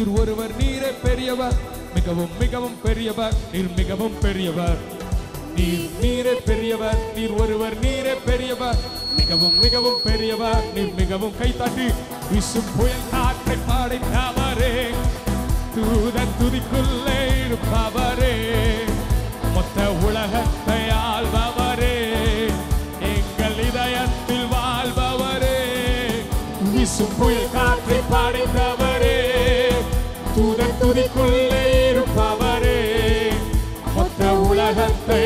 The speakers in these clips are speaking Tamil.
நீர் ஒருவர் நீரே பெரியவர் மிகவும் மிகவும் பெரியவர் நீர் மிகவும் பெரியவர் நீர் நீரே பெரியவர் நீர் ஒருவர் நீரே பெரியவர் மிகவும் மிகவும் பெரியவர் நீர் மிகவும் கைத்தட்டி வீசும் புயல் காற்றை படைத்தவரே தூதன் துதிக்குள்ளே இருப்பவரே மொத்த உலகத்தை ஆள்பவரே எங்கள் இதயத்தில் வாழ்பவரே வீசும் புயல் காற்றை படைத்தவரே தூதன் துதிக்குள்ளே இருப்பவரே மொத்த உலகத்தை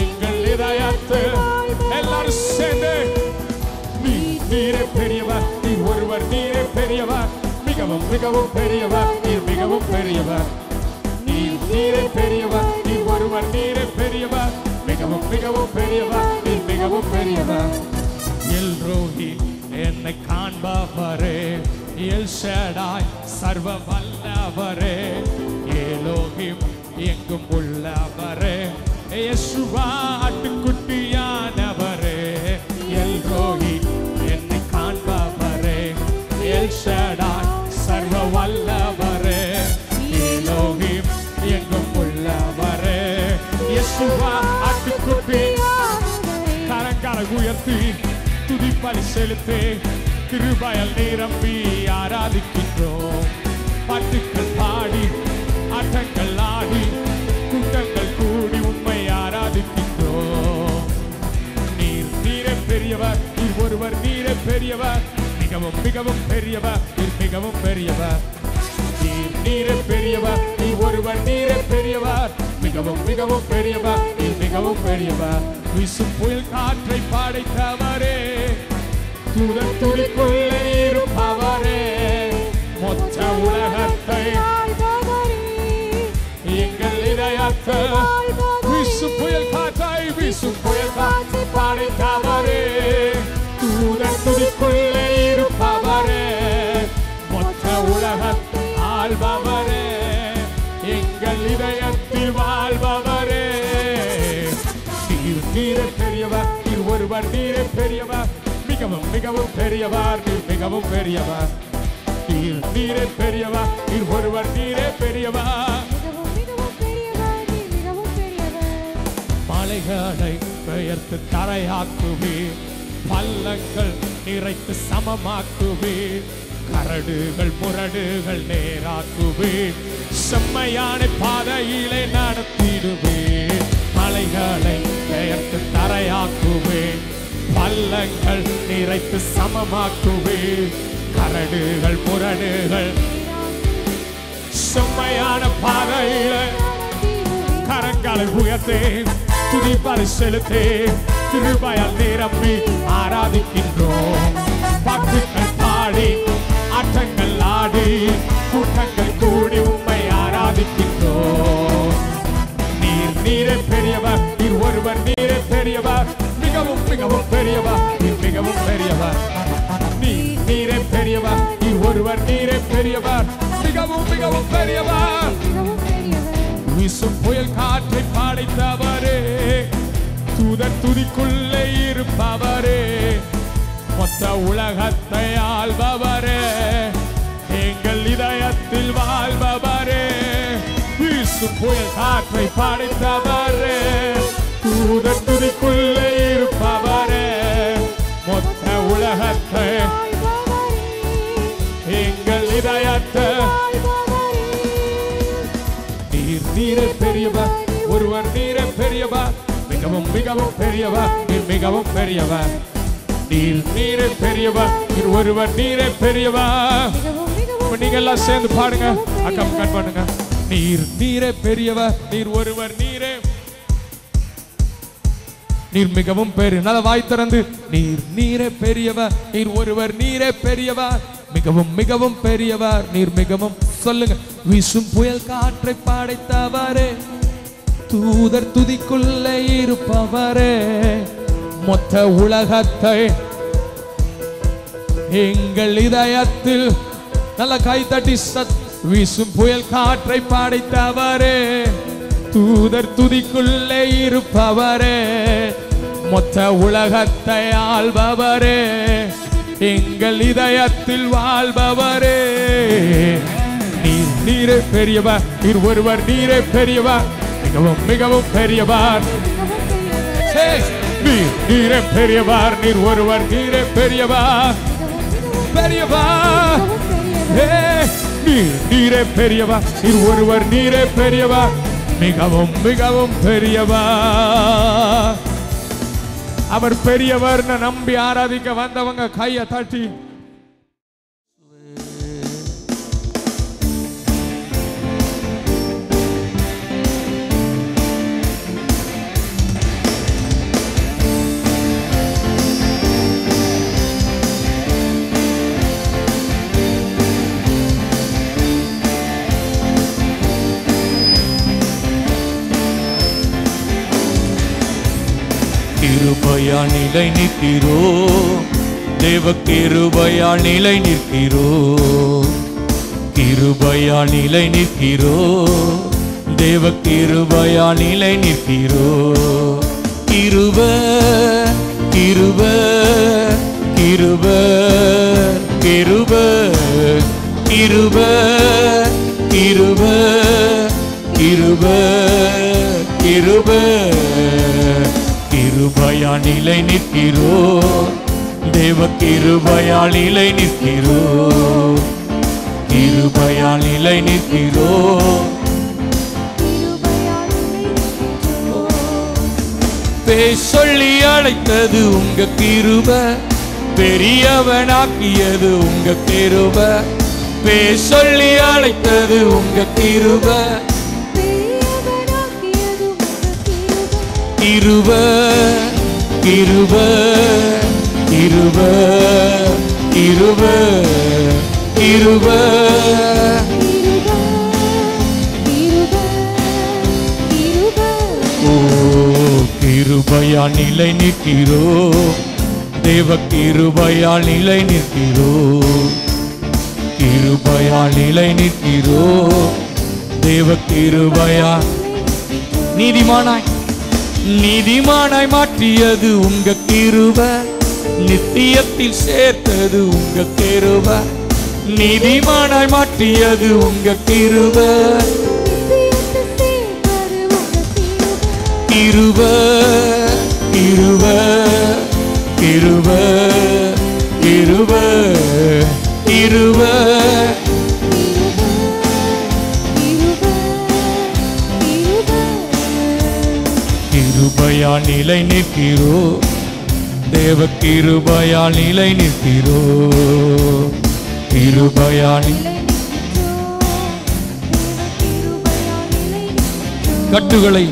எங்கள் இதயத்தில் எல்லாரும் சேர்ந்து நீரே பெரியவர் நீர் ஒருவர் நீரே பெரியவர் மிகவும் மிகவும் பெரியவர் நீர் மிகவும் பெரியவர் நீர் நீரே பெரியவர் நீர் ஒருவர் நீரே பெரியவர் மிகவும் மிகவும் பெரியவர் நீர் மிகவும் பெரியவர் எல் ரோஹி என்னை காண்பவரே எல் ஷடாய் சர்வ வல்லவரே எலோஹிம் எங்கும் உள்ளவரே யெஷுவா ஆட்டுக்குட்டியானவரே எல் ரோஹி என்னை காண்பவரே எல் ஷடாய் சர்வ வல்லவரே எலோஹிம் எங்கும் உள்ளவரே யெஷுவா ஆட்டுக்குட்டி கரங்களை உயர்த்தி துதிப்பலி செலுத்தி கிருபையால் நிரம்பி ஆராதிக்கின்றோம் பாட்டுக்கள் பாடி ஆட்டங்கள் ஆடி கூட்டங்கள் கூடி உம்மை ஆராதிக்கின்றோம் நீர் நீரே பெரியவர் நீர் ஒருவர் நீரே பெரியவர் மிகவும் மிகவும் பெரியவர் நீர் மிகவும் பெரியவர் நீர் நீரே பெரியவர் நீர் ஒருவர் நீரே பெரியவர் மிகவும் மிகவும் பெரியவர் நீர் மிகவும் பெரியவர் வீசும் புயல் காற்றை படைத்தவரே தூதன் துதிக்குள்ளே இருப்பவரே மொத்த உலகத்தை எங்கள் இதயத்தை வீசும் புயல் காற்றை வீசும் புயல் காற்றை படைத்தவரே தூதன் துதிக்குள்ளே இருப்பவரே மொத்த உலகத்தை ஆள்பவரே எங்கள் இதயத்தில் வாழ்பவரே நீர் நீரே பெரியவர் நீர் ஒருவர் நீரே பெரியவர் மிகவும் மிகவும் பெரியவர் நீர் மிகவும் பெரியவர் நீர் நீரே பெரியவர் நீர் ஒருவர் நீரே பெரியவர் மலைகளை பெயர்த்து தரையாக்குவீர் பள்ளங்கள் நிறைத்து சமமாக்குவீர் கரடுகள் முரடுகள் நேராக்குவீர் செம்மையான பாதையிலே நடத்திடுவீர் மலைகளை பெயர்த்து தரையாக்குவீர் பள்ளங்கள் நிறைத்து சமமாக்குவீர் கரடுகள் முரடுகள் செம்மையான பாதையிலே கரங்களை உயர்த்தி துதிப்பலி செலுத்தி கிருபையால் நிரம்பி ஆராதிக்கின்றோம் பாட்டுக்கள் பாடி ஆட்டங்கள் ஆடி கூட்டங்கள் கூடி உம்மை ஆராதிக்கின்றோம் நீர் நீரே பெரியவர் நீர் ஒருவர் நீரே பெரியவர் மிகவும் மிகவும் பெரியவர் நீர் மிகவும் பெரியவர் நீர் நீரே பெரியவர் நீர் ஒருவர் நீரே பெரியவர் மிகவும் மிகவும் பெரியவர் வீசும் புயல் காற்றை படைத்தவரே தூதன் துதிக்குள்ளே இருப்பவரே மொத்த உலகத்தை ஆள்பவரே எங்கள் இதயத்தில் வாழ்பவரே வீசும் புயல் காற்றை படைத்தவரே தூதன் துதிக்குள்ளே இருப்பவரே மொத்த உலகத்தை எங்கள் இதயத்தை நீர் நீரே பெரியவர் ஒருவர் நீரே பெரியவர் மிகவும் மிகவும் பெரியவர் நீர் மிகவும் பெரியவர் நீர் நீரே பெரியவர் நீர் ஒருவர் நீரே பெரியவர் நீங்க எல்லாம் சேர்ந்து பாடுங்க அக்கம் கட் பண்ணுங்க நீர் நீரே பெரியவர் நீர் ஒருவர் நீரே நீர் மிகவும் பெரிய நல்ல வாய் திறந்து நீர் நீரே பெரியவர் நீர் ஒருவர் நீரே பெரியவர் மிகவும் மிகவும் பெரியவர் நீர் மிகவும் சொல்லுங்க வீசும் புயல் காற்றை படைத்தவரே தூதர் துதிக்குள்ளே இருப்பவரே மொத்த உலகத்தை எங்கள் இதயத்தில் நல்ல கை தட்டி வீசும் புயல் காற்றை படைத்தவரே தூதர் துதிக்குள்ளே இருப்பவரே மொத்த உலகத்தை ஆள்பவரே எங்கள் இதயத்தில் வாழ்பவரே. நீரே பெரியவர், நீர் ஒருவர் நீரே பெரியவர், மிகவும் மிகவும் பெரியவர். நீரே பெரியவர், நீர் ஒருவர் நீரே பெரியவர், பெரியவர். நீரே பெரியவர், நீர் ஒருவர் நீரே பெரியவர், மிகவும் மிகவும் பெரியவர். அவர் பெரியவர் நம்பி ஆராதிக்க வந்தவங்க கையை தட்டி கிருபையால் நிலை நிற்கிறோ, தேவ கிருபையால் நிலை நிற்கிறோ, கிருபையால் நிலை நிற்கிறோ, தேவ கிருபையால் நிலை நிற்கிறோ. கிருப கிருப கிருப கிருப கிருப கிருப கிருப கிருப கிருபையால் நிலை நிற்கிறோ, தேவ கிருபையால் நிலை நிற்கிறோ, கிருபையால் நிலை நிற்கிறோ. பேர் சொல்லி அழைத்தது உங்க கிருப, பெரியவனாக்கியது உங்க கிருப. பேர் சொல்லி அழைத்தது உங்க கிருப, கிருப கிருப கிருப கிருப கிருப. ஓ கிருபையால் நிலை நிற்கிறோ, தேவ கிருபையால் நிலை நிற்கிறோ, கிருபையால் நிலை நிற்கிறோ, தேவ கிருபையால். நீதிமானாய் நீதிமானாய் மாற்றியது உங்க கிருப, நித்தியத்தில் சேர்த்தது உங்க கிருப. நீதிமானாய் மாற்றியது உங்க கிருப, கிருப கிருப கிருப கிருப கிருப. கிருபையால் நிலை நிற்கிறோ, தேவ கிருபையால் நிலை நிற்கிறோ, கிருபையால். கட்டுகளை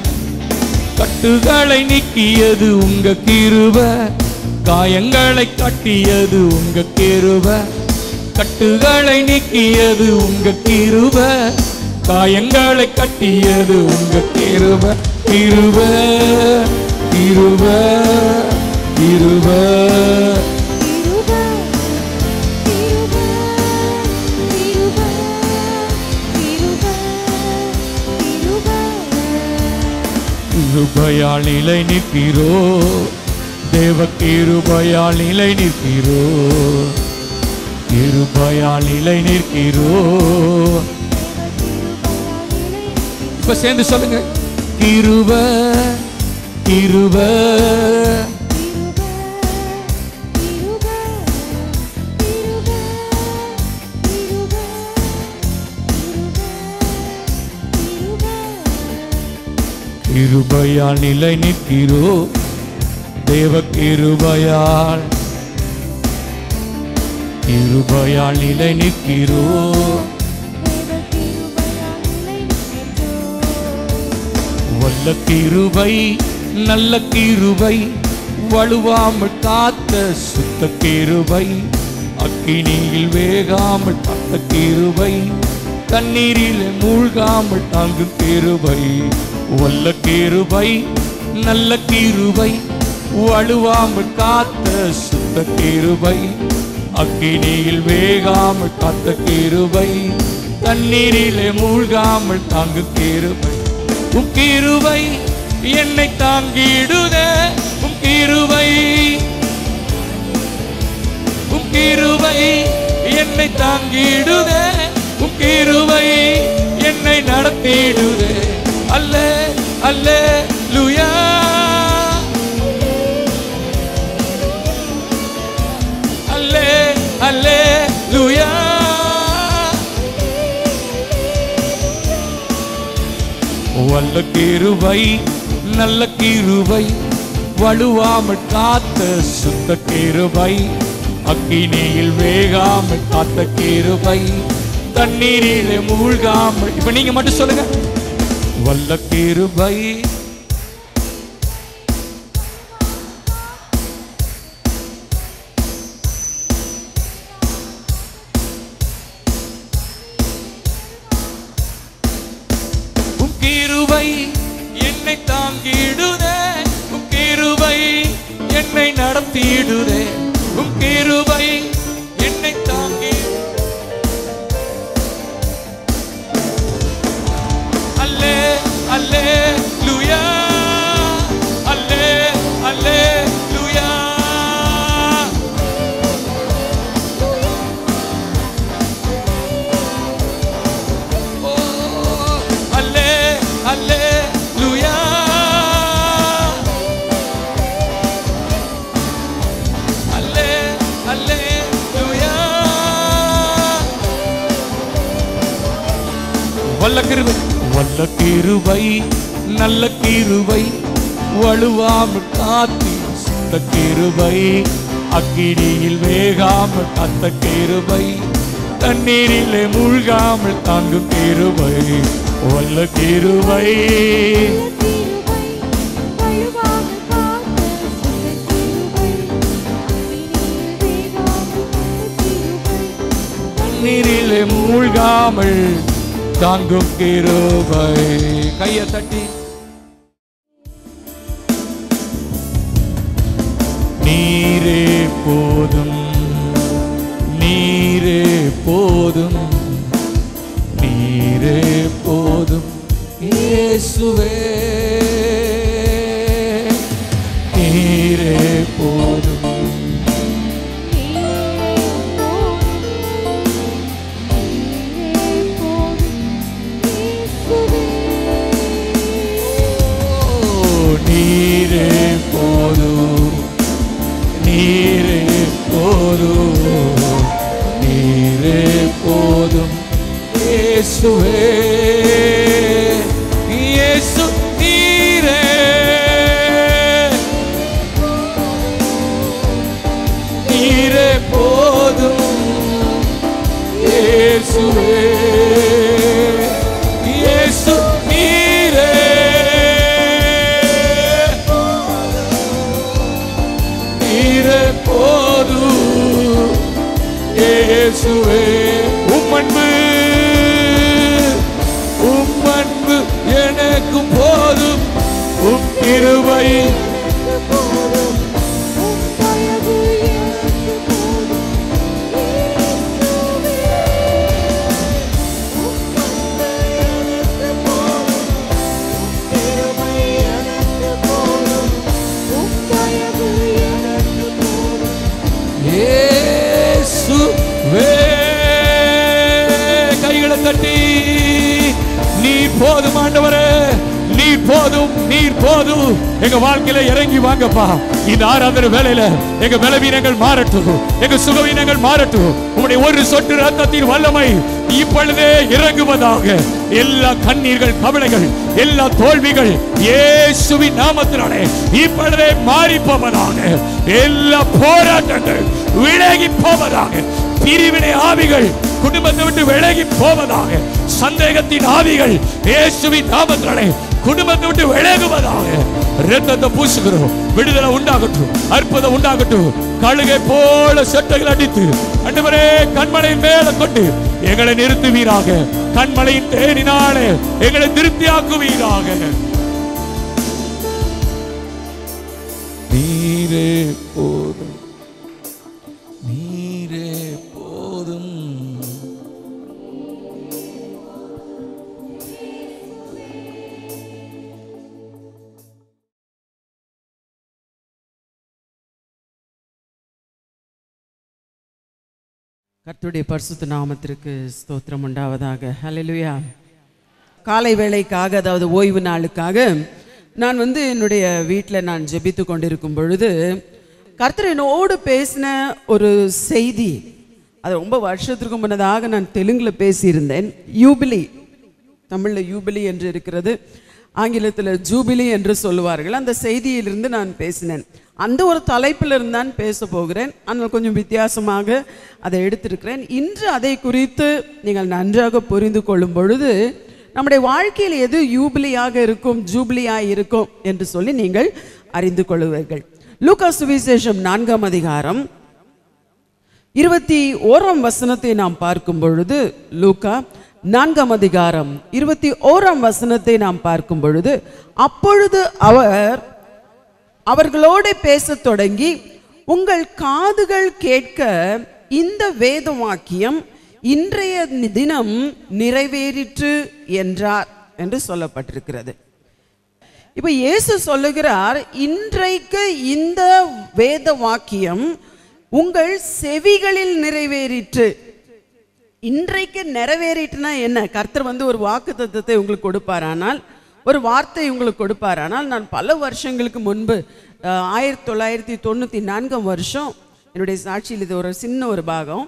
கட்டுகளை நீக்கியது உங்க கிருப, காயங்களை கட்டியது உங்க கிருப. கட்டுகளை நீக்கியது உங்க கிருப, காயங்களை கட்டியது உங்க கிருப. கிருப கிருப கிருப. கிருபையால் நிலை நிற்கிறோ, தேவ கிருபையால் நிலை நிற்கிறோ, கிருபையால் நிலை நிற்கிறோ. இப்ப சேர்ந்து சொல்லுங்க. கிருப கிருப கிருபையால் நிலை நிற்கிறோ, தேவ கிருபையால், கிருபையால் நிலை நிற்கிறோ. வல்ல கிருபை நல்ல கிருபை, வலுவாமல் காத்த சுத்த கிருபை, அக்கினியில் வேகாமல் காத்த கிருபை, தண்ணீரில் மூழ்காமல் தாங்கும் கிருபை. வல்ல கிருபை நல்ல கிருபை, வலுவாமல் காத்த சுத்த கிருபை, அக்கினியில் வேகாமல் காத்த கிருபை, தண்ணீரிலே மூழ்காமல் தாங்கும் கிருபை. உம் கிருபை என்னை தாங்கிடுதே, உம் கிருபை, உம் கிருபை என்னை தாங்கிடுதே, உம் கிருபை என்னை நடத்திடுதே. அல்லே அல்லேலூயா, அல்லே அல்லேலூயா. வல்ல கிருபை நல்ல கிருபை, வலுவாமல் காத்த சுத்த கிருபை, அக்கினியில் வேகாமல் காத்த கிருபை, தண்ணீரிலே மூழ்காமல். இப்ப நீங்க மட்டும் சொல்லுங்க. வல்ல கிருபை உம் கிருபை என்னை தாங்கிடுதே, உம் கிருபை என்னை நடத்திடுதே, உம் கிருபை என்னை தாங்கி. அல்லே அல்லேலூயா, அல்லே அல்லேலூயா. ஓ அல்லே அல்லேலூயா, அல்லே அல்லேலூயா. வல்ல கிருபை வல்ல கிருபை நல்ல கிருபை, வலுவாமல் காத்தி சுத்த கிருபை, அக்கினியில் வேகாமல் காத்த கிருபை, தண்ணீரிலே மூழ்காமல் தாங்கும் கிருபை. வல்ல கிருபை தண்ணீரிலே மூழ்காமல் தாங்கும் கிருபை. கையை தட்டி நீரே போதும், நீரே போதும், நீரே போதும் இயேசுவே, நீரே போதும். நீரே போதும், நீரே போதும், நீரே போதும் இயேசுவே, இயேசு நீரே, நீரே போதும் இயேசுவே, இயேசு நீரே, நீரே போதும் இயேசுவே. உம்மன்பு உம்மன்பு எனக்கும் போதும், உம் கிருபை இயேசுவே. கைகளை தட்டி நீர் போதும் ஆண்டவரே, நீர் போதும், நீர் போதும். எங்க வாழ்க்கையில இறங்கி வாங்கப்பா. இந்த ஆராதனை வேளையில எங்க பலவீனங்கள் மாறட்டும், எங்க சுகவீனங்கள் மாறட்டும். உம்முடைய ஒரு சொட்டு ரத்தத்தின் வல்லமை இப்பொழுதே இறங்குவதாக. எல்லா கண்ணீர்கள், கவலைகள், எல்லா தோல்விகள் இயேசுவின் நாமத்தினாலே இப்பொழுதே மாறி போவதாக. எல்லா போராட்டங்கள் விலகி போவதாக. பிரிவினை ஆவிகள் குடும்பத்தை விட்டு விலகி போவதாக. சந்தேகத்தின் ஆவிகள் இயேசுவின் நாமத்தினாலே குடும்பத்தை விட்டு விலகுவதாக. இரத்தத்தை பூசுகிறோம். விடுதலை உண்டாகட்டும், அற்புதம் உண்டாகட்டும். கழுகை போல செட்டைகள் அடித்து ஆண்டவரே கண்மலையின் மேல கொண்டு எங்களை நிறுத்துவீராக. கண்மலையின் தேனினாலே எங்களை திருப்தியாக்குவீராக. நீரே போதும், நீரே போதும். கர்த்தருடைய பரிசுத்த நாமத்திற்கு ஸ்தோத்திரம் உண்டாவதாக. ஹல்லேலூயா. காலை வேளைக்காக, அதாவது ஓய்வு நாளுக்காக நான் என்னுடைய வீட்டில் நான் ஜெபித்து கொண்டிருக்கும் பொழுது கர்த்தர் என்னோடு பேசின ஒரு செய்தி, அது ரொம்ப வருஷத்திற்கு முன்னதாக நான் தெலுங்கில் பேசியிருந்தேன். யூபிலி, தமிழில் யூபிலி என்று இருக்கிறது, ஆங்கிலத்தில் ஜூபிலி என்று சொல்லுவார்கள். அந்த செய்தியிலிருந்து நான் பேசினேன். அந்த ஒரு தலைப்பில் இருந்தான் பேச போகிறேன். ஆனால் கொஞ்சம் வித்தியாசமாக அதை எடுத்திருக்கிறேன். இன்று அதை குறித்து நீங்கள் நன்றாக புரிந்து கொள்ளும் பொழுது நம்முடைய வாழ்க்கையில் எது யூபிலியாக இருக்கும், ஜூபிலியாக இருக்கும் என்று சொல்லி நீங்கள் அறிந்து கொள்ளுவீர்கள். லூக்கா சுவிசேஷம் 4ஆம் அதிகாரம் 21ஆம் வசனத்தை நாம் பார்க்கும் பொழுது, லூக்கா 4ஆம் அதிகாரம் 21ஆம் வசனத்தை நாம் பார்க்கும் பொழுது, அப்பொழுது அவர்களோடு பேசத் தொடங்கி, உங்கள் காதுகள் கேட்க இந்த வேத வாக்கியம் இன்றைய தினம் நிறைவேறிற்று என்றார் என்று சொல்லப்பட்டிருக்கிறது. இப்ப இயேசு சொல்லுகிறார், இன்றைக்கு இந்த வேத வாக்கியம் உங்கள் செவிகளில் நிறைவேறிற்று. இன்றைக்கு நிறைவேறிட்டுனா என்ன? கர்த்தர் ஒரு வாக்குத்தத்தத்தை உங்களுக்கு கொடுப்பாரானால், ஒரு வார்த்தை உங்களுக்கு கொடுப்பாரானால், நான் பல வருஷங்களுக்கு முன்பு 1994ஆம் வருஷம், என்னுடைய சாட்சியில் இது ஒரு சின்ன ஒரு பாகம்,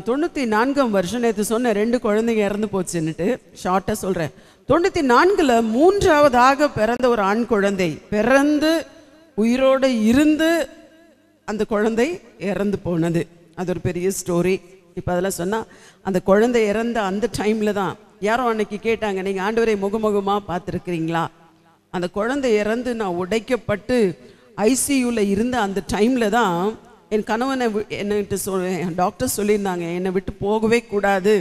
94ஆம் வருஷம், நேற்று சொன்ன 2 குழந்தைங்க இறந்து போச்சுன்னுட்டு ஷார்ட்டாக சொல்கிறேன். 94ல் 3ஆவதாக பிறந்த ஒரு ஆண் குழந்தை பிறந்து உயிரோடு இருந்து அந்த குழந்தை இறந்து போனது. அது ஒரு பெரிய ஸ்டோரி. இப்போ அதெல்லாம் சொன்னால், அந்த குழந்தை இறந்த அந்த டைமில் தான் யாரோ அன்னைக்கு கேட்டாங்க, நீங்கள் ஆண்டவரை முகமுகமாக பார்த்துருக்கிறீங்களா? அந்த குழந்தை இறந்து நான் உடைக்கப்பட்டு ஐசியூவில் இருந்த அந்த டைமில் தான் என் கணவனை என்கிட்ட டாக்டர் சொல்லியிருந்தாங்க, என்னை விட்டு போகவே கூடாது,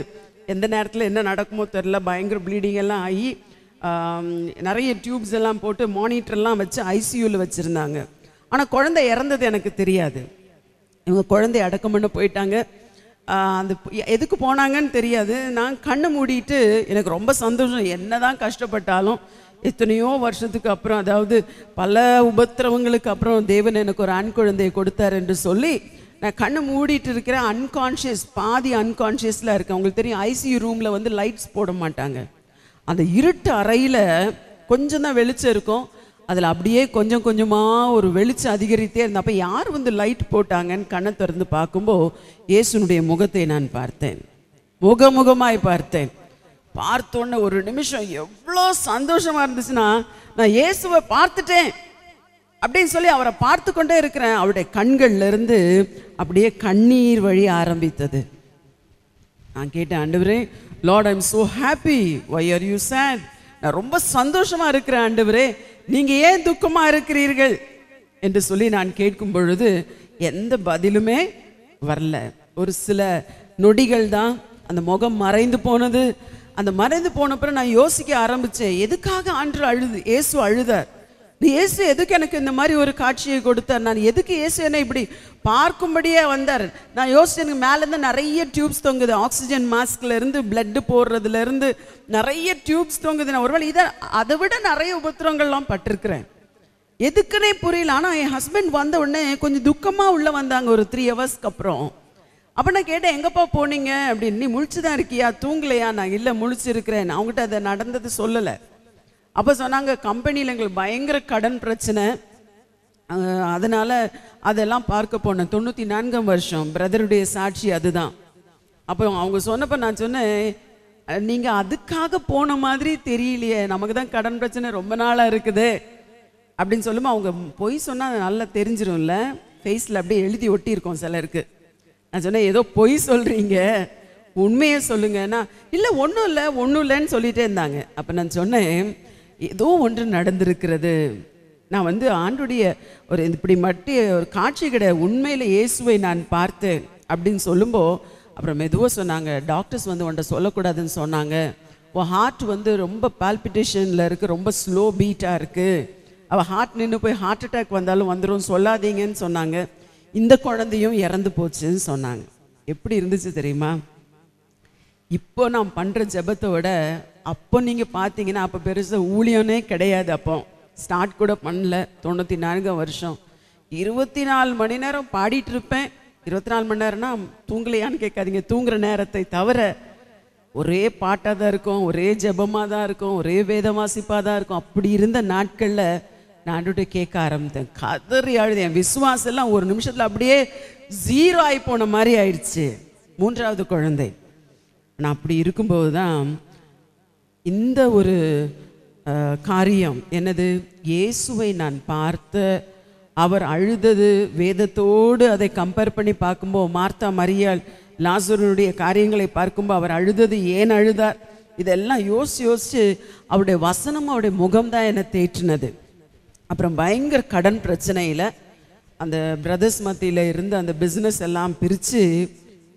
எந்த நேரத்தில் என்ன நடக்குமோ தெரில, பயங்கர ப்ளீடிங் எல்லாம் ஆகி நிறைய டியூப்ஸ் எல்லாம் போட்டு மானிட்டர்லாம் வச்சு ஐசியூவில் வச்சுருந்தாங்க. ஆனால் குழந்தை இறந்தது எனக்கு தெரியாது. இவங்க குழந்தைய அடக்கம் பண்ண போயிட்டாங்க. அந்த எதுக்கு போனாங்கன்னு தெரியாது. நான் கண்ணை மூடிட்டு, எனக்கு ரொம்ப சந்தோஷம், என்ன தான் கஷ்டப்பட்டாலும் எத்தனையோ வருஷத்துக்கு அப்புறம், அதாவது பல உபத்திரவங்களுக்கு அப்புறம் தேவன் எனக்கு ஒரு ஆண் குழந்தையை கொடுத்தார் என்று சொல்லி நான் கண்ணை மூடிட்டு இருக்கிறேன். அன்கான்ஷியஸ், பாதி அன்கான்ஷியஸில் இருக்கேன். உங்களுக்கு தெரியும், ஐசியூ ரூமில் லைட்ஸ் போட மாட்டாங்க. அந்த இருட்டு அறையில் கொஞ்சம் தான் வெளிச்சம் இருக்கும். அதில் அப்படியே கொஞ்சம் கொஞ்சமாக ஒரு வெளிச்சம் அதிகரித்தே இருந்தேன். அப்போ யார் லைட் போட்டாங்கன்னு கண்ணை திறந்து பார்க்கும்போது இயேசுனுடைய முகத்தை நான் பார்த்தேன். முகமுகமாய் பார்த்தேன். பார்த்தோன்னே ஒரு நிமிஷம் எவ்வளோ சந்தோஷமாக இருந்துச்சுன்னா, நான் இயேசுவை பார்த்துட்டேன் அப்படின்னு சொல்லி அவரை பார்த்து கொண்டே இருக்கிறேன். அவருடைய கண்கள்லேருந்து அப்படியே கண்ணீர் வழி ஆரம்பித்தது. நான் கேட்டேன், ஆண்டவரே, lord, I am so happy, why are you sad? நான் ரொம்ப சந்தோஷமாக இருக்கிறேன் ஆண்டவரே, நீங்கள் ஏன் துக்கமாக இருக்கிறீர்கள் என்று சொல்லி நான் கேட்கும் பொழுது எந்த பதிலுமே வரல. ஒரு சில நொடிகள் தான் அந்த முகம் மறைந்து போனது. அந்த மறைந்து போனப்பறம் நான் யோசிக்க ஆரம்பித்தேன், எதுக்காக ஆண்டவர் இயேசு அழுதார்? இயேசு எதுக்கு எனக்கு இந்த மாதிரி ஒரு காட்சியை கொடுத்தார்? நான் எதுக்கு இயேசு என்ன இப்படி பார்க்கும்படியே வந்தார்? நான் யோசிச்சு, எனக்கு மேலேருந்து நிறைய டியூப்ஸ் தொங்குது, ஆக்சிஜன் மாஸ்க்லேருந்து பிளட்டு போடுறதுலேருந்து நிறைய டியூப்ஸ் தொங்குது. நான் ஒருவேளை அதை விட நிறைய உபத்திரங்கள்லாம் பட்டிருக்கிறேன். எதுக்குன்னே புரியல. ஆனால் என் ஹஸ்பண்ட் வந்த உடனே கொஞ்சம் துக்கமாக உள்ளே வந்தாங்க ஒரு 3 ஹவர்ஸ்க்கு அப்புறம். அப்போ நான் கேட்டேன், எங்கப்பா போனீங்க அப்படின்னு. நீ முழிச்சு தான் இருக்கியா, தூங்கலையா? நான் இல்லை, முழிச்சிருக்கிறேன். அவங்ககிட்ட அதை நடந்தது சொல்லலை. அப்போ சொன்னாங்க, கம்பெனியில் எங்களுக்கு பயங்கர கடன் பிரச்சனை, அதனால் அதெல்லாம் பார்க்க போனேன். 94ஆம் வருஷம், பிரதருடைய சாட்சி அதுதான். அப்போ அவங்க சொன்னப்போ நான் சொன்னேன், நீங்கள் அதுக்காக போன மாதிரி தெரியலையே, நமக்கு தான் கடன் பிரச்சனை ரொம்ப நாளாக இருக்குது அப்படின்னு சொல்லும்போது, அவங்க பொய் சொன்னால் நல்லா தெரிஞ்சிடும்ல, ஃபேஸில் அப்படியே எழுதி ஒட்டியிருக்கோம் சிலருக்கு. நான் சொன்னேன், ஏதோ பொய் சொல்கிறீங்க, உண்மையை சொல்லுங்கன்னா, இல்லை ஒன்றும் இல்லைன்னு சொல்லிகிட்டே இருந்தாங்க. அப்போ நான் சொன்னேன், ஏதோ ஒன்று நடந்திருக்கிறது. நான் ஆண்டுடைய ஒரு இப்படி ஒரு காட்சி கிடையாது, உண்மையில் இயேசுவை நான் பார்த்தேன் அப்படின்னு சொல்லும்போது, அப்புறம் மெதுவாக சொன்னாங்க, டாக்டர்ஸ் உன்ட்ட சொல்லக்கூடாதுன்னு சொன்னாங்க, உன் ஹார்ட் ரொம்ப பால்பிட்டேஷனில் இருக்குது, ரொம்ப ஸ்லோ பீட்டாக இருக்குது, அவள் ஹார்ட் நின்று போய் ஹார்ட் அட்டாக் வந்தாலும் வந்துடும், சொல்லாதீங்கன்னு சொன்னாங்க. இந்த குழந்தையும் இறந்து போச்சுன்னு சொன்னாங்க. எப்படி இருந்துச்சு தெரியுமா? இப்போ நான் பண்ணுற ஜெபத்தை விட அப்போ நீங்கள் பார்த்தீங்கன்னா, அப்போ பெருசாக ஊழியனே கிடையாது, அப்போ ஸ்டார்ட் கூட பண்ணல. 94ஆம் வருஷம் 24 மணி நேரம் பாடிட்டு இருப்பேன், 24 மணி நேரம்னா தூங்கலையான்னு கேட்காதீங்க, தூங்குற நேரத்தை தவிர ஒரே பாட்டாக தான் இருக்கும், ஒரே ஜெபமாக தான் இருக்கும், ஒரே வேத வாசிப்பாக தான் இருக்கும். அப்படி இருந்த நாட்களில் நான் ஆண்டவர்கிட்ட கேட்க ஆரம்பித்தேன், கதறி அழுது. என் விசுவாசம் எல்லாம் ஒரு நிமிஷத்தில் அப்படியே 0 ஆகி போன மாதிரி ஆயிடுச்சு. 3வது குழந்தை. நான் அப்படி இருக்கும்போது தான் இந்த ஒரு காரியம் என்னது, இயேசுவை நான் பார்த்த அவர் அழுதது வேதத்தோடு அதை கம்பேர் பண்ணி பார்க்கும்போது, மார்த்தா மரியாள் லாசருடைய காரியங்களை பார்க்கும்போது அவர் அழுதது ஏன் அழுதார், இதெல்லாம் யோசிச்சு அவருடைய வசனம் அவருடைய முகம்தான் என்னை தேற்றினது. அப்புறம் பயங்கர கடன் பிரச்சனையில் அந்த பிரதர்ஸ் மத்தியில் இருந்து அந்த பிஸ்னஸ் எல்லாம் பிரித்து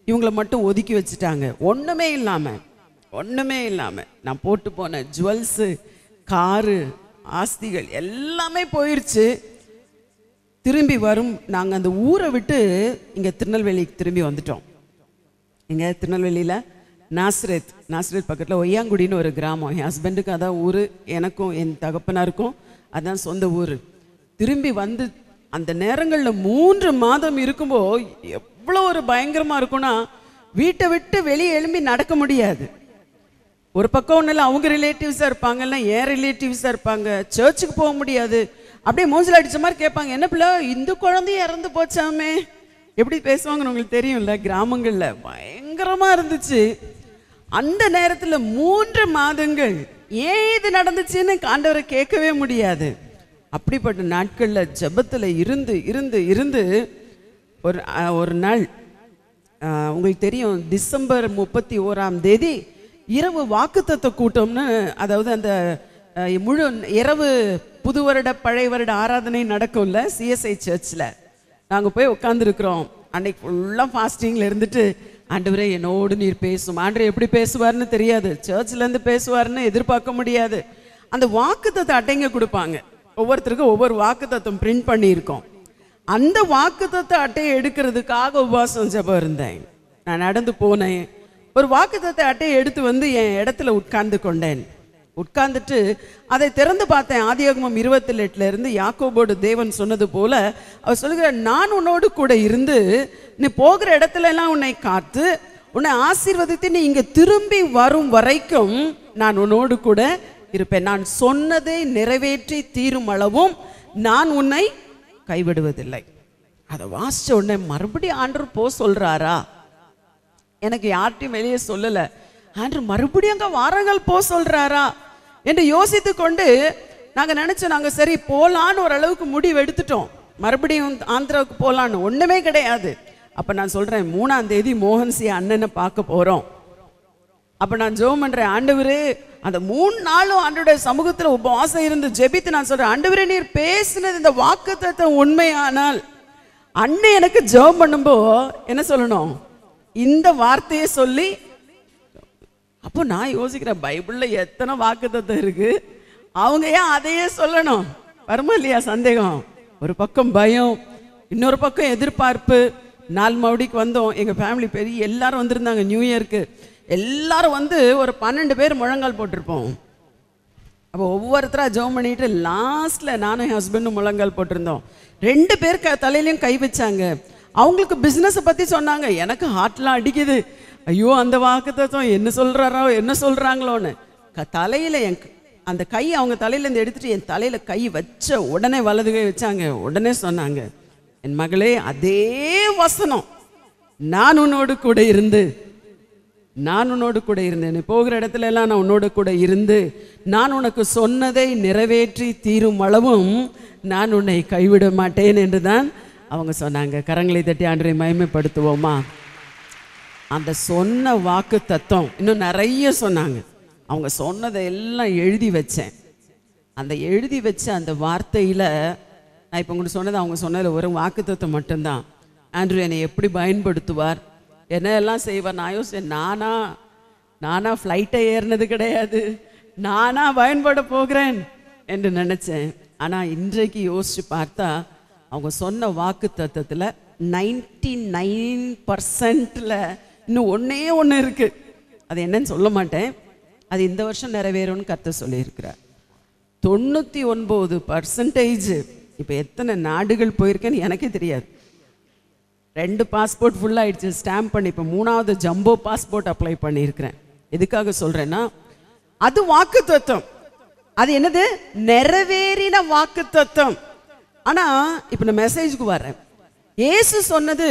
இவங்களை மட்டும் ஒதுக்கி வச்சுட்டாங்க. ஒன்றுமே இல்லாமல் நான் போட்டு போன ஜுவல்ஸு, காரு, ஆஸ்திகள் எல்லாமே போயிடுச்சு. திரும்பி வரும், நாங்கள் அந்த ஊரை விட்டு இங்கே திருநெல்வேலிக்கு திரும்பி வந்துட்டோம். இங்கே திருநெல்வேலியில் நாசரேத் பக்கத்தில் ஒய்யாங்குடின்னு ஒரு கிராமம். என் ஹஸ்பண்டுக்கு அதான் ஊர், எனக்கும் என் தகப்பனாருக்கும் அதான் சொந்த ஊர். திரும்பி வந்து அந்த நேரங்களில் 3 மாதம் இருக்கும்போது எவ்வளோ ஒரு பயங்கரமாக இருக்கும்னா, வீட்டை விட்டு வெளியே எழும்பி நடக்க முடியாது. ஒரு பக்கம் ஒன்றும் இல்லை, அவங்க ரிலேட்டிவ்ஸாக இருப்பாங்க, இல்லை என் ரிலேட்டிவ்ஸாக இருப்பாங்க. சர்ச்சுக்கு போக முடியாது. அப்படியே மூஞ்சில் அடித்த மாதிரி கேட்பாங்க, என்ன பிள்ளை இந்த குழந்தைய இறந்து போச்சாமே, எப்படி பேசுவாங்கன்னு உங்களுக்கு தெரியும்ல. கிராமங்களில் பயங்கரமாக இருந்துச்சு. அந்த நேரத்தில் 3 மாதங்கள் ஏன் இது நடந்துச்சுன்னு ஆண்டவரை கேட்கவே முடியாது. அப்படிப்பட்ட நாட்களில் ஜெபத்தில் இருந்து ஒரு நாள் உங்களுக்கு தெரியும், டிசம்பர் 31ஆம் தேதி இரவு வாக்குத்தத்த கூட்டம்னு, அதாவது அந்த முழு இரவு புது வருட பழைய வருட ஆராதனை நடக்கும்ல சிஎஸ்ஐ சர்ச்சில். நாங்கள் போய் உட்காந்துருக்குறோம். அன்னைக்கு ஃபுல்லாக ஃபாஸ்டிங்கில் இருந்துட்டு, ஆண்டவரே என்னோடு நீர் பேசும். ஆண்டவர் எப்படி பேசுவார்னு தெரியாது, சர்ச்சிலேருந்து பேசுவார்னு எதிர்பார்க்க முடியாது. அந்த வாக்குத்தத்தை அட்டைங்க கொடுப்பாங்க, ஒவ்வொருத்தருக்கும் ஒவ்வொரு வாக்குத்தத்தம் பிரிண்ட் பண்ணியிருக்கோம். அந்த வாக்குத்தத்த அட்டையை எடுக்கிறதுக்காக உபவாசம் ஜெபம் இருந்தேன். நான் நடந்து போனேன், ஒரு வாக்குத்தத்த அட்டையை எடுத்து வந்து என் இடத்துல உட்கார்ந்து கொண்டேன். உட்கார்ந்துட்டு அதை திறந்து பார்த்தேன். ஆதியாகமம் 28 இருந்து யாக்கோபோடு தேவன் சொன்னது போல அவர் சொல்லுகிறார், நான் உன்னோடு கூட இருந்து நீ போகிற இடத்துல எல்லாம் உன்னை காத்து உன்னை ஆசீர்வதித்து நீ இங்கே திரும்பி வரும் வரைக்கும் நான் உன்னோடு கூட இருப்பேன். நான் சொன்னதை நிறைவேற்றி தீரும் அளவும் நான் உன்னை கைவிடுவதில்லை. அதை வாசிச்ச உடனே மறுபடியும் ஆண்டவர் போ சொல்றாரா? எனக்கு யார்ட்டையும் வெளியே சொல்லலை. ஆண்டவர் மறுபடியும் அங்கே வாரங்கள் போ சொல்றாரா என்று யோசித்து கொண்டு நாங்கள் நினச்சோம், நாங்கள் சரி போகலான்னு ஓரளவுக்கு முடிவு எடுத்துட்டோம். மறுபடியும் ஆந்திராவுக்கு போகலான்னு ஒன்றுமே கிடையாது. அப்போ நான் சொல்கிறேன், 3ஆம் தேதி மோகன்சி அண்ணனை பார்க்க போகிறோம். அப்போ நான் ஜெபம் பண்ணுறேன், ஆண்டவரே அந்த 3 நாளும் ஆண்டவருடைய சமூகத்தில் உபவாசம் இருந்து ஜெபித்து நான் சொல்கிறேன், ஆண்டவரே நீர் பேசினது இந்த வாக்குத்தத்தம் உண்மையானால், அண்ணன் எனக்கு ஜெபம் பண்ணும்போ என்ன சொல்லணும், இந்த வார்த்தையை சொல்லி. அப்போ நான் யோசிக்கிறேன், பைபிளில் எத்தனை வாக்குத்தத்தம் இருக்கு, அவங்க ஏன் அதையே சொல்லணும்? வருமா இல்லையா சந்தேகம்? ஒரு பக்கம் பயம், இன்னொரு பக்கம் எதிர்பார்ப்பு. 4 மறுபடிக்கு வந்தோம். எங்கள் ஃபேமிலி பெரிய எல்லாரும் வந்திருந்தாங்க. நியூ இயருக்கு எல்லாரும் வந்து ஒரு 12 பேர் முழங்கால் போட்டிருப்போம். அப்போ ஒவ்வொருத்தராக ஜெபம் பண்ணிட்டு லாஸ்ட்டில் நானும் என் ஹஸ்பண்டும் முழங்கால் போட்டிருந்தோம். 2 பேர் தலையிலையும் கை வச்சாங்க. அவங்களுக்கு பிஸ்னஸை பற்றி சொன்னாங்க. எனக்கு ஹார்ட்லாம் அடிக்குது, ஐயோ அந்த வாக்குத்தத்தம் என்ன சொல்கிறாரோ என்ன சொல்கிறாங்களோன்னு. தலையில் அந்த கை அவங்க தலையிலேருந்து எடுத்துகிட்டு என் தலையில் கை வச்ச உடனே வலது கை வச்சாங்க. உடனே சொன்னாங்க, என் மகளே அதே வசனம், நான் உன்னோடு கூட இருந்து நீ போகிற இடத்துல எல்லாம் நான் உன்னோடு கூட இருந்து நான் உனக்கு சொன்னதை நிறைவேற்றி தீரும் அளவும் நான் உன்னை கைவிட மாட்டேன் என்று தான் அவங்க சொன்னாங்க. கரங்களை தட்டி ஆண்டவரை மகிமைப்படுத்துவோமா? அந்த சொன்ன வாக்கு தத்துவம் இன்னும் நிறைய சொன்னாங்க. அவங்க சொன்னதை எல்லாம் எழுதி வச்சேன். அந்த எழுதி வச்ச அந்த வார்த்தையில் நான் இப்போ உங்களுக்கு சொன்னது, அவங்க சொன்னதில் ஒரு வாக்கு தத்துவம் மட்டும்தான். ஆண்டவர் என்னை எப்படி பயன்படுத்துவார், என்ன எல்லாம் செய்வார். நான் யோசிச்சேன், நானா ஃப்ளைட்டை ஏறினது கிடையாது, நானா பயன்பட போகிறேன் என்று நினச்சேன். ஆனால் இன்றைக்கு யோசித்து பார்த்தா அவங்க சொன்ன வாக்கு தத்துவத்தில் 99%ல் இன்னும் ஒன்று இருக்குது. அது என்னன்னு சொல்ல மாட்டேன். அது இந்த வருஷம் நிறைவேறும்னு கர்த்தர் சொல்லியிருக்கிறார். 99% இப்போ எத்தனை நாடுகள் போயிருக்கேன்னு எனக்கே தெரியாது. 2 பாஸ்போர்ட் ஃபுல் ஆயிடுச்சு, ஸ்டாம்ப் பண்ணி இப்போ 3வது ஜம்போ பாஸ்போர்ட் அப்ளை பண்ணியிருக்கிறேன். எதுக்காக சொல்றேன்னா, அது வாக்குத்தத்தம். அது என்னது? நிறைவேறின வாக்குத்தத்தம். ஆனா இப்போ நான் மெசேஜுக்கு வரேன். இயேசு சொன்னது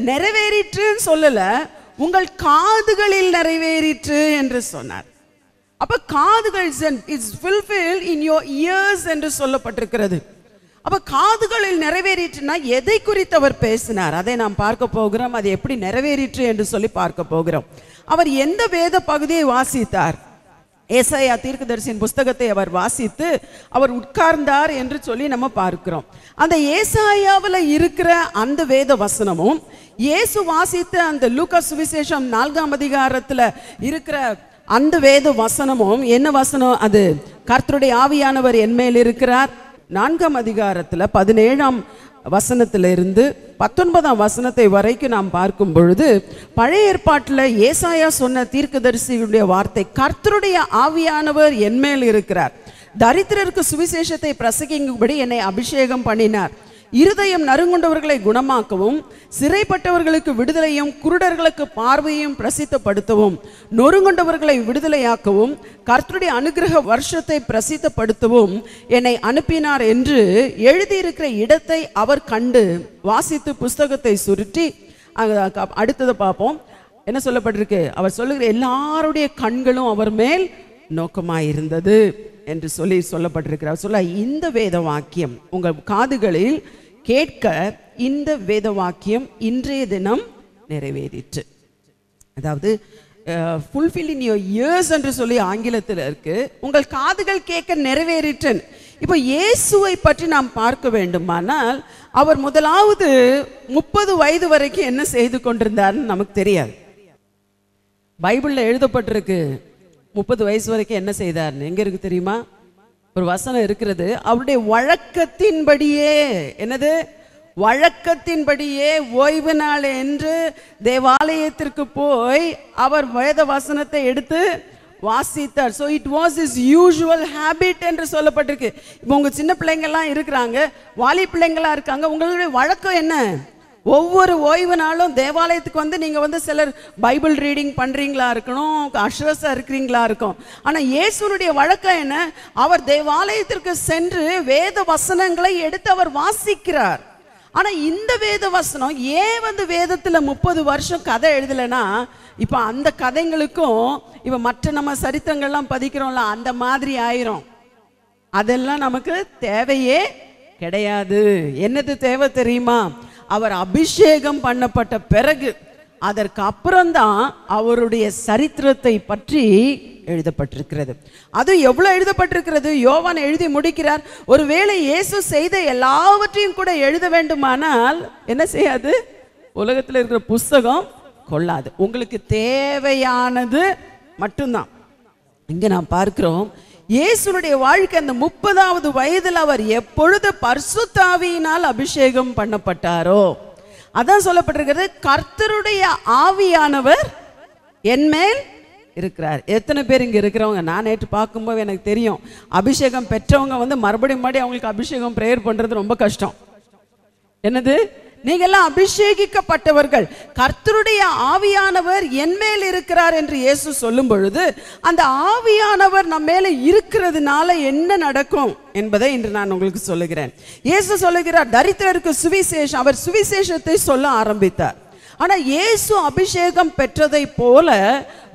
நிறைவேறிற்றுன்னு சொல்லல, உங்கள் காதுகளில் நிறைவேறிற்று என்று சொன்னார். அப்ப காதுகள் it's fulfilled in your ears என்று சொல்லப்பட்டிருக்கிறது. அப்ப காதுகளில் நிறைவேறிற்றுனா எதை குறித்து அவர் பேசினார் அதை நாம் பார்க்க போகிறோம். அது எப்படி நிறைவேறிற்று என்று சொல்லி பார்க்க போகிறோம். அவர் எந்த வேத பகுதியை வாசித்தார்? ஏசாயா தீர்க்கதரிசியின் புஸ்தகத்தை அவர் வாசித்து அவர் உட்கார்ந்தார் என்று சொல்லி நம்ம பார்க்கிறோம். அந்த ஏசாயாவில் இருக்கிற அந்த வேத வசனமும் இயேசு வாசித்த அந்த லூக்கா சுவிசேஷம் 4ஆம் அதிகாரத்தில் இருக்கிற அந்த வேத வசனமும் என்ன வசனம்? அது கர்த்தருடைய ஆவியானவர் என் மேல் இருக்கிறார். 4ஆம் அதிகாரத்தில் 17ஆம் வசனத்திலிருந்து 19ஆம் வசனத்தை வரைக்கும் நாம் பார்க்கும் பொழுது, பழைய ஏற்பாட்டில் ஏசாயா சொன்ன தீர்க்கதரிசியுடைய வார்த்தை, கர்த்தருடைய ஆவியானவர் என் மேல் இருக்கிறார், தரித்திரருக்கு சுவிசேஷத்தை பிரசங்கிக்கும்படி என்னை அபிஷேகம் பண்ணினார், இருதயம் நறுங்குண்டவர்களை குணமாக்கவும், சிறைப்பட்டவர்களுக்கு விடுதலையும், குருடர்களுக்கு பார்வையும் பிரசித்தப்படுத்தவும், நொறுங்குண்டவர்களை விடுதலையாக்கவும், கர்த்தருடைய அனுக்கிரக வருஷத்தை பிரசித்தப்படுத்தவும் என்னை அனுப்பினார் என்று எழுதியிருக்கிற இடத்தை அவர் கண்டு வாசித்து புஸ்தகத்தை சுருட்டி, அடுத்ததை பார்ப்போம். என்ன சொல்லப்பட்டிருக்கு? அவர் சொல்லுகிற எல்லாருடைய கண்களும் அவர் மேல் நோக்கமாயிருந்தது என்று சொல்லப்பட்டிருக்கிறார். சொல்ல இந்த வேத வாக்கியம் உங்கள் காதுகளில் கேட்க இந்த வேத வாக்கியம் இன்றைய தினம் நிறைவேறிற்று. அதாவது fulfill in your ears என்று சொல்லி ஆங்கிலத்தில் இருக்கு. உங்கள் காதுகள் கேட்க நிறைவேறிற்று. இப்போ இயேசுவை பற்றி நாம் பார்க்க வேண்டுமானால், அவர் முதலாவது 30 வயது வரைக்கும் என்ன செய்து கொண்டிருந்தார்னு நமக்கு தெரியாது. பைபிளில் எழுதப்பட்டிருக்கு 30 வயசு வரைக்கும் என்ன செய்தார்னு. எங்க இருக்கு தெரியுமா? ஒரு வசனம் இருக்கிறது. அவருடைய வழக்கத்தின்படியே, என்னது? வழக்கத்தின்படியே ஓய்வு நாள் என்று தேவாலயத்திற்கு போய் அவர் வேத வசனத்தை எடுத்து வாசித்தார். So it was is usual habit என்று சொல்லப்பட்டிருக்கு. இப்போ உங்க சின்ன பிள்ளைங்கள்லாம் இருக்கிறாங்க, வாலி பிள்ளைங்களா இருக்காங்க, உங்களுடைய வழக்கம் என்ன? ஒவ்வொரு ஓய்வு நாளும் தேவாலயத்துக்கு வந்து நீங்கள் வந்து சிலர் பைபிள் ரீடிங் பண்ணுறீங்களா இருக்கணும், அஷ்ரஸாக இருக்கிறீங்களா இருக்கும். ஆனால் இயேசுனுடைய வழக்கம் என்ன? அவர் தேவாலயத்திற்கு சென்று வேத வசனங்களை எடுத்து அவர் வாசிக்கிறார். ஆனால் இந்த வேத வசனம் ஏன் வந்து வேதத்தில் 30 வருஷம் கதை எழுதலைன்னா, இப்போ அந்த கதைங்களுக்கும் இப்போ மற்ற நம்ம சரித்திரங்கள்லாம் பதிக்கிறோம்ல, அந்த மாதிரி ஆயிரும். அதெல்லாம் நமக்கு தேவையே கிடையாது. என்னது தேவை தெரியுமா? அவர் அபிஷேகம் பண்ணப்பட்ட பிறகு அதற்கு அப்புறம்தான் அவருடைய சரித்திரத்தை பற்றி எழுதப்பட்டிருக்கிறது. அது எவ்வளவு எழுதப்பட்டிருக்கிறது? யோவான் எழுதி முடிக்கிறார். ஒருவேளை இயேசு செய்த எல்லாவற்றையும் கூட எழுத வேண்டுமானால் என்ன செய்யாது? உலகத்தில் இருக்கிற புஸ்தகம் கொள்ளாது. உங்களுக்கு தேவையானது மட்டும்தான். இங்க நாம் பார்க்கிறோம், இயேசுனுடைய வாழ்க்கை அந்த 30வது வயதில் அவர் எப்பொழுது பரிசுத்த ஆவியினால் அபிஷேகம் பண்ணப்பட்டாரோ, அதான் சொல்லப்பட்டிருக்கிறது, கர்த்தருடைய ஆவியானவர் என் மேல் இருக்கிறார். எத்தனை பேர் இங்க இருக்கிறவங்க? நான் நேற்று பார்க்கும்போது எனக்கு தெரியும், அபிஷேகம் பெற்றவங்க வந்து மறுபடியும் அவங்களுக்கு அபிஷேகம் பிரேயர் பண்றது ரொம்ப கஷ்டம். என்னது? நீங்கெல்லாம் அபிஷேகிக்கப்பட்டவர்கள், கர்த்தருடைய ஆவியானவர் என் மேல் இருக்கிறார் என்று இயேசு சொல்லும் பொழுது, அந்த ஆவியானவர் நம்ம மேல இருக்கிறதுனால என்ன நடக்கும் என்பதை இன்று நான் உங்களுக்கு சொல்லுகிறேன். இயேசு சொல்லுகிறார், தரித்திரருக்கு சுவிசேஷம், அவர் சுவிசேஷத்தை சொல்ல ஆரம்பித்தார். ஆனா இயேசு அபிஷேகம் பெற்றதை போல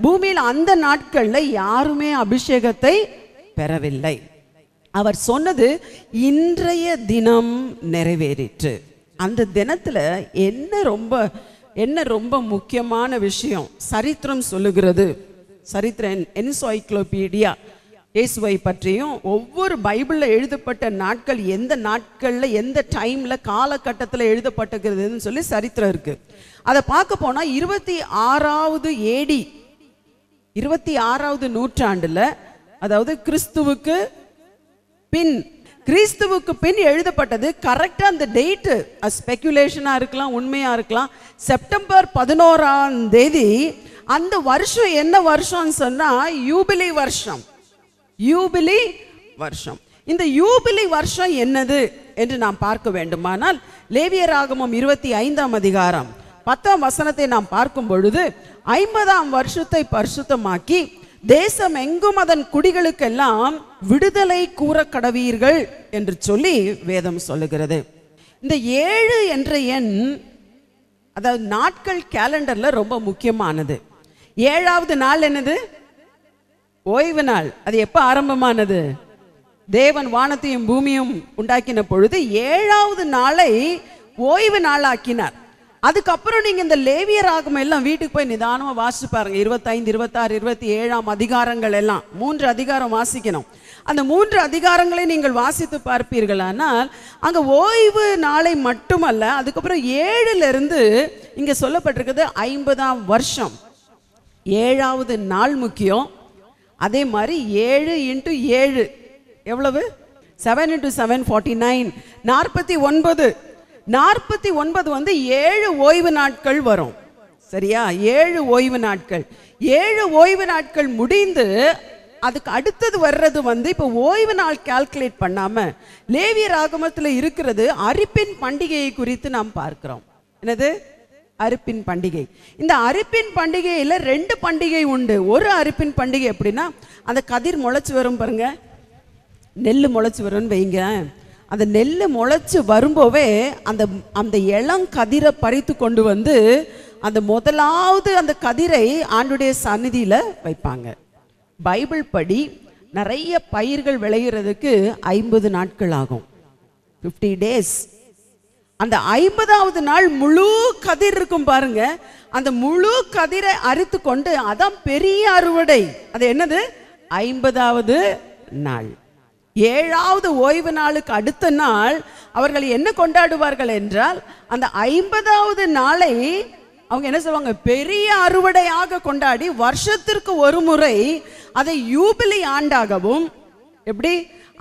பூமியில் அந்த நாட்கள்ல யாருமே அபிஷேகத்தை பெறவில்லை. அவர் சொன்னது இன்றைய தினம் நிறைவேறிற்று. அந்த தினத்துல என்ன ரொம்ப முக்கியமான விஷயம் சரித்திரம் சொல்லுகிறது. சரித்திரம் என்சைக்ளோபீடியா இயேசுவை பற்றியும் ஒவ்வொரு பைபிளில் எழுதப்பட்ட நாட்கள் எந்த நாட்களில் எந்த டைமில் காலகட்டத்தில் எழுதப்பட்டிருக்கிறதுன்னு சொல்லி சரித்திரம் இருக்கு. அதை பார்க்க போனால் 26வது AD 26வது நூற்றாண்டில், அதாவது கிறிஸ்துவுக்கு பின் எழுதப்பட்டது. கரெக்டா அந்த டேட்டு ஸ்பெகுலேஷனா இருக்கலாம், உண்மையா இருக்கலாம். செப்டம்பர் 11ஆம் தேதி. அந்த வருஷம் என்ன வருஷம் சொன்னா யூபிலி வருஷம். யூபிலி வருஷம். இந்த யூபிலி வருஷம் என்னது என்று நாம் பார்க்க வேண்டுமானால் லேவியராகமம் 25ஆம் அதிகாரம் 10ஆம் வசனத்தை நாம் பார்க்கும் பொழுது 50ஆம் வருஷத்தை பரிசுத்தமாக்கி தேசம் எங்கும் அதன் குடிகளுக்கெல்லாம் விடுதலை கூற கடவீர்கள் என்று சொல்லி வேதம் சொல்லுகிறது. இந்த 7 என்ற எண் அதாவது நாட்கள் கேலண்டர்ல ரொம்ப முக்கியமானது. 7வது நாள் என்னது? ஓய்வு நாள். அது எப்ப ஆரம்பமானது? தேவன் வானத்தையும் பூமியும் உண்டாக்கின பொழுது 7வது நாளை ஓய்வு நாளாக்கினார். அதுக்கப்புறம் நீங்க இந்த லேவியராகமம் எல்லாம் வீட்டுக்கு போய் நிதானமா வாசிச்சு பாருங்க. 25, 26, 27ஆம் அதிகாரங்கள் எல்லாம் 3 அதிகாரம் வாசிக்கணும். அந்த 3 அதிகாரங்களை நீங்கள் வாசித்து பார்ப்பீர்களானால் அங்க ஓய்வு நாளை மட்டுமல்ல, அதுக்கப்புறம் 7ல இருந்து இங்க சொல்லப்பட்டிருக்கிறது 50ஆம் வருஷம். 7வது நாள் முக்கியம். அதே மாதிரி 7 × 7 எவ்வளவு? 7 × 7 49. 49 வந்து 7 ஓய்வு நாட்கள் வரும். சரியா? 7 ஓய்வு நாட்கள். 7 ஓய்வு நாட்கள் முடிந்து அதுக்கு அடுத்தது வர்றது வந்து இப்போ ஓய்வு நாள் கால்குலேட் பண்ணாம லேவியராகமத்தில் இருக்கிறது அரிப்பின் பண்டிகையை குறித்து நாம் பார்க்கிறோம். என்னது? அரிப்பின் பண்டிகை. இந்த அரிப்பின் பண்டிகையில் 2 பண்டிகை உண்டு. ஒரு அரிப்பின் பண்டிகை எப்படின்னா, அந்த கதிர் முளைச்சு வரும் பாருங்க, நெல் முளைச்சு வரும்னு வைங்க. அந்த நெல் முளைச்சு வரும்போவே அந்த இளங்கதிரை பறித்து கொண்டு வந்து அந்த முதலாவது அந்த கதிரை ஆண்டுடைய சந்நிதியில வைப்பாங்க. பைபிள் படி நிறைய பயிர்கள் விளைகிறதுக்கு 50 நாட்கள் ஆகும், 50 days. அந்த 50வது நாள் முழு கதிர் இருக்கும் பாருங்க, அந்த முழு கதிரை அறுத்து கொண்டு அதான் பெரிய அறுவடை. அது என்னது? 50வது நாள். 7வது ஓய்வு நாளுக்கு அடுத்த நாள் அவர்கள் என்ன கொண்டாடுவார்கள் என்றால், அந்த 50வது நாளை அவங்க என்ன சொல்லுவாங்க? பெரிய அறுவடையாக கொண்டாடி வருஷத்திற்கு ஒரு முறை அதை யூபிலி ஆண்டாகவும், எப்படி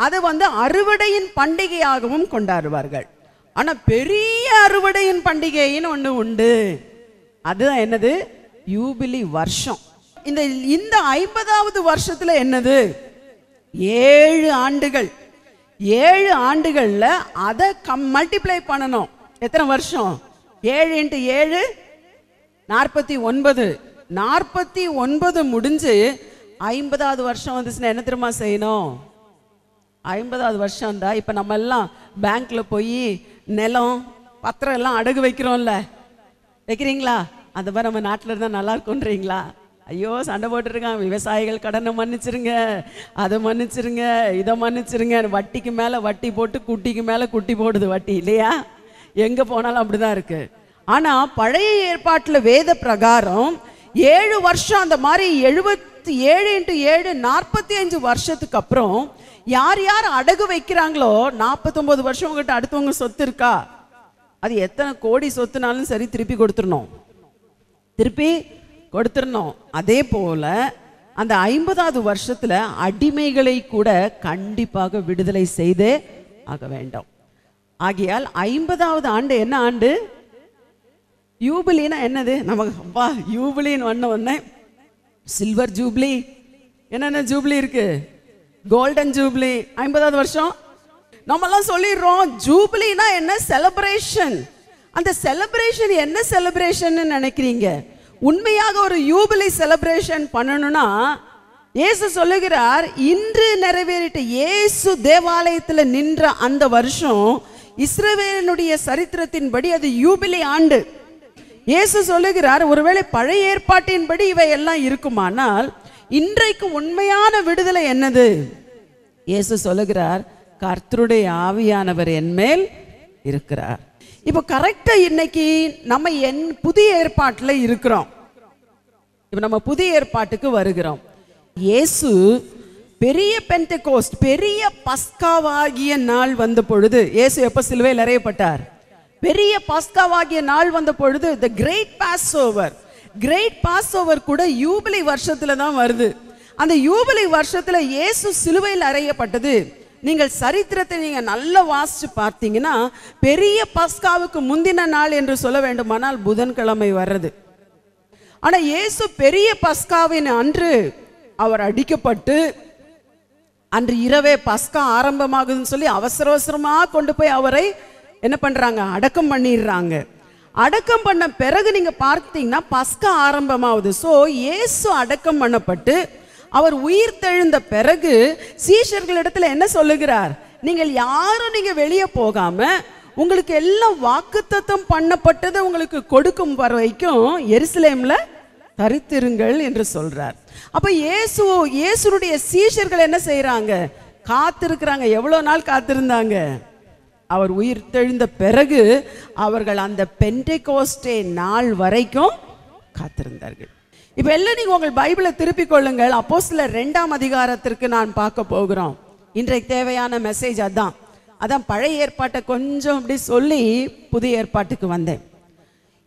அதை வந்து அறுவடையின் பண்டிகையாகவும் கொண்டாடுவார்கள். ஆனா பெரிய அறுவடையின் பண்டிகைன்னு ஒண்ணு உண்டு. அதுதான் என்னது? யூபிலி வருஷம். இந்த 50வது வருஷத்துல என்னது? 7 ஆண்டுகள். 7 ஆண்டுகள்ல அதை மல்டிப்ளை பண்ணணும். எத்தனை வருஷம்? 7 × 7 49. 49 முடிஞ்சு 50வது வருஷம் வந்துச்சுன்னா என்ன தெரியுமா செய்யணும்? 50வது வருஷம் தான் இப்ப நம்ம எல்லாம் பேங்க்ல போய் நிலம் பத்திரம் எல்லாம் அடகு வைக்கிறோம்ல, வைக்கிறீங்களா? அந்த மாதிரி நம்ம நாட்டில் இருந்தால் நல்லா இருக்கும்ன்றீங்களா? ஐயோ சண்டை போட்டுருக்காங்க, விவசாயிகள் கடனை மன்னிச்சிருங்க, அதை மன்னிச்சிருங்க, இதை மன்னிச்சிருங்க. வட்டிக்கு மேலே வட்டி போட்டு குட்டிக்கு மேலே குட்டி போடுது வட்டி, இல்லையா? எங்கே போனாலும் அப்படிதான் இருக்கு. ஆனால் பழைய ஏற்பாட்டில் வேத பிரகாரம் 7 வருஷம் அந்த மாதிரி 77 × 7 45 வருஷத்துக்கு அப்புறம் யார் யார் அடகு வைக்கிறாங்களோ, 49 வருஷம் உங்ககிட்ட அடுத்தவங்க சொத்து இருக்கா, அது எத்தனை கோடி சொத்துனாலும் சரி திருப்பி கொடுத்துடணும். அதே போல அந்த 50வது வருஷத்துல அடிமைகளை கூட கண்டிப்பாக விடுதலை செய்தே ஆக வேண்டும். ஆகையால் 50வது ஆண்டு என்ன ஆண்டு? யூபிலினா என்னது? நமக்கு அப்பா யூபிலின்னு ஒன்று சில்வர் ஜூப்ளி, என்னென்ன ஜூப்ளி இருக்கு? Golden jubilee. 50வது வருஷம் நம்மெல்லாம் சொல்லிடுறோம். ஜூப்ளினா என்ன? செலிப்ரேஷன். அந்த செலிப்ரேஷன் என்ன செலிப்ரேஷன் நினைக்கிறீங்க? உண்மையாக ஒரு யூபிலி செலிப்ரேஷன் பண்ணணும்னா இயேசு சொல்லுகிறார், இன்று நிறைவேறிட்ட இயேசு தேவாலயத்தில் நின்ற அந்த வருஷம் இஸ்ரவேலினுடைய சரித்திரத்தின்படி அது யூபிலி ஆண்டு. இயேசு சொல்லுகிறார், ஒருவேளை பழைய ஏற்பாட்டின்படி இவை எல்லாம் இருக்குமானால் இன்றைக்கு உண்மையான விடுதலை என்னது? இயேசு சொல்லுகிறார், கர்த்தருடைய ஆவியானவர் என் மேல் இருக்கிறார். இப்போ கரெக்டா இன்னைக்கு நம்ம புதிய ஏற்பாட்டில் இருக்கிறோம். இப்போ நம்ம புதிய ஏற்பாட்டுக்கு வருகிறோம். இயேசு பெரிய பெந்தெகோஸ்ட், பெரிய பஸ்காவாகிய நாள் வந்த பொழுது, இயேசு எப்ப சிலுவையில் அறையப்பட்டார்? பெரிய பஸ்காவாகிய நாள் வந்த பொழுது, the great passover. Great passover கூட யூபிலி வருஷத்துல தான் வருது. அந்த யூபிலி வருஷத்துல இயேசு சிலுவையில் அறையப்பட்டது. நீங்கள் சரித்திரத்தை நீங்க நல்லா வாசிச்சு பார்த்தீங்கன்னா, பெரிய பஸ்காவுக்கு முந்தின நாள் என்று சொல்ல வேண்டுமானால் புதன்கிழமை வர்றது. ஆனா இயேசு பெரிய பஸ்காவின் அன்று அவர் அடிக்கப்பட்டு அன்று இரவே பஸ்கா ஆரம்பமாகுதுன்னு சொல்லி அவசர அவசரமாக கொண்டு போய் அவரை என்ன பண்ணுறாங்க, அடக்கம் பண்ணிடுறாங்க. அடக்கம் பண்ண பிறகு நீங்கள் பார்த்தீங்கன்னா பஸ்கா ஆரம்பமாகுது. ஸோ இயேசு அடக்கம் பண்ணப்பட்டு அவர் உயிர் தெழுந்த பிறகு சீஷர்களிடத்தில் என்ன சொல்லுகிறார், நீங்கள் யாரும் நீங்கள் வெளியே போகாம உங்களுக்கு எல்லாம் வாக்குத்தத்தம் பண்ணப்பட்டது உங்களுக்கு கொடுக்கும் வரைக்கும் எருசலேம்ல தரித்திருங்கள் என்று சொல்றார். அப்ப இயேசுடைய சீஷர்கள் என்ன செய்யறாங்க, காத்திருக்கிறாங்க. எவ்வளவு நாள் காத்திருந்தாங்க, அவர் உயிர் தெழுந்த பிறகு அவர்கள் அந்த பெண்டெகோஸ்டே நாள் வரைக்கும் காத்திருந்தார்கள். இப்ப எல்லாம் நீங்க உங்கள் பைபிளை திருப்பிக் கொள்ளுங்கள். அப்போஸ்தலர் 2ஆம் அதிகாரத்திற்கு நான் பார்க்க போகிறோம். இன்றைக்கு தேவையான மெசேஜ் அதான் பழைய ஏற்பாட்டை கொஞ்சம் அப்படி சொல்லி புதிய ஏற்பாட்டுக்கு வந்தேன்.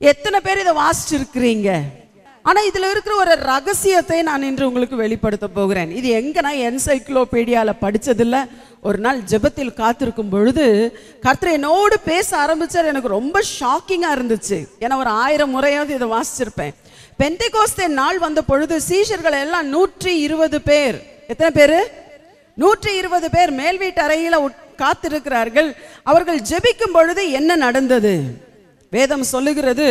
எத்தனை பேர் இதை வாசிச்சிருக்கிறீங்க? ஆனா இதுல இருக்கிற ஒரு ரகசியத்தை நான் இன்று உங்களுக்கு வெளிப்படுத்த போகிறேன். இது எங்கன்னா என்சைக்ளோபீடியால படிச்சதில்ல. ஒரு நாள் ஜெபத்தில் காத்திருக்கும் பொழுது கர்த்தர் என்னோடு பேச ஆரம்பிச்சார். எனக்கு ரொம்ப ஷாக்கிங்கா இருந்துச்சு. ஏன்னா ஒரு 1000 முறையாவது இதை வாசிச்சிருப்பேன். பெந்தெகோஸ்தே நாள் வந்த பொழுது சீஷர்கள் எல்லாம் 120 பேர், எத்தனை பேரு, 120 பேர் மேல் வீட்டு அறையில காத்திருக்கிறார்கள். அவர்கள் ஜெபிக்கும் பொழுது என்ன நடந்தது? வேதம் சொல்லுகிறது,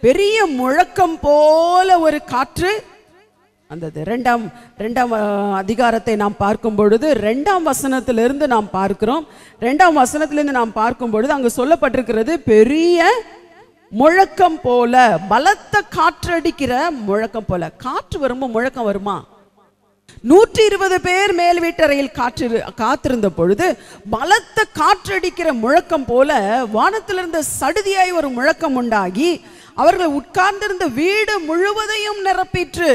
பெரிய முழக்கம் போல ஒரு காற்று வந்தது. 2ஆம் அதிகாரத்தை நாம் பார்க்கும் பொழுது 2ஆம் வசனத்திலிருந்து நாம் பார்க்கிறோம். 2ஆம் வசனத்திலிருந்து நாம் பார்க்கும் பொழுது அங்கு சொல்லப்பட்டிருக்கிறது, பெரிய முழக்கம் போல, பலத்த காற்றடிக்கிற முழக்கம் போல. காற்று வரும்போது முழக்கம் வருமா? 120 பேர் மேல் வீட்டறையில் காத்திருந்த பொழுது பலத்த காற்றடிக்கிற முழக்கம் போல வானத்திலிருந்து சடுதியாய் ஒரு முழக்கம் உண்டாகி அவர்கள் உட்கார்ந்திருந்த வீடு முழுவதையும் நிரப்பிற்று.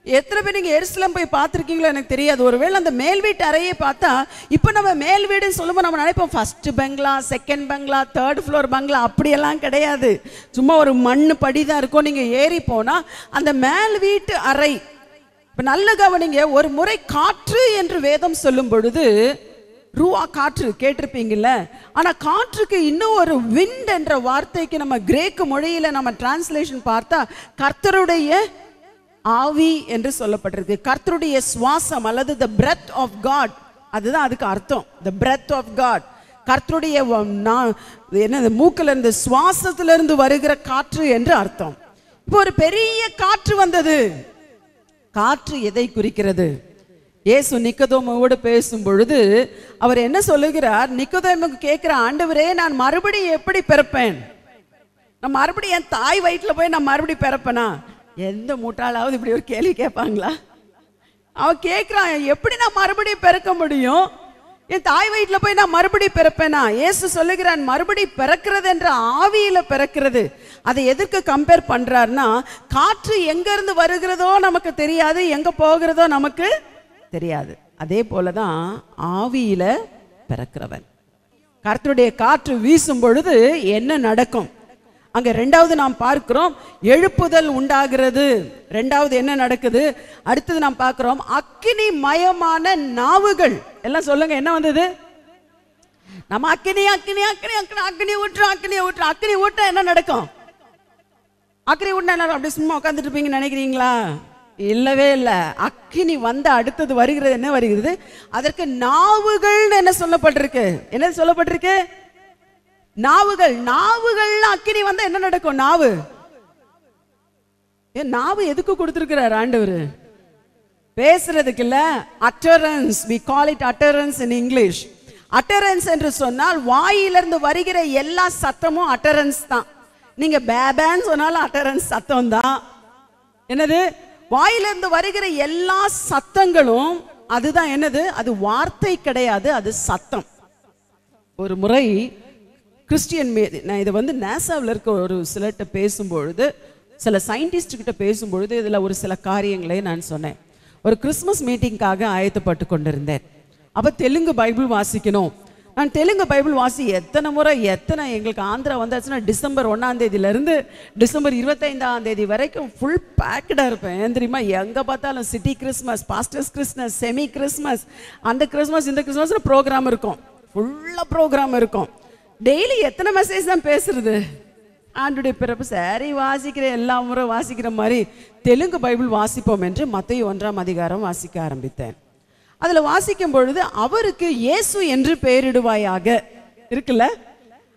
எத்தனை பேர் நீங்க எருசலேம் போய் பார்த்துருக்கீங்களோ எனக்கு தெரியாது. ஒருவேளை அந்த மேல் வீட்டு அறையை பார்த்தா, இப்போ நம்ம மேல் வீடுன்னு சொல்லும்போது நம்ம நினைப்போம் ஃபர்ஸ்ட் பங்களா, செகண்ட் பங்களா, 3rd ஃப்ளோர் பங்களா. அப்படியெல்லாம் கிடையாது. சும்மா ஒரு மண் படி தான் இருக்கும். நீங்க ஏறி போனா அந்த மேல் வீட்டு அறை. இப்போ நல்ல கவனிங்க, ஒரு முறை காற்று என்று வேதம் சொல்லும் பொழுது ரூவா காற்று கேட்டிருப்பீங்கல்ல. ஆனா காற்றுக்கு இன்னும் ஒரு விண்ட் என்ற வார்த்தைக்கு நம்ம கிரேக்கு மொழியில நம்ம டிரான்ஸ்லேஷன் பார்த்தா கர்த்தருடைய ஆவி என்று சொல்லப்பட்டிருக்கு. கர்த்தருடைய சுவாசம் அல்லது the breath of God, அதுதான் அதுக்கு அர்த்தம். the breath of God, கர்த்தருடைய என்ன மூக்கில் இருந்து சுவாசத்திலிருந்து வருகிற காற்று என்று அர்த்தம். இப்போ ஒரு பெரிய காற்று வந்தது. காற்று எதை குறிக்கிறது? இயேசு நிக்கதேமோடு பேசும் பொழுது அவர் என்ன சொல்லுகிறார்? நிக்கதேமுக்கு கேட்கிற, ஆண்டவரே நான் மறுபடியும் எப்படி பிறப்பேன்? நான் மறுபடியும் என் தாய் வயிற்றுல போய் நான் மறுபடியும் பிறப்பேனா? எந்த முட்டாளாவது இப்படி ஒரு கேள்வி கேட்பாங்களா? அவன் கேட்கிறான், எப்படி நான் மறுபடியும் பிறக்க முடியும்? என் தாய் வயிற்றுல போய் நான் மறுபடியும் பிறப்பேனா? இயேசு சொல்லுகிறான், மறுபடி பிறக்கிறது என்ற ஆவியில பிறக்கிறது. அதை எதற்கு கம்பேர் பண்றாருன்னா, காற்று எங்க இருந்து வருகிறதோ நமக்கு தெரியாது, எங்க போகிறதோ நமக்கு தெரியாது. அதே போலதான் ஆவியில பிறக்கிறவன். கர்த்தருடைய காற்று வீசும் பொழுது என்ன நடக்கும்? அங்க 2வது நாம் பார்க்கிறோம், எழுப்புதல் உண்டாகிறது. 2வது என்ன நடக்குது? அடுத்தது நாம் பார்க்கிறோம், அக்கினி மயமான நாவுகள். எல்லாம் சொல்லுங்க, என்ன வந்தது? நம்ம அக்கினி அக்கினி அக்கினி அக்கினி அக்கினி ஊற்று அக்கினி ஊற்று அக்கினி ஊட்ட என்ன நடக்கும்? அக்கினி ஊட்டினா எல்லாரும் அப்படி சும்மா உட்காந்துட்டு இருப்பீங்கன்னு நினைக்கிறீங்களா? இல்லவே இல்லை. அக்கினி வந்த அடுத்தது வருகிறது. என்ன வருகிறது? அதற்கு நாவுகள் என்ன சொல்லப்பட்டிருக்கு? என்ன சொல்லப்பட்டிருக்கு? நாவுகள். நாவுகள் அக்கினி வந்தா என்ன நடக்கும்? நாவு. நாவு எதுக்கு கொடுத்திருக்கிறார் ஆண்டவர்? பேசுறதுக்கு இல்ல. utterance, we call it utterance in English. utterance என்று சொன்னால் வாயிலிருந்து வருகிற எல்லா சத்தமும் utterance தான். நீங்க பேபேன்னு சொன்னாலும் utterance சத்தம் தான். என்னது? வாயிலிருந்து வருகிற எல்லா சத்தங்களும் அதுதான். என்னது? அது வார்த்தை கிடையாது, அது சத்தம். ஒரு முறை கிறிஸ்டியன் நான் இதை நாசாவில் இருக்க ஒரு சிலர்கிட்ட பேசும்பொழுது, சில சயின்டிஸ்ட் கிட்ட பேசும்பொழுது இதில் ஒரு சில காரியங்களை நான் சொன்னேன். ஒரு கிறிஸ்மஸ் மீட்டிங்காக ஆயத்தப்பட்டு கொண்டிருந்தேன். அப்போ தெலுங்கு பைபிள் வாசிக்கணும். நான் தெலுங்கு பைபிள் எத்தனை முறை எங்களுக்கு ஆந்திரா வந்தாச்சுன்னா டிசம்பர் 1ஆம் தேதியிலேருந்து டிசம்பர் 25ஆம் தேதி வரைக்கும் ஃபுல் பேக்கடாக இருப்பேன். ஏன் தெரியுமா? எங்கே பார்த்தாலும் city Christmas, pastors Christmas, semi Christmas, அந்த கிறிஸ்மஸ் இந்த கிறிஸ்மஸ்னு ப்ரோக்ராம் இருக்கும். ஃபுல்லாக ப்ரோக்ராம் இருக்கும். டெய்லி எத்தனை மெசேஜ் தான் பேசுறது? ஆண்டுடைய பிறப்பு சரி வாசிக்கிற எல்லா முறை வாசிக்கிற மாதிரி தெலுங்கு பைபிள் வாசிப்போம் என்று மத்தேயு 1ஆம் அதிகாரம் வாசிக்க ஆரம்பித்தேன். அதுல வாசிக்கும் பொழுது அவருக்கு இயேசு என்று பெயரிடுவாயாக இருக்குல்ல.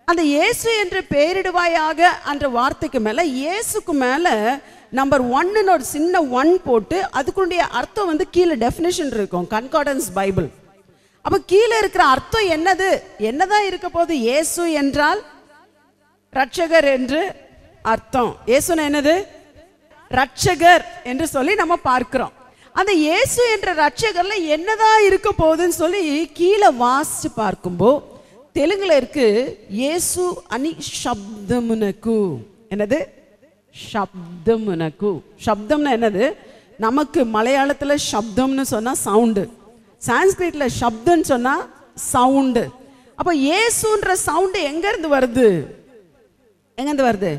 அந்த இயேசு என்று பெயரிடுவாயாக என்ற வார்த்தைக்கு மேல இயேசுக்கு மேல நம்பர் 1ன்னு ஒரு சின்ன 1 போட்டு அதுக்குடைய அர்த்தம் வந்து கீழே டெஃபினிஷன் இருக்கும், கன்கார்டன்ஸ் பைபிள். அப்ப கீழே இருக்கிற அர்த்தம் என்னதான் இருக்க போது? இயேசு என்றால் ரட்சகர் என்று அர்த்தம். இயேசுனா என்னது? ரட்சகர் என்று சொல்லி நம்ம பார்க்கிறோம். அந்த இயேசு என்ற ரட்சகர்ல என்னதான் இருக்க போகுதுன்னு சொல்லி கீழே வாசிச்சு பார்க்கும்போது தெலுங்குல இருக்கு இயேசு அனி சப்தமுனக்கு. என்னது? சப்தமுனக்கு. சப்தம்னா என்னது? நமக்கு மலையாளத்துல சப்தம்னு சொன்னா சவுண்டு, சான்ஸ்கிரிட்ல சப்தம்னு சொன்னா சவுண்டு. அப்ப இயேசுன்ற சவுண்டு எங்க இருந்து வருது? எங்க இருந்து வருது?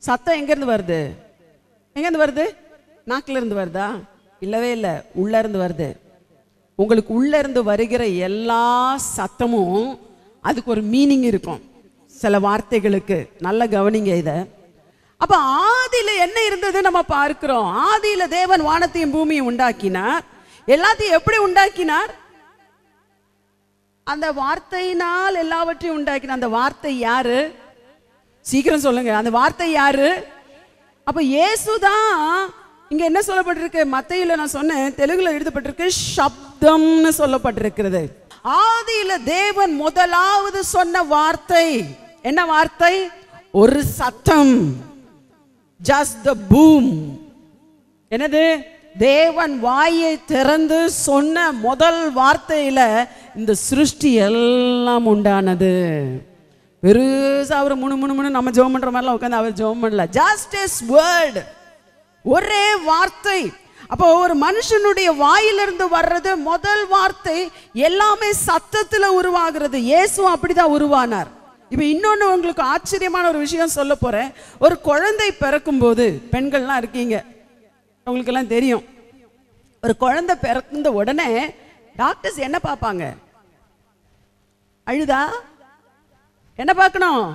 சத்தம் எங்க இருந்து வருது? எங்க இருந்து வருது? நாக்குல இருந்து வருதா? இல்லவே இல்லை, உள்ள இருந்து வருது. உங்களுக்கு உள்ள இருந்து வருகிற எல்லா சத்தமும் அதுக்கு ஒரு மீனிங் இருக்கும், சில வார்த்தைகளுக்கு. நல்ல கவனிங்க இத. அப்ப ஆதியில என்ன இருந்தது நம்ம பார்க்கிறோம். ஆதியில தேவன் வானத்தையும் பூமியும் உண்டாக்கினார். எல்லாத்தையும் எப்படி உண்டாக்கினார்? அந்த வார்த்தையினால் எல்லாவற்றையும் உண்டாக்கினார். அந்த வார்த்தை யாரு? சீக்கிரம் சொல்லுங்க, அந்த வார்த்தை யாரு? அப்ப இயேசுதான். இங்க என்ன சொல்லப்பட்டிருக்கு? மத்தேயுல நான் சொன்னேன், தெலுங்குல எழுதப்பட்டிருக்கு சப்தம்னு சொல்லப்பட்டிருக்கிறது. ஆதியில தேவன் முதலாவது சொன்ன வார்த்தை என்ன வார்த்தை? ஒரு சத்தம், just the boom. என்னது? தேவன் வாயை திறந்து சொன்ன முதல் வார்த்தையில இந்த சிருஷ்டி எல்லாம் உண்டானது. பெருசா அவர் முணு நம்ம ஜெபம் பண்ற மாதிரிலாம் உட்காந்து அவர் ஜெபம் பண்ணல. ஜஸ்ட் his word, ஒரே வார்த்தை. அப்போ ஒரு மனுஷனுடைய வாயிலிருந்து வர்றது முதல் வார்த்தை எல்லாமே சத்தத்துல உருவாகிறது. இயேசுவும் அப்படிதான் உருவானார். இப்ப இன்னொன்னு உங்களுக்கு ஆச்சரியமான ஒரு விஷயம் சொல்ல போறேன். ஒரு குழந்தை பிறக்கும் போது, பெண்கள்லாம் இருக்கீங்க, உங்களுக்கு எல்லாம் தெரியும், ஒரு குழந்தை பிறந்த உடனே டாக்டர்ஸ் என்ன பார்ப்பாங்க? அழுதா என்ன பார்க்கணும்?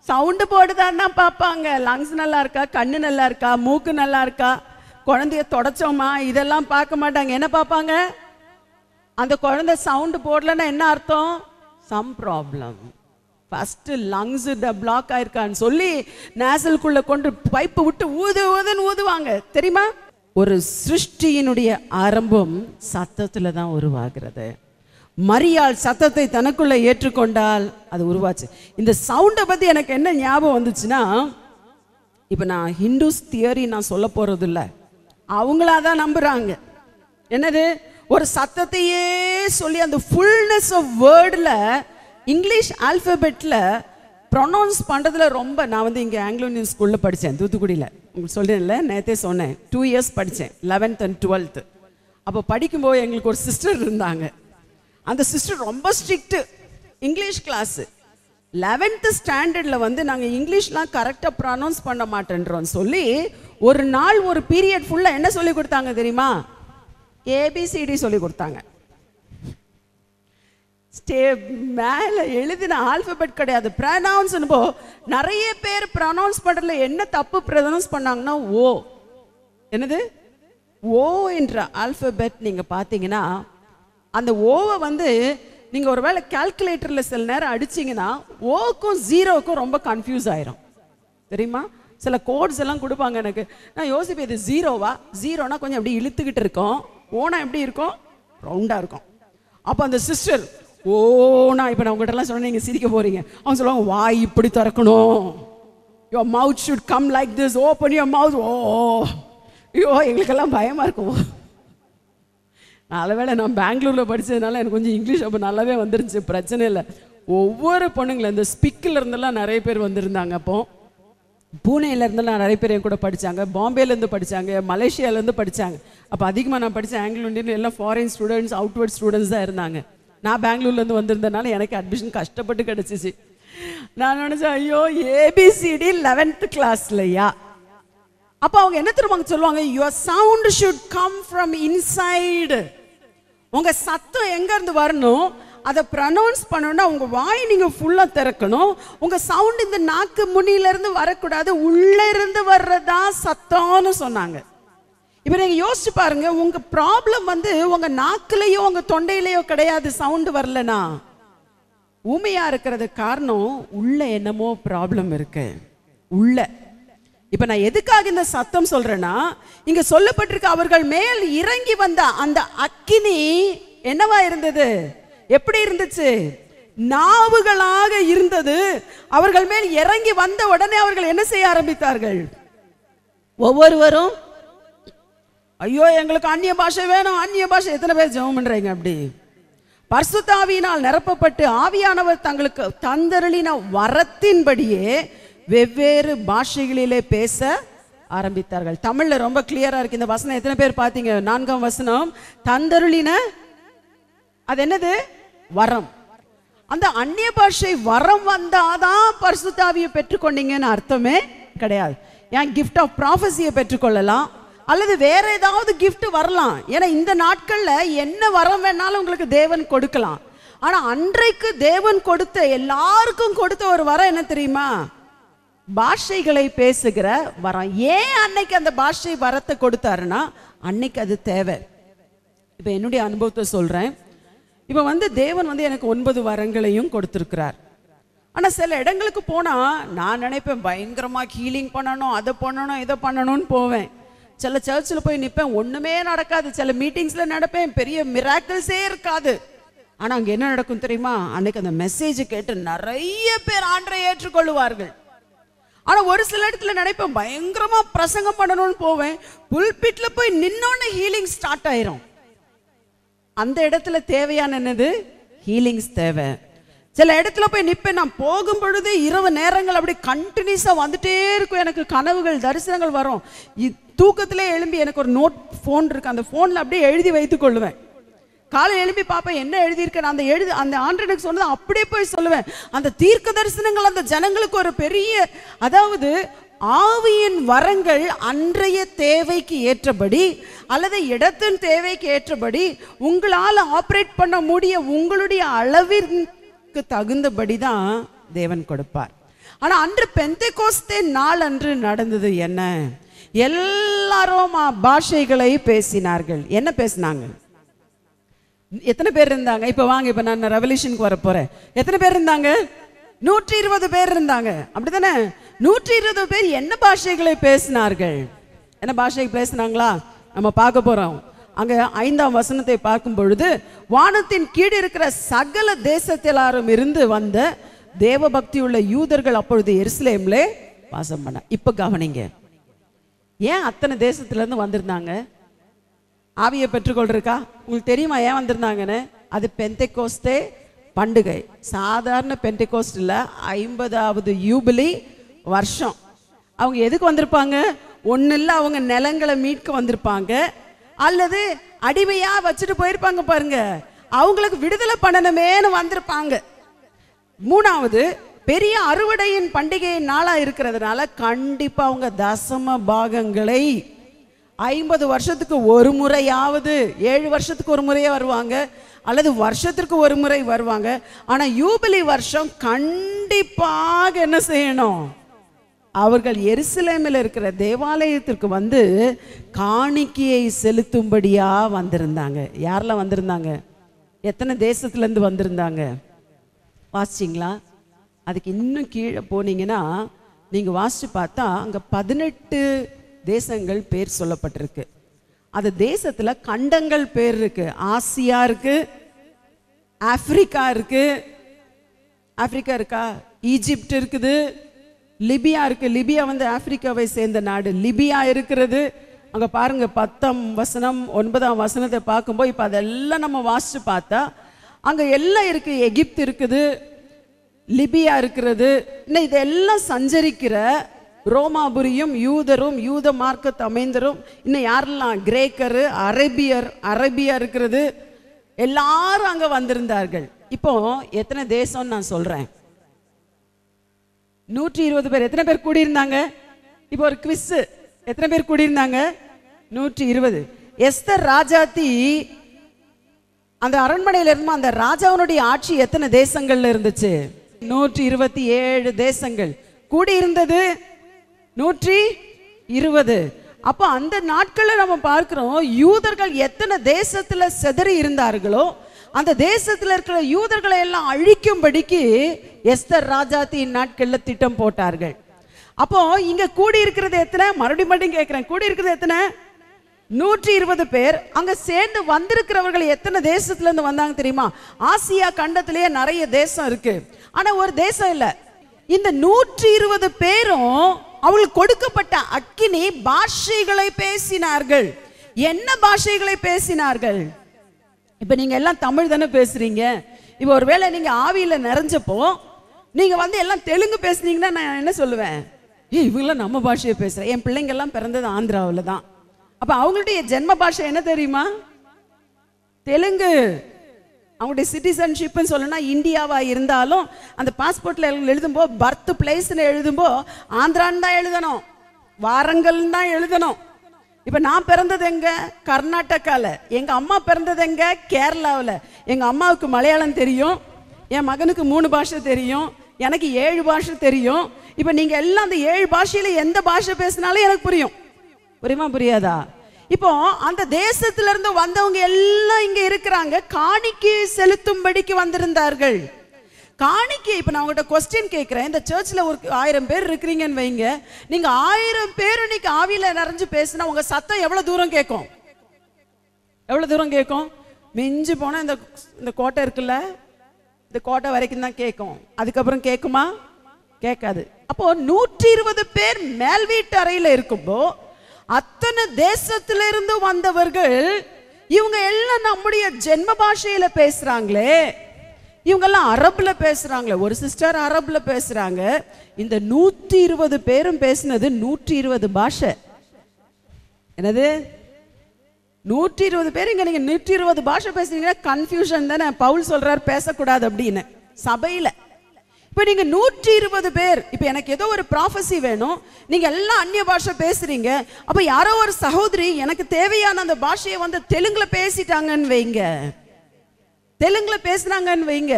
சவுண்டு போடுதான்னா பார்ப்பாங்க. லங்ஸ் நல்லா இருக்கா, கண்ணு நல்லா இருக்கா, மூக்கு நல்லா இருக்கா, குழந்தைய தொடச்சோமா, இதெல்லாம் பார்க்க மாட்டாங்க. என்ன பார்ப்பாங்க? அந்த குழந்தை சவுண்டு போடலன்னா என்ன அர்த்தம்? Some problem. First lungs block ஆயிருக்கான்னு சொல்லி நேசலுக்குள்ள கொண்டு பைப்பு விட்டு ஊதுன்னு ஊதுவாங்க, தெரியுமா? ஒரு சிருஷ்டியினுடைய ஆரம்பம் சத்தத்துல தான் உருவாகிறது. மரியாள் சத்தத்தை தனக்குள்ள ஏற்றுக்கொண்டால் அது உருவாச்சு. இந்த சவுண்டை பத்தி எனக்கு என்ன ஞாபகம் வந்துச்சுன்னா, இப்ப நான் ஹிந்துஸ் தியரி நான் சொல்ல போறது இல்லை, அவங்களாதான் நம்புறாங்க. என்னது? ஒரு சத்தத்தையே சொல்லி அந்த ஃபுல்னஸ் ஆஃப் வேர்ட்ல இங்கிலீஷ் ஆல்பபெட்ல ப்ரொனவுன்ஸ் பண்றதுல ரொம்ப. நான் வந்து இங்க ஆங்கிலோ இந்தியன் ஸ்கூல்ல படித்தேன், தூத்துக்குடியில. உங்களுக்கு சொல்றேன்ல, நேத்தே சொன்னேன், 2 years படித்தேன், 11th and 12th. அப்போ படிக்கும்போது எங்களுக்கு ஒரு சிஸ்டர் இருந்தாங்க. அந்த சிஸ்டர் ரொம்ப ஸ்ட்ரிக்ட் இங்கிலீஷ் கிளாஸ். 11th ஸ்டாண்டர்ட்ல வந்து நாங்கள் இங்கிலீஷ்லாம் கரெக்டாக ப்ரொனவுன்ஸ் பண்ண மாட்டேன்றோம் சொல்லி ஒரு நாள் ஒரு பீரியட் ஃபுல்லாக என்ன சொல்லி கொடுத்தாங்க தெரியுமா? ஏபிசிடி சொல்லி கொடுத்தாங்க. மேலே எழுதின ஆல்பபெட் கிடையாது, ப்ரொனவுன்ஸ். நிறைய பேர் ப்ரொனவுன்ஸ் பண்ணுறதுல என்ன தப்பு ப்ரொனவுன்ஸ் பண்ணாங்கன்னா ஓ. என்னது? ஓ என்ற ஆல்பபெட் நீங்கள் பார்த்தீங்கன்னா அந்த ஓவை வந்து நீங்கள் ஒரு வேளை கால்குலேட்டரில் சில நேரம் அடிச்சிங்கன்னா ஓக்கும் ஜீரோக்கும் ரொம்ப கன்ஃபியூஸ் ஆயிரும், தெரியுமா? சில கோட்ஸ் எல்லாம் கொடுப்பாங்க எனக்கு. நான் யோசிப்பேன், இது ஜீரோவா? ஜீரோனா கொஞ்சம் அப்படி இழுத்துக்கிட்டு இருக்கோம், ஓனா எப்படி இருக்கும்? ரவுண்டாக இருக்கும். அப்போ அந்த சிஸ்டர் ஓனா, இப்போ நான் உங்கள்கிட்ட எல்லாம் சொன்னேன், நீங்கள் சிரிக்க போறீங்க. அவங்க சொல்லுவாங்க, வாய் இப்படி திறக்கணும், your mouth should come like this, open your mouth. ஓ ஐயோ, எங்களுக்கெல்லாம் பயமாக இருக்கும். நல்லவேளை நான் பெங்களூரில் படித்ததுனால எனக்கு கொஞ்சம் இங்கிலீஷ் அப்போ நல்லாவே வந்துருந்துச்சு, பிரச்சனை இல்லை. ஒவ்வொரு பொண்ணுங்களும் இந்த ஸ்பிக்கில் இருந்தெல்லாம் நிறைய பேர் வந்திருந்தாங்க. அப்போ பூனேல இருந்தெல்லாம் நிறைய பேர் என் கூட படித்தாங்க, பாம்பேலேருந்து படித்தாங்க, மலேசியாவிலேருந்து படித்தாங்க. அப்போ அதிகமாக நான் படித்த ஆங்கிலோ இந்தியன் எல்லாம் ஃபாரின் ஸ்டூடெண்ட்ஸ், அவுட்வர்ட் ஸ்டூடெண்ட்ஸ் தான் இருந்தாங்க. நான் பெங்களூர்லேருந்து வந்திருந்தனால எனக்கு அட்மிஷன் கஷ்டப்பட்டு கிடச்சிச்சு. நான் நினச்சேன், ஐயோ ஏபிசிடி 11th கிளாஸ்லையா? அப்போ அவங்க என்ன திரும்ப சொல்லுவாங்க, your sound should come from inside. உங்க சத்தம் எங்க இருந்து வரணும்? அதை ப்ரொனவுன்ஸ் பண்ணணும்னா உங்க வாய் நீங்க ஃபுல்லா திறக்கணும். உங்க சவுண்ட் இந்த நாக்கு முனியில இருந்து வரக்கூடாது, உள்ள இருந்து வர்றதா சத்தம்னு சொன்னாங்க. இப்ப நீங்க யோசிச்சு பாருங்க, உங்க ப்ராப்ளம் வந்து உங்க நாக்குலயோ உங்க தொண்டையிலயோ கிடையாது. சவுண்ட் வரலனா ஊமையா இருக்கிறது காரணம் உள்ள என்னமோ ப்ராப்ளம் இருக்கு உள்ள. இப்ப நான் எதுக்காக இந்த சத்தம் சொல்றேன்னா, இங்க சொல்லப்பட்டிருக்க அவர்கள் மேல் இறங்கி வந்த அந்த அக்கினி என்னவா இருந்தது? எப்படி இருந்துச்சு? நாவுகளாக இருந்தது. அவர்கள் மேல் இறங்கி வந்த உடனே அவர்கள் என்ன செய்ய ஆரம்பித்தார்கள்? ஒவ்வொருவரும் ஐயோ எங்களுக்கு அந்நிய பாஷை வேணும், அந்நிய பாஷை. எத்தனை பேர் ஜெபம் பண்றீங்க? அப்படி பரிசுத்த ஆவியினால் நிரப்பப்பட்டு ஆவியானவர் தங்களுக்கு தந்தருளின வரத்தின்படியே வெவ்வேறு பாஷைகளிலே பேச ஆரம்பித்தார்கள். தமிழ்ல ரொம்ப கிளியரா இருக்கு இந்த வசனம். எத்தனை பேர் பார்த்தீங்க? 4ஆம் வசனம், தந்தருளின, அது என்னது? வரம். அந்த அந்நிய பாஷை வரம் வந்தாதான் பரிசுத்த ஆவியை பெற்றுக்கொண்டீங்கன்னு அர்த்தமே கிடையாது. ஏன் கிஃப்ட் ஆஃப் ப்ராஃபஸியை பெற்றுக்கொள்ளலாம், அல்லது வேற ஏதாவது கிஃப்ட் வரலாம். ஏன்னா இந்த நாட்கள்ல என்ன வரம் வேணாலும் உங்களுக்கு தேவன் கொடுக்கலாம். ஆனா அன்றைக்கு தேவன் கொடுத்த, எல்லாருக்கும் கொடுத்த ஒரு வரம் என்ன தெரியுமா? பாஷைகளை பேசுகிற வரம். ஏன் அன்னைக்கு அந்த பாஷை வரத்தை கொடுத்தாருன்னா, அன்னைக்கு அது தேவை. இப்ப என்னுடைய அனுபவத்தை சொல்றேன். இப்ப வந்து தேவன் வந்து எனக்கு 9 வரங்களையும் கொடுத்திருக்கிறார். ஆனா சில இடங்களுக்கு போனா நான் நினைப்பேன் பயங்கரமா ஹீலிங் பண்ணணும், அதை பண்ணணும், இதை பண்ணணும்னு போவேன். சில சர்ச்சில் போய் நிற்பேன், ஒண்ணுமே நடக்காது. சில மீட்டிங்ஸ்ல நடப்பேன், பெரிய மிராக்கிள்ஸே இருக்காது. ஆனா அங்க என்ன நடக்கும் தெரியுமா? அன்னைக்கு அந்த மெசேஜ் கேட்டு நிறைய பேர் ஆண்டரை ஏற்றுக்கொள்ளுவார்கள். ஆனா ஒரு சில இடத்துல நினைப்பேன் பயங்கரமா பிரசங்கம் பண்ணணும்னு போவேன், புல்பிட்ல போய் நின்னோன்னு ஹீலிங் ஸ்டார்ட் ஆயிரும். அந்த இடத்துல தேவையான என்னது? ஹீலிங்ஸ் தேவை. சில இடத்துல போய் நிற்பேன், நான் போகும் பொழுது இரவு நேரங்கள் அப்படி கண்டினியூஸா வந்துட்டே இருக்கும். எனக்கு கனவுகள், தரிசனங்கள் வரும். தூக்கத்திலே எழும்பி எனக்கு ஒரு நோட் ஃபோன் இருக்கு, அந்த ஃபோனில் அப்படியே எழுதி வைத்துக் கொள்ளுவேன். காலை எழுப்பி பார்ப்பேன் என்ன எழுதியிருக்கேன். அந்த ஆண்டனுக்கு சொன்னதை அப்படியே போய் சொல்லுவேன். அந்த தீர்க்க தரிசனங்கள் அந்த ஜனங்களுக்கு ஒரு பெரிய, அதாவது ஆவியின் வரங்கள் அன்றைய தேவைக்கு ஏற்றபடி அல்லது இடத்தின் தேவைக்கு ஏற்றபடி உங்களால் ஆப்ரேட் பண்ண முடிய உங்களுடைய அளவிற்கு தகுந்தபடி தான் தேவன் கொடுப்பார். ஆனா அன்று பெந்தெகோஸ்தே நாள் அன்று நடந்தது என்ன? எல்லாரும் பாஷைகளை பேசினார்கள். என்ன பேசினாங்க? எத்தனை பேர் இருந்தாங்க? இப்ப வாங்க, இப்ப நான் ரெவல்யூஷனுக்கு வர போறேன். எத்தனை பேர் இருந்தாங்க? 120 பேர் இருந்தாங்க, அப்படித்தானே? 120 பேர் என்ன பாஷைகளை பேசினார்கள்? என்ன பாஷை பேசினாங்களா? நம்ம பார்க்க போறோம். அங்க 5ஆம் வசனத்தை பார்க்கும் பொழுது, வானத்தின் கீழ் இருக்கிற சகல தேசத்திலாரும் இருந்து வந்த தேவ பக்தி உள்ள யூதர்கள் அப்பொழுது எருசலேம்ல வாசம் பண்ண. இப்ப கவனிங்க, ஏன் அத்தனை தேசத்துல இருந்து வந்திருந்தாங்க? ஆவியை பெற்றுக்கொள்றதுக்கா? உங்களுக்கு தெரியுமா ஏன் வந்திருந்தாங்கன்னு? அது பெந்தெகோஸ்தே பண்டிகை. சாதாரண பெந்தெகோஸ்ட் இல்ல, 50வது யூபிலி வருஷம். அவங்க எதுக்கு வந்திருப்பாங்க? ஒண்ணு இல்ல, அவங்க நிலங்களை மீட்க வந்திருப்பாங்க, அல்லது அடிமையா வச்சுட்டு போயிருப்பாங்க பாருங்க, அவங்களுக்கு விடுதலை பண்ணணுமேனு வந்திருப்பாங்க. 3வது பெரிய அறுவடையின் பண்டிகை நாளா இருக்கிறதுனால கண்டிப்பா அவங்க தசம பாகங்களை 50 வருஷத்துக்கு ஒரு முறையாவது, 7 வருஷத்துக்கு ஒரு முறையே வருவாங்க, அல்லது வருஷத்திற்கு ஒரு முறை வருவாங்க. ஆனா யூபிலி வருஷம் கண்டிப்பாக என்ன செய்யணும்? அவர்கள் எருசலேமில் இருக்கிற தேவாலயத்திற்கு வந்து காணிக்கையை செலுத்தும்படியா வந்திருந்தாங்க. யாரெல்லாம் வந்திருந்தாங்க? எத்தனை தேசத்துல இருந்து வந்திருந்தாங்க? வாசிச்சிங்களா? அதுக்கு இன்னும் கீழே போனீங்கன்னா நீங்க வாசிச்சு பார்த்தா அங்க 18 தேசங்கள் பேர் சொல்லப்பட்டிருக்கு. அந்த தேசத்துல கண்டங்கள் பேர் இருக்கு. ஆசியா இருக்கு, ஆப்பிரிக்கா இருக்கு, ஆப்பிரிக்கா இருக்கா, ஈஜிப்ட் இருக்குது, லிபியா இருக்கு. லிபியா வந்து ஆப்பிரிக்காவை சேர்ந்த நாடு. லிபியா இருக்கிறது. அங்க பாருங்க 10ஆம் வசனம் 9ஆம் வசனத்தை பார்க்கும்போது இப்ப அதெல்லாம் நம்ம வாசிச்சு பார்த்தா அங்க எல்லாம் இருக்கு. எகிப்து இருக்குது, லிபியா இருக்கிறது. இன்னும் இதெல்லாம் சஞ்சரிக்கிற ரோமாபுரியும் யூதரும் யூத மார்க்கத்து அமைந்தரும், இன்னும் யாரெல்லாம்? கிரேக்கரு, அரபியா இருக்கிறது. எல்லாரும் அங்க வந்திருந்தார்கள். இப்போ எத்தனை தேசம் நான் சொல்றேன்? 120 பேர். எத்தனை பேர் கூடியிருந்தாங்க? இப்போ ஒரு குவிஸ். எத்தனை பேர் கூடியிருந்தாங்க? 120. எஸ்தர் ராஜாத்தி அந்த அரண்மனையில இருந்து அந்த ராஜாவுடைய ஆட்சி எத்தனை தேசங்கள்ல இருந்துச்சு? 127 தேசங்கள் கூடி இருந்தது. 120. அப்போ அந்த நாட்களில் நம்ம பார்க்கிறோம், யூதர்கள் எத்தனை தேசத்துல சிதறி இருந்தார்களோ அந்த தேசத்துல இருக்கிற யூதர்களை எல்லாம் அழிக்கும்படிக்கு எஸ்தர் ராஜாத்தி நாட்கள்ல திட்டம் போட்டார்கள். அப்போ இங்க கூடி இருக்கிறது எத்தனை? மறுபடியும் கேட்கிறேன், கூடி இருக்கிறது எத்தனை? 120 பேர். அங்க சேர்ந்து வந்திருக்கிறவர்கள் எத்தனை தேசத்துல இருந்து வந்தாங்க தெரியுமா? ஆசியா கண்டத்திலேயே நிறைய தேசம் இருக்கு, ஆனா ஒரு தேசம் இல்ல. இந்த 120 பேரும் அவங்களுக்கு கொடுக்கப்பட்ட அக்கினி பாஷைகளை பேசினார்கள். என்ன பாஷைகளை பேசினார்கள்? இப்ப நீங்க எல்லாம் தமிழ் தானே பேசுறீங்க. இப்ப ஒருவேளை நீங்க ஆவியில நிறைஞ்சப்போ நீங்க எல்லாம் தெலுங்கு பேசுனீங்கன்னா நான் என்ன சொல்லுவேன்? இவங்களாம் நம்ம பாஷையை பேசுறேன். என் பிள்ளைங்க எல்லாம் பிறந்தது ஆந்திராவில் தான். அப்ப அவங்களுடைய ஜென்ம பாஷை என்ன தெரியுமா? தெலுங்கு. அவங்களுடைய சிட்டிசன்ஷிப்னு சொல்லணும்னா இந்தியாவா இருந்தாலும் அந்த பாஸ்போர்ட்ல எழுதும்போ பர்த் பிளேஸ்ன்னு எழுதும்போ ஆந்திரான்னு தான் எழுதணும், வாரங்கள் தான் எழுதணும். இப்ப நான் பிறந்தது எங்க? கர்நாடகால. எங்க அம்மா பிறந்தது எங்க? கேரளாவில். எங்க அம்மாவுக்கு மலையாளம் தெரியும், என் மகனுக்கு 3 பாஷை தெரியும், எனக்கு 7 பாஷை தெரியும். இப்ப நீங்க எல்லாம் அந்த 7 பாஷையில எந்த பாஷை பேசினாலும் எனக்கு புரியும். புரியுமா புரியாதா? இப்போ அந்த தேசத்துல இருந்து வந்தவங்க எல்லாம் இங்க இருக்கிறாங்க, காணிக்கை செலுத்தும்படிக்கு வந்திருந்தார்கள். காணிக்கை. இப்ப நான் உங்கள்கிட்ட கொஸ்டின் கேட்கிறேன், இந்த சர்ச்சில் ஒரு 1000 பேர் இருக்கிறீங்கன்னு வைங்க, நீங்க 1000 பேர் இன்னைக்கு ஆவியில நிறைஞ்சு பேசினா உங்க சத்தம் எவ்வளவு தூரம் கேட்கும்? எவ்வளவு தூரம் கேட்கும்? மிஞ்சு போனா இந்த கோட்டை இருக்குல்ல, இந்த கோட்டை வரைக்கும் தான் கேட்கும். அதுக்கப்புறம் கேட்குமா? கேட்காது. அப்போ 120 பேர் மேல் வீட்டு அறையில இருக்கும்போ அத்தனை தேசத்திலிருந்து வந்தவர்கள் இவங்க எல்லாம் நம்முடைய ஜென்ம பாஷையில பேசுறாங்களே, இவங்கெல்லாம் அரபுல பேசுறாங்களே. ஒரு சிஸ்டர் அரபுல பேசுறாங்க. இந்த 120 பேரும் பேசினது 120 பாஷை. என்னது? 120 பேர். இங்க நீங்க 120 பாஷை பேசுறீங்கன்னா கன்ஃபியூஷன் தானே. பவுல் சொல்றாரு பேசக்கூடாது அப்படின்னு சபையில. இப்ப நீங்க 120 பேர். இப்ப எனக்கு ஏதோ ஒரு ப்ராஃபஸி வேணும், நீங்க எல்லாம் அந்நிய பாஷை பேசுறீங்க. அப்ப யாரோ ஒரு சகோதரி எனக்கு தேவையான அந்த பாஷையை தெலுங்குல பேசிட்டாங்கன்னு வைங்க, தெலுங்குல பேசுறாங்கன்னு வைங்க,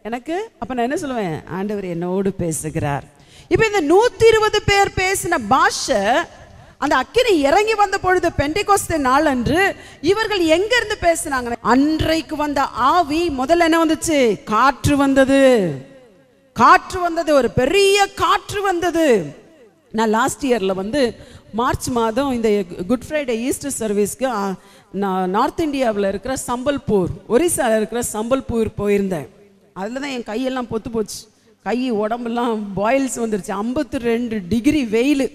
எனக்கு அப்ப நான் என்ன சொல்லுவேன்? ஆண்டவர் என்னோடு பேசுகிறார். இப்ப இந்த 120 பேர் பேசின பாஷை அந்த அக்கினி இறங்கி வந்த பொழுது பெண்டெகோஸ்தே நாள் அன்று இவர்கள் எங்க இருந்து பேசினாங்க? அன்றைக்கு வந்த ஆவி முதல்ல என்ன வந்துச்சு? காற்று வந்தது. காற்று வந்தது, ஒரு பெரிய காற்று வந்தது. நான் லாஸ்ட் இயர்ல மார்ச் மாதம் இந்த குட் ஃப்ரைடே ஈஸ்டர் சர்வீஸ்க்கு நான் நார்த் இந்தியாவில் இருக்கிற சம்பல்பூர், ஒரிசாவில் இருக்கிற சம்பல்பூர் போயிருந்தேன். அதில் தான் என் கையெல்லாம் பொத்து போச்சு, கை உடம்பெல்லாம் பாயில்ஸ் வந்துருச்சு. 52 டிகிரி வெயில்,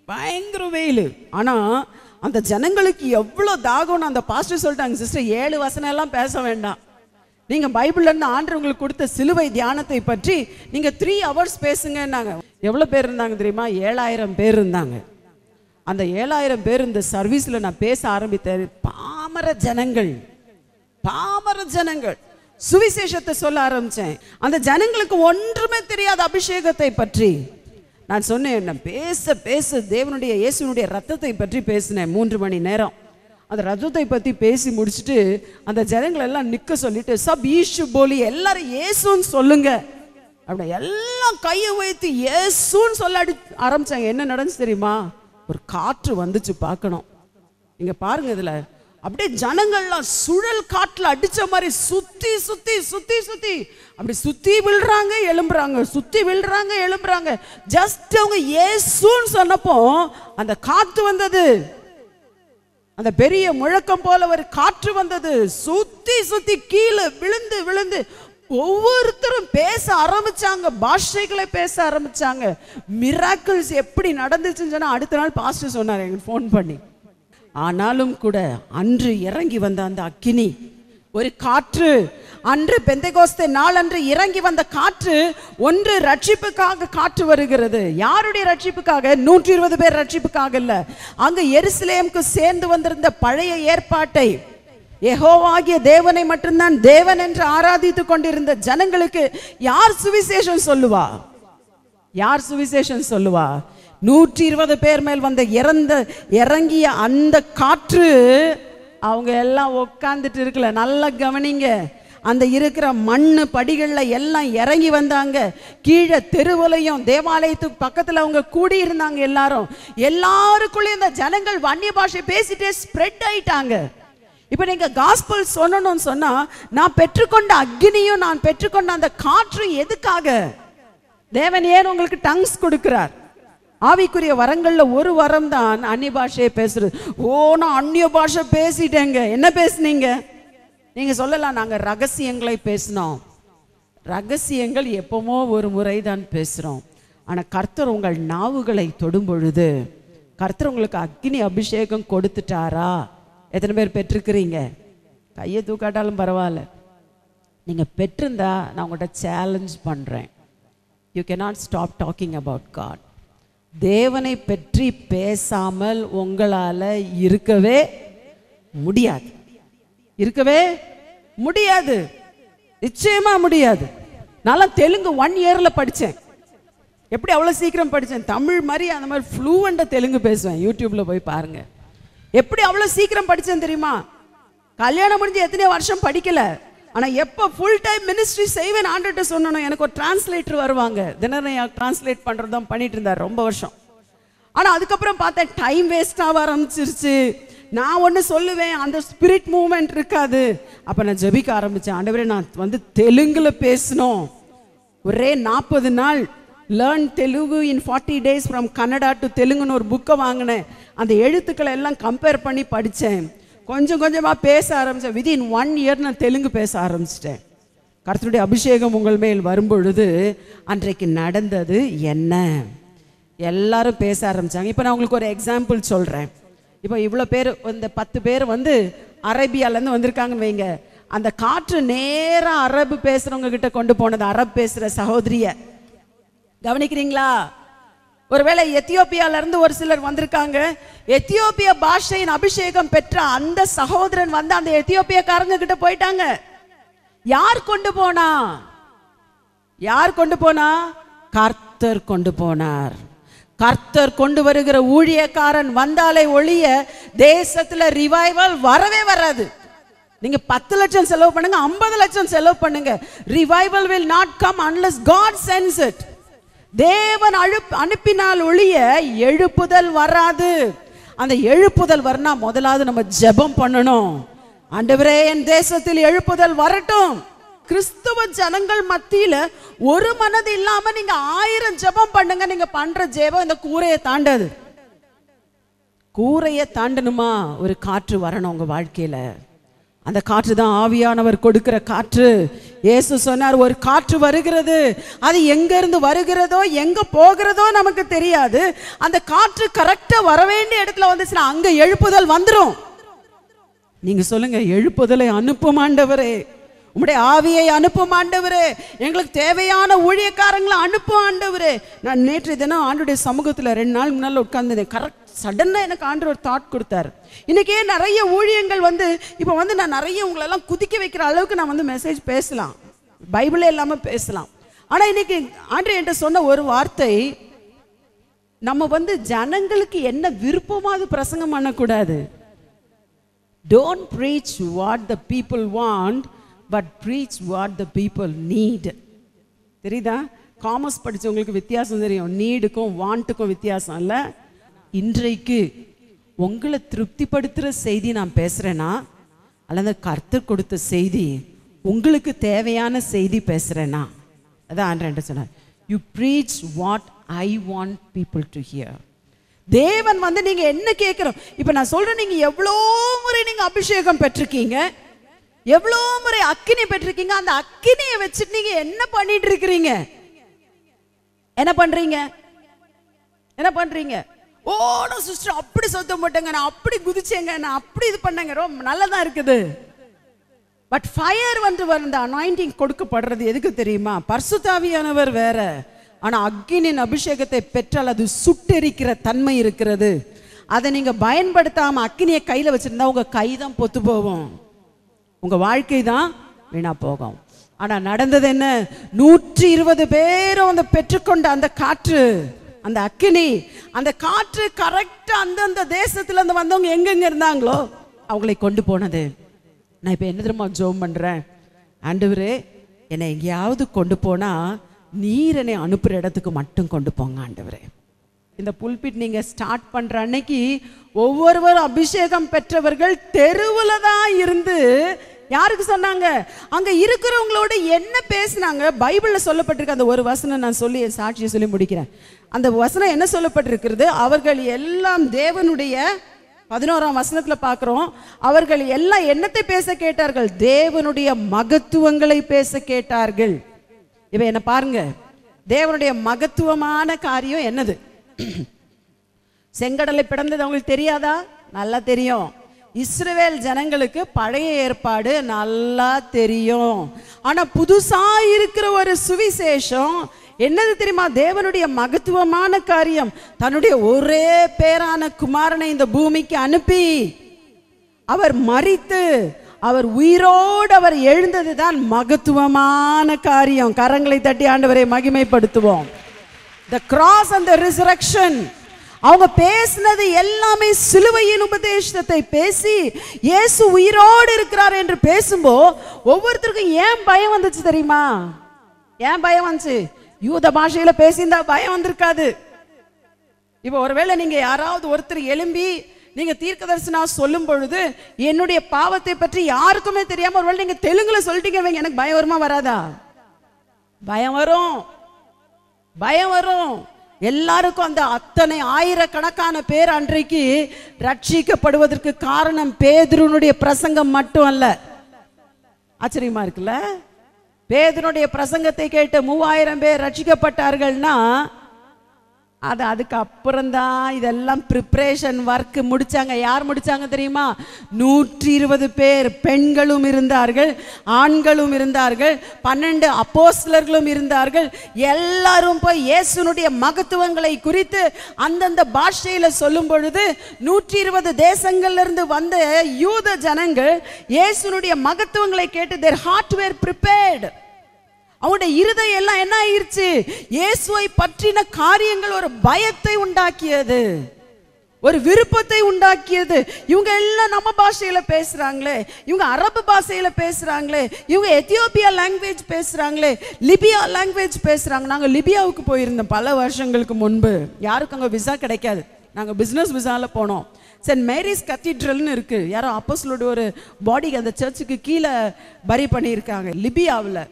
பயங்கர வெயில். ஆனால் அந்த ஜனங்களுக்கு எவ்வளோ தாகம்னு அந்த பாஸ்டர் சொல்லிட்டாங்க, சிஸ்டர் 7 வசனம் எல்லாம் பேச வேண்டாம், நீங்கள் பைபிள்ல இருந்து ஆண்டவர் உங்களுக்கு கொடுத்த சிலுவை தியானத்தை பற்றி நீங்கள் 3 hours பேசுங்கன்னாங்க. எவ்வளோ பேர் இருந்தாங்க தெரியுமா? 7000 பேர் இருந்தாங்க. அந்த 7000 பேர் இந்த சர்வீஸில் நான் பேச ஆரம்பித்தேன். பாமர ஜனங்கள், பாமர ஜனங்கள். சுவிசேஷத்தை சொல்ல ஆரம்பித்தேன். அந்த ஜனங்களுக்கு ஒன்றுமே தெரியாத அபிஷேகத்தை பற்றி நான் சொன்னேன். நான் பேச பேச தேவனுடைய இயேசுனுடைய ரத்தத்தை பற்றி பேசினேன் 3 மணி நேரம். அந்த ரத்தத்தை பற்றி பேசி முடிச்சுட்டு அந்த ஜனங்களை எல்லாம் நிற்க சொல்லிட்டு சப் ஈஷு போலி, எல்லாரும் இயேசுன்னு சொல்லுங்க அப்படி எல்லாம் கையை வைத்து இயேசுன்னு சொல்ல ஆரம்பிச்சாங்க. என்ன நடந்துச்சு தெரியுமா? ஒரு காற்று வந்துச்சு. பார்க்கணும், நீங்க பாருங்க, இதுல அப்படியே ஜனங்கள்லாம் சுழல் காற்றுல அடிச்ச மாதிரி சுத்தி சுத்தி சுத்தி சுத்தி அப்படி சுத்தி விழுறாங்க எழும்புறாங்க, சுத்தி விழுறாங்க எழும்புறாங்க. ஜஸ்ட் அவங்க இயேசுன்னு சொன்னப்போ அந்த காற்று வந்தது. அந்த பெரிய முழக்கம் போல ஒரு காற்று வந்தது. சுத்தி சுத்தி கீழே விழுந்து விழுந்து ஒவ்வொருத்தரும் பேச ஆரம்பிச்சாங்க, பாஷைகளை பேச ஆரம்பிச்சாங்க. மிராக்கிள்ஸ் எப்படி நடந்துச்சுன்னு சொன்னா அடுத்த நாள் பாஸ்டர் சொன்னார் எங்களுக்கு ஃபோன் பண்ணி. ஆனாலும் கூட அன்று இறங்கி வந்த அந்த அக்கினி, ஒரு காற்று, அன்று பெந்தெகோஸ்தே நாள் அன்று இறங்கி வந்த காற்று, ஒன்று ரட்சிப்புக்காக காற்று வருகிறது. யாருடைய ரட்சிப்புக்காக? 120 பேர் ரட்சிப்புக்காக இல்ல. அங்க எருசலேமுக்கு சேர்ந்து வந்திருந்த பழைய ஏற்பாட்டை, யெகோவாகிய தேவனை மட்டும்தான் தேவன் என்று ஆராதித்துக் கொண்டிருந்த ஜனங்களுக்கு யார் சுவிசேஷம் சொல்லுவா? யார் சுவிசேஷம் சொல்லுவா? 120 பேர் மேல் வந்த இறங்கிய அந்த காற்று அவங்க எல்லாம் உட்கார்ந்துட்டு இருக்கல. நல்லா கவனிங்க, அந்த இருக்கிற மண்ணு படிகள்ல எல்லாம் இறங்கி வந்தாங்க. கீழே தெருவுலையும் தேவாலயத்துக்கு பக்கத்துல அவங்க கூடி இருந்தாங்க. எல்லாருக்குள்ளேயும் இந்த ஜனங்கள் அந்நிய பாஷை பேசிட்டே ஸ்ப்ரெட் ஆயிட்டாங்க. இப்ப நீங்க காஸ்பல் சொல்லணும்னு சொன்னா, நான் பெற்றுக்கொண்ட அக்னியும் நான் பெற்றுக்கொண்ட அந்த காற்றும் எதுக்காக? தேவன் ஏன் உங்களுக்கு டங்ஸ் கொடுக்கிறார்? ஆவிக்குரிய வரங்கள்ல ஒரு வரம் தான் அந்நிய பாஷையை பேசுறது. ஓ, நான் அந்நிய பாஷை பேசிட்டேங்க. என்ன பேசுனீங்க? நீங்க சொல்லலாம், நாங்க ரகசியங்களை பேசினோம். ரகசியங்கள் எப்பவுமோ ஒரு முறை தான் பேசுறோம். ஆனா கர்த்தர் உங்கள் நாவுகளை தொடும் பொழுது கர்த்தர் உங்களுக்கு அக்னி அபிஷேகம் கொடுத்துட்டாரா? எத்தனை பேர் பெற்றிருக்கிறீங்க? கையை தூக்காட்டாலும் பரவாயில்ல. நீங்க பெற்றிருந்தா நான் உங்கள்கிட்ட சேலஞ்ச் பண்றேன். You cannot stop talking about God. தேவனை பற்றி பேசாமல் உங்களால இருக்கவே முடியாது. இருக்கவே முடியாது. நிச்சயமா முடியாது. நான் தெலுங்கு 1 இயர்ல படித்தேன். எப்படி அவ்வளவு சீக்கிரம் படித்தேன்? தமிழ் மாதிரி அந்த மாதிரி ஃப்ளூவெண்டா தெலுங்கு பேசுவேன். யூடியூப்ல போய் பாருங்க. எப்படி அவ்வளவு சீக்கிரம் படித்தேன் தெரியுமா? கல்யாணம் முடிஞ்சு எத்தனை வருஷம் படிக்கல. ஆனா எப்போ ஃபுல் டைம் மினிஸ்ட்ரி செய்வேன் ஆண்டுகிட்ட சொன்னோம். எனக்கு ஒரு டிரான்ஸ்லேட்டர் வருவாங்க. தினரையா டிரான்ஸ்லேட் பண்றதுதான் பண்ணிட்டு இருந்தார் ரொம்ப வருஷம். ஆனா அதுக்கப்புறம் பார்த்தேன் டைம் வேஸ்ட் ஆக ஆரம்பிச்சிருச்சு. நான் ஒன்று சொல்லுவேன், அந்த ஸ்பிரிட் மூவ்மெண்ட் இருக்காது. அப்போ நான் ஜெபிக்க ஆரம்பித்தேன். ஆண்டவரே, நான் தெலுங்குல பேசணும். ஒரே 40 நாள் learn Telugu in 40 days from Kannada to தெலுங்குன்னு ஒரு புக்கை வாங்கினேன். அந்த எழுத்துக்களை எல்லாம் கம்பேர் பண்ணி படித்தேன். கொஞ்சம் கொஞ்சமாக பேச ஆரம்பித்தேன். வித்தின் 1 year நான் தெலுங்கு பேச ஆரம்பிச்சிட்டேன். கர்த்தருடைய அபிஷேகம் உங்கள் மேல் வரும்பொழுது அன்றைக்கு நடந்தது என்ன? எல்லாரும் பேச ஆரம்பித்தாங்க. இப்போ நான் உங்களுக்கு ஒரு எக்ஸாம்பிள் சொல்கிறேன். இப்போ இவ்வளோ பேர், இந்த 10 பேர் அரேபியாலேருந்து வந்திருக்காங்கன்னு வைங்க. அந்த காற்று நேராக அரபு பேசுகிறவங்க கிட்ட கொண்டு போனது. அரபு பேசுகிற சகோதரிய கவனிக்கிறீங்களா? ஒருவேளை எத்தியோப்பியாவிலிருந்து ஒரு சிலர் வந்திருக்காங்க. எத்தியோப்பிய பாஷையின் அபிஷேகம் பெற்ற அந்த சகோதரன் அந்த எத்தியோப்பியக்காரங்க கிட்ட போயிட்டாங்க. யார் கொண்டு போனா? யார் கொண்டு போனா? கர்த்தர் கொண்டு போனார். கர்த்தர் கொண்டு வருகிற ஊழியக்காரன் வந்தாலே ஒழிய தேசத்துல ரிவைவல் வரவே வராது. நீங்க 10 லட்சம் செலவு பண்ணுங்க, 50 லட்சம் செலவு பண்ணுங்க, revival will not come unless God sends it. தேவன் அனுப்பினால் ஒழிய எழுப்புதல் வராது. அந்த எழுப்புதல் வரனா முதலாவது நம்ம ஜெபம் பண்ணணும். ஆண்டவரே, என் தேசத்தில் எழுப்புதல் வரட்டும். கிறிஸ்துவ ஜனங்கள் மத்தியில ஒரு மனது இல்லாம நீங்க 1000 ஜெபம் பண்ணுங்க. நீங்க பண்ற ஜெபம் இந்த கூரையை தாண்டாது. கூரையை தாண்டணுமா? ஒரு காற்று வரணும் உங்க வாழ்க்கையில. அந்த காற்று தான் ஆவியானவர் கொடுக்கிற காற்று. இயேசு சொன்னார், ஒரு காற்று வருகிறது. அது எங்க இருந்து வருகிறதோ எங்க போகிறதோ நமக்கு தெரியாது. அந்த காற்று கரெக்டா வர வேண்டிய இடத்துல வந்துச்சுன்னா அங்க எழுப்புதல் வந்துடும். நீங்க சொல்லுங்க, எழுப்புதலை அனுப்பும் ஆண்டவரே, உம்முடைய ஆவியை அனுப்பும் ஆண்டவரே, எங்களுக்கு தேவையான ஊழியக்காரங்களை அனுப்பும் ஆண்டவரே. நான் நேற்று தினம் ஆண்டுடைய சமூகத்தில் 2 நாள் முன்னால் உட்கார்ந்தேன். கரெக்ட் சடனாக எனக்கு ஆண்டவர் ஒரு தாட் கொடுத்தார். இன்னைக்கே நிறைய ஊழியங்கள் இப்போ நான் நிறைய உங்களெல்லாம் குதிக்க வைக்கிற அளவுக்கு நான் மெசேஜ் பேசலாம், பைபிளே இல்லாமல் பேசலாம். ஆனால் இன்னைக்கு ஆண்டவர் என்கிட்ட சொன்ன ஒரு வார்த்தை, நம்ம ஜனங்களுக்கு என்ன விருப்பமோ அது பிரசங்கம் பண்ணக்கூடாது. Don't preach what the people want, but preach what the people need. தெரியுதா? காமர்ஸ் படிச்சவங்களுக்கு வித்தியாசம் தெரியும். நீடுக்கும் வாண்ட்டுக்கும் வித்தியாசம் இல்லை. இன்றைக்கு உங்களை திருப்திப்படுத்துகிற செய்தி நான் பேசுகிறேன்னா, அல்லது கர்த்தர் கொடுத்த செய்தி உங்களுக்கு தேவையான செய்தி பேசுகிறேன்னா, அதான் ஆண்டவர் சொன்னார், you preach what I want people to hear. தேவன் நீங்க என்ன கேட்கிறோம்? இப்ப நான் சொல்றேன், நீங்க எவ்வளோ முறை நீங்க அபிஷேகம் பெற்றிருக்கீங்க, எவ்வளோ முறை அக்கினி பெற்றிருக்கீங்க. அந்த அக்கினியை வச்சுட்டு நீங்க என்ன பண்ணிட்டு இருக்கிறீங்க? என்ன பண்றீங்க? என்ன பண்றீங்க? ஓ, நான் சிஸ்டர் அப்படி சொத்த மாட்டேங்க, நான் அப்படி குதிச்சேங்க, நான் அப்படி இது பண்ணேங்க, ரொம்ப நல்லதா இருக்குது. பட் ஃபயர் வந்த அனாயிண்டிங் கொடுக்கப்படுறது எதுக்கு தெரியுமா? பரிசுத்த ஆவியானவர் வேற, ஆனா அக்கினியின் அபிஷேகத்தை பெற்றால் அது சுட்டெரிக்கிற தன்மை இருக்கிறது. அதை நீங்க பயன்படுத்தாம அக்கினியை கையில வச்சிருந்தா உங்க கை தான் பொத்து போகும், உங்க வாழ்க்கை தான் வீணா போகும். ஆனா நடந்தது என்ன? 120 பேரும் அந்த பெற்றுக்கொண்ட அந்த காற்று, அந்த அக்கினி, அந்த காற்று கரெக்டா அந்தந்த தேசத்துல இருந்து வந்தவங்க எங்கெங்க இருந்தாங்களோ அவங்களை கொண்டு போனது. நான் இப்ப என்ன தெரியுமா ஜெபம் பண்றேன்? ஆண்டவரே என்னை எங்கேயாவது கொண்டு போனா நீர் என்னை அனுப்புற இடத்துக்கு மட்டும் கொண்டு போங்க ஆண்டவரே. இந்த புல்பிட் நீங்க ஸ்டார்ட் பண்ற அன்னைக்கு ஒவ்வொருவரும் அபிஷேகம் பெற்றவர்கள் தெருவுல தான் இருந்து யாருக்கு சொன்னாங்க? அங்க இருக்கிறவங்களோட என்ன பேசினாங்க? பைபிள்ல சொல்லப்பட்டிருக்க அந்த ஒரு வசனம் நான் சொல்லி சாட்சியை சொல்லி முடிக்கிறேன். அந்த வசனம் என்ன சொல்லப்பட்டிருக்கிறது? அவர்கள் எல்லாம் தேவனுடைய 11ஆம் வசனத்துல பார்க்கிறோம், அவர்கள் எல்லாம் என்னத்தை பேச கேட்டார்கள்? தேவனுடைய மகத்துவங்களை பேச கேட்டார்கள். இப்ப என்ன பாருங்க, தேவனுடைய மகத்துவமான காரியம் என்னது? செங்கடலை பிளந்தது அவங்களுக்கு தெரியாதா? நல்லா தெரியும். இஸ்ரவேல் ஜனங்களுக்கு பழைய ஏற்பாடு நல்லா தெரியும். ஆனா புதுசா இருக்கிற ஒரு சுவிசேஷம் என்னது தெரியுமா? தேவனுடைய மகத்துவமான காரியம். தன்னுடைய ஒரே பேரான குமாரனை இந்த பூமிக்கு அனுப்பி அவர் மரித்து அவர் உயிரோடு அவர் எழுந்ததுதான் மகத்துவமான காரியம். கரங்களை தட்டி ஆண்டவரை மகிமைப்படுத்துவோம். The cross and the resurrection. அவங்க பேசினது எல்லாமே சிலுவையின் உபதேசத்தை பேசி இயேசு உயிரோடு இருக்கிறார் என்று பேசும்போது ஒவ்வொருத்தருக்கும் ஏன் பயம் வந்துச்சு தெரியுமா? ஏன் பயம் வந்துச்சு? யூத பாஷையில பேசியிருந்தா பயம் வந்திருக்காது. இப்போ ஒருவேளை நீங்க யாராவது ஒருத்தர் எழும்பி நீங்க தீர்க்க தரிசனம் சொல்லும் பொழுது என்னுடைய பாவத்தை பற்றி யாருக்குமே தெரியாம ஒருவேளை நீங்க தெலுங்குல சொல்லிட்டீங்க, எனக்கு பயம் வருமா வராதா? பயம் வரும், பயம் வரும். எல்லாருக்கும் அந்த அத்தனை ஆயிரக்கணக்கான பேர் அன்றைக்கு ரட்சிக்கப்படுவதற்கு காரணம் பேதுருனுடைய பிரசங்கம் மட்டும் அல்ல. ஆச்சரியமா இருக்குல்ல? பேதுருனுடைய பிரசங்கத்தை கேட்டு 3000 பேர் ரட்சிக்கப்பட்டார்கள்னா அது அதுக்கு அப்புறம் தான் இதெல்லாம் ப்ரிப்பரேஷன் ஒர்க் முடிச்சாங்க. யார் முடிச்சாங்க தெரியுமா? 120 பேர் பெண்களும் இருந்தார்கள், ஆண்களும் இருந்தார்கள், 12 அப்போஸ்தலர்களும் இருந்தார்கள். எல்லாரும் போய் இயேசுனுடைய மகத்துவங்களை குறித்து அந்தந்த பாஷையில சொல்லும் பொழுது 120 தேசங்கள்ல இருந்து வந்த யூத ஜனங்கள் இயேசுனுடைய மகத்துவங்களை கேட்டு their heart were prepared. அவங்களுடைய இருதயம் எல்லாம் என்ன ஆயிருச்சு? இயேசுவை பற்றின காரியங்கள் ஒரு பயத்தை உண்டாக்கியது, ஒரு விருப்பத்தை உண்டாக்கியது. இவங்க எல்லாம் நம்ம பாஷையில பேசுறாங்களே, இவங்க அரபு பாஷையில பேசுறாங்களே, இவங்க எத்தியோப்பியா லாங்குவேஜ் பேசுறாங்களே, லிபியா லாங்குவேஜ் பேசுறாங்க. நாங்க லிபியாவுக்கு போயிருந்தோம் பல வருஷங்களுக்கு முன்பு. யாருக்கும் அங்க விசா கிடைக்காது, நாங்க பிசினஸ் விசால போனோம். சென்ட் மேரிஸ் கத்தீட்ரல்னு இருக்கு, யாரோ அப்போஸ்தலரோட ஒரு பாடி அந்த சர்ச்சுக்கு கீழே பரி பண்ணியிருக்காங்க லிபியாவில்.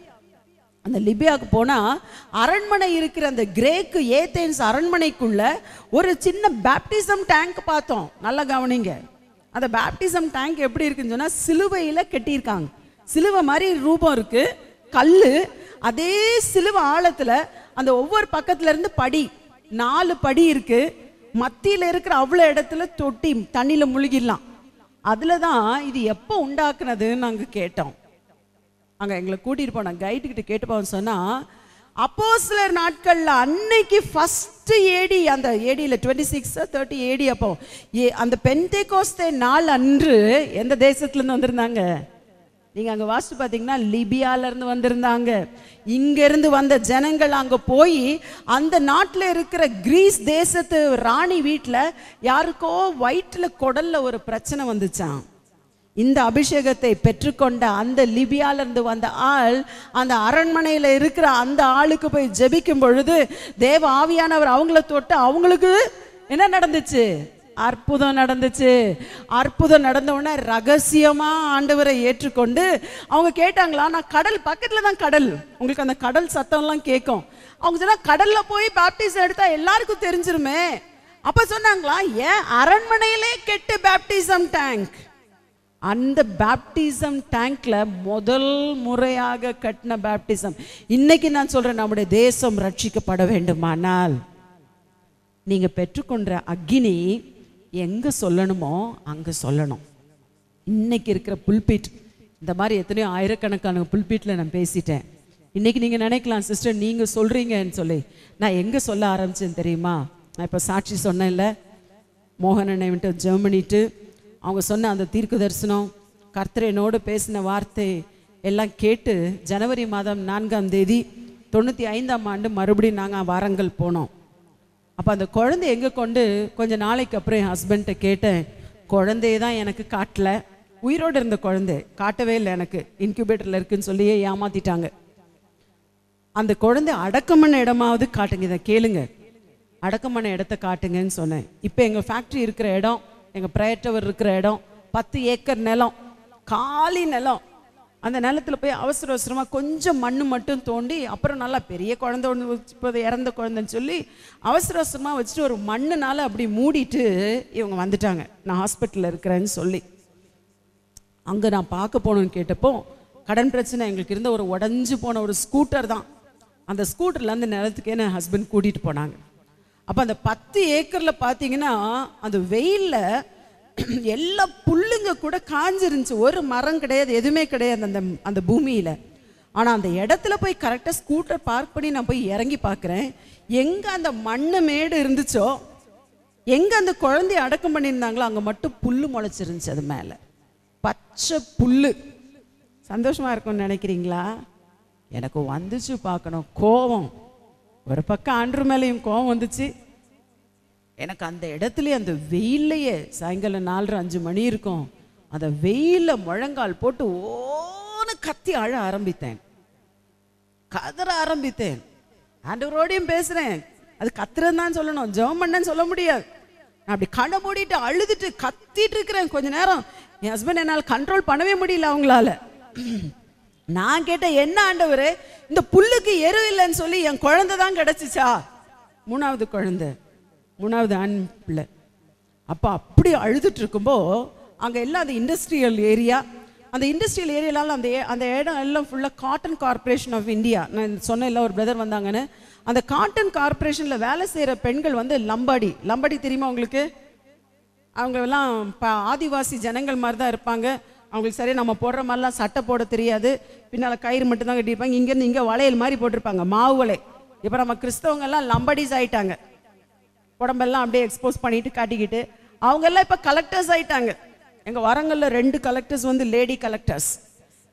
அந்த லிபியாவுக்கு போனால் அரண்மனை இருக்கிற அந்த கிரேக்கு ஏதேன்ஸ் அரண்மனைக்குள்ள ஒரு சின்ன பேப்டிசம் டேங்க் பார்த்தோம். நல்லா கவனிங்க, அந்த பேப்டிசம் டேங்க் எப்படி இருக்குன்னு சொன்னால் சிலுவையில் கட்டியிருக்காங்க. சிலுவை மாதிரி ரூபம் இருக்கு, கல். அதே சிலுவை ஆழத்தில் அந்த ஒவ்வொரு பக்கத்துல இருந்து படி 4 படி இருக்கு. மத்தியில் இருக்கிற அவ்வளோ இடத்துல தொட்டி தண்ணியில் முழுகிடலாம். அதில் தான் இது எப்போ உண்டாக்குனதுன்னு நாங்கள் கேட்டோம். அங்கே எங்களை கூட்டிகிட்டு போனாங்க, கைட்டுக்கிட்ட கேட்டுப்பான்னு சொன்னால் அப்போஸ்தலர் நாட்களில் அன்னைக்கு ஃபஸ்ட்டு ஏடி, அந்த ஏடியில் 26 30 ஏடி அப்போ அந்த பெந்தேகோஸ்தே நாள் அன்று எந்த தேசத்துலேருந்து வந்திருந்தாங்க? நீங்கள் அங்கே வாசித்து பார்த்தீங்கன்னா லிபியாவிலேருந்து வந்திருந்தாங்க. இங்கேருந்து வந்த ஜனங்கள் அங்கே போய் அந்த நாட்டில் இருக்கிற கிரீஸ் தேசத்து ராணி வீட்டில் யாருக்கோ வயிற்றில் குடலில் ஒரு பிரச்சனை வந்துச்சான். இந்த அபிஷேகத்தை பெற்றுக்கொண்ட அந்த லிபியாவிலிருந்து வந்த ஆள் அந்த அரண்மனையில் இருக்கிற அந்த ஆளுக்கு போய் ஜெபிக்கும் பொழுது தேவ ஆவியானவர் அவங்கள தொட்டு அவங்களுக்கு என்ன நடந்துச்சு? அற்புதம் நடந்துச்சு. அற்புதம் நடந்த உடனே ரகசியமா ஆண்டவரை ஏற்றுக்கொண்டு அவங்க கேட்டாங்களா, நான் கடல் பக்கத்துல தான் கடல், உங்களுக்கு அந்த கடல் சத்தம்லாம் கேட்கும். அவங்க சொன்னா கடல்ல போய் பேப்டிசம் எடுத்தா எல்லாருக்கும் தெரிஞ்சிருமே. அப்ப சொன்னாங்களா, ஏன் அரண்மனையிலே கெட்டு பேப்டிசம் டேங்க். அந்த பேப்டிசம் டேங்க்ல முதல் முறையாக கட்டின பேப்டிசம். இன்னைக்கு நான் சொல்றேன், நம்முடைய தேசம் ரட்சிக்கப்பட வேண்டுமானால் நீங்க பெற்றுக்கொண்ட அக்கினி எங்க சொல்லணுமோ அங்க சொல்லணும். இன்னைக்கு இருக்கிற புல்பிட், இந்த மாதிரி எத்தனையோ ஆயிரக்கணக்கான புல்பிட்ல நான் பேசிட்டேன். இன்னைக்கு நீங்க நினைக்கலாம், சிஸ்டர் நீங்க சொல்றீங்கன்னு சொல்லி, நான் எங்க சொல்ல ஆரம்பிச்சேன்னு தெரியுமா? நான் இப்போ சாட்சி சொன்னேன்ல, மோகனனை விட்டு ஜெர்மனிட்டு அவங்க சொன்ன அந்த தீர்க்க தரிசனம், கர்த்தர் என்னோடு பேசின வார்த்தை எல்லாம் கேட்டு ஜனவரி மாதம் 4ஆம் தேதி 95ஆம் ஆண்டு மறுபடியும் நாங்கள் வாரங்கள் போனோம். அப்போ அந்த குழந்தை எங்கே கொண்டு கொஞ்சம் நாளைக்கு அப்புறம் என் ஹஸ்பண்ட்டை கேட்டேன், குழந்தைய தான் எனக்கு காட்டல, உயிரோடு இருந்த குழந்தை காட்டவே இல்லை, எனக்கு இன்குபேட்டரில் இருக்குன்னு சொல்லி ஏமாத்திட்டாங்க. அந்த குழந்தை அடக்கம் பண்ண இடமாவது காட்டுங்க, இதை கேளுங்க, அடக்கம் பண்ண இடத்த காட்டுங்கன்னு சொன்னேன். இப்போ எங்கள் ஃபேக்ட்ரி இருக்கிற இடம், எங்கள் ப்ரேயர் டவர் இருக்கிற இடம் 10 ஏக்கர் நிலம், காலி நிலம். அந்த நிலத்தில் போய் அவசர அவசரமாக கொஞ்சம் மண் மட்டும் தோண்டி, அப்புறம் நல்லா பெரிய குழந்தை ஒன்று இப்போ இறந்த குழந்தைன்னு சொல்லி அவசர அவசரமாக வச்சுட்டு ஒரு மண்ணுனால அப்படி மூடிட்டு இவங்க வந்துட்டாங்க, நான் ஹாஸ்பிட்டலில் இருக்கிறேன்னு சொல்லி. அங்கே நான் பார்க்க போகணுன்னு கேட்டப்போ கடன் பிரச்சனை எங்களுக்கு இருந்த ஒரு உடஞ்சி போன ஒரு ஸ்கூட்டர் தான். அந்த ஸ்கூட்டரில் அந்த நிலத்துக்கே என் ஹஸ்பண்ட் கூட்டிகிட்டு போனாங்க. அப்போ அந்த 10 ஏக்கரில் பார்த்தீங்கன்னா அந்த வெயிலில் எல்லா புல்லுங்க கூட காஞ்சிருந்துச்சு, ஒரு மரம் கிடையாது, எதுவுமே கிடையாது அந்த அந்த பூமியில். ஆனால் அந்த இடத்துல போய் கரெக்டாக ஸ்கூட்டர் பார்க் பண்ணி நான் போய் இறங்கி பார்க்குறேன், எங்கே அந்த மண்ணு மேடு இருந்துச்சோ, எங்கே அந்த குழந்தைய அடக்கம் பண்ணியிருந்தாங்களோ அங்கே மட்டும் புல் முளைச்சிருந்துச்சு, அது மேலே பச்சை புல். சந்தோஷமாக இருக்கும்னு நினைக்கிறீங்களா? எனக்கு வந்துச்சு பார்க்கணும் கோபம். ஒரு பக்கம் ஆண்டவர் மேலேயும் கோபம் வந்துச்சு. எனக்கு அந்த இடத்துலயே அந்த வெயிலையே சாயங்காலம் 4-5 மணி இருக்கும், அந்த வெயிலில் முழங்கால் போட்டு ஓன்னு கத்தி அழ ஆரம்பித்தேன், கதற ஆரம்பித்தேன். ஆண்டவரோடையும் பேசுகிறேன், அது கத்துறன்னு தான் சொல்லணும், ஜெபம் பண்ணேன்னு சொல்ல முடியாது. நான் அப்படி கண்ணை மூடிட்டு அழுதுட்டு கத்திட்டு இருக்கிறேன் கொஞ்ச நேரம். என் ஹஸ்பண்ட் என்னால் கண்ட்ரோல் பண்ணவே முடியல அவங்களால. நான் கேட்டேன், என்ன ஆண்டவரே இந்த புல்லுக்கு எரு இல்லைன்னு சொல்லி என் குழந்தை தான் கிடச்சிச்சா? 3வது குழந்தை, 3வது ஆண் பிள்ளை. அப்போ அப்படி அழுதுட்டு இருக்கும்போ அங்கே எல்லாம் அந்த இண்டஸ்ட்ரியல் ஏரியா, அந்த இண்டஸ்ட்ரியல் ஏரியாலாம் அந்த இடம் எல்லாம் ஃபுல்லாக காட்டன் கார்பரேஷன் ஆஃப் இந்தியா. நான் சொன்ன இல்லை ஒரு பிரதர் வந்தாங்கன்னு, அந்த காட்டன் கார்பரேஷனில் வேலை செய்கிற பெண்கள் வந்து லம்பாடி தெரியுமா உங்களுக்கு? அவங்க எல்லாம் ஆதிவாசி ஜனங்கள் மாதிரி தான் இருப்பாங்க. அவங்களுக்கு சரியாக நம்ம போடுற மாதிரிலாம் சட்டை போட தெரியாது, பின்னால் கயிறு மட்டும்தான் கட்டியிருப்பாங்க, இங்கேருந்து இங்கே வளையல் மாதிரி போட்டிருப்பாங்க, மாவு வலை. இப்போ நம்ம கிறிஸ்தவங்கெல்லாம் லம்பாடிஸ் ஆகிட்டாங்க, உடம்பெல்லாம் அப்படியே எக்ஸ்போஸ் பண்ணிட்டு காட்டிக்கிட்டு. அவங்கெல்லாம் இப்போ கலெக்டர்ஸ் ஆகிட்டாங்க. எங்கள் வரங்களில் 2 கலெக்டர்ஸ் வந்து லேடி கலெக்டர்ஸ்.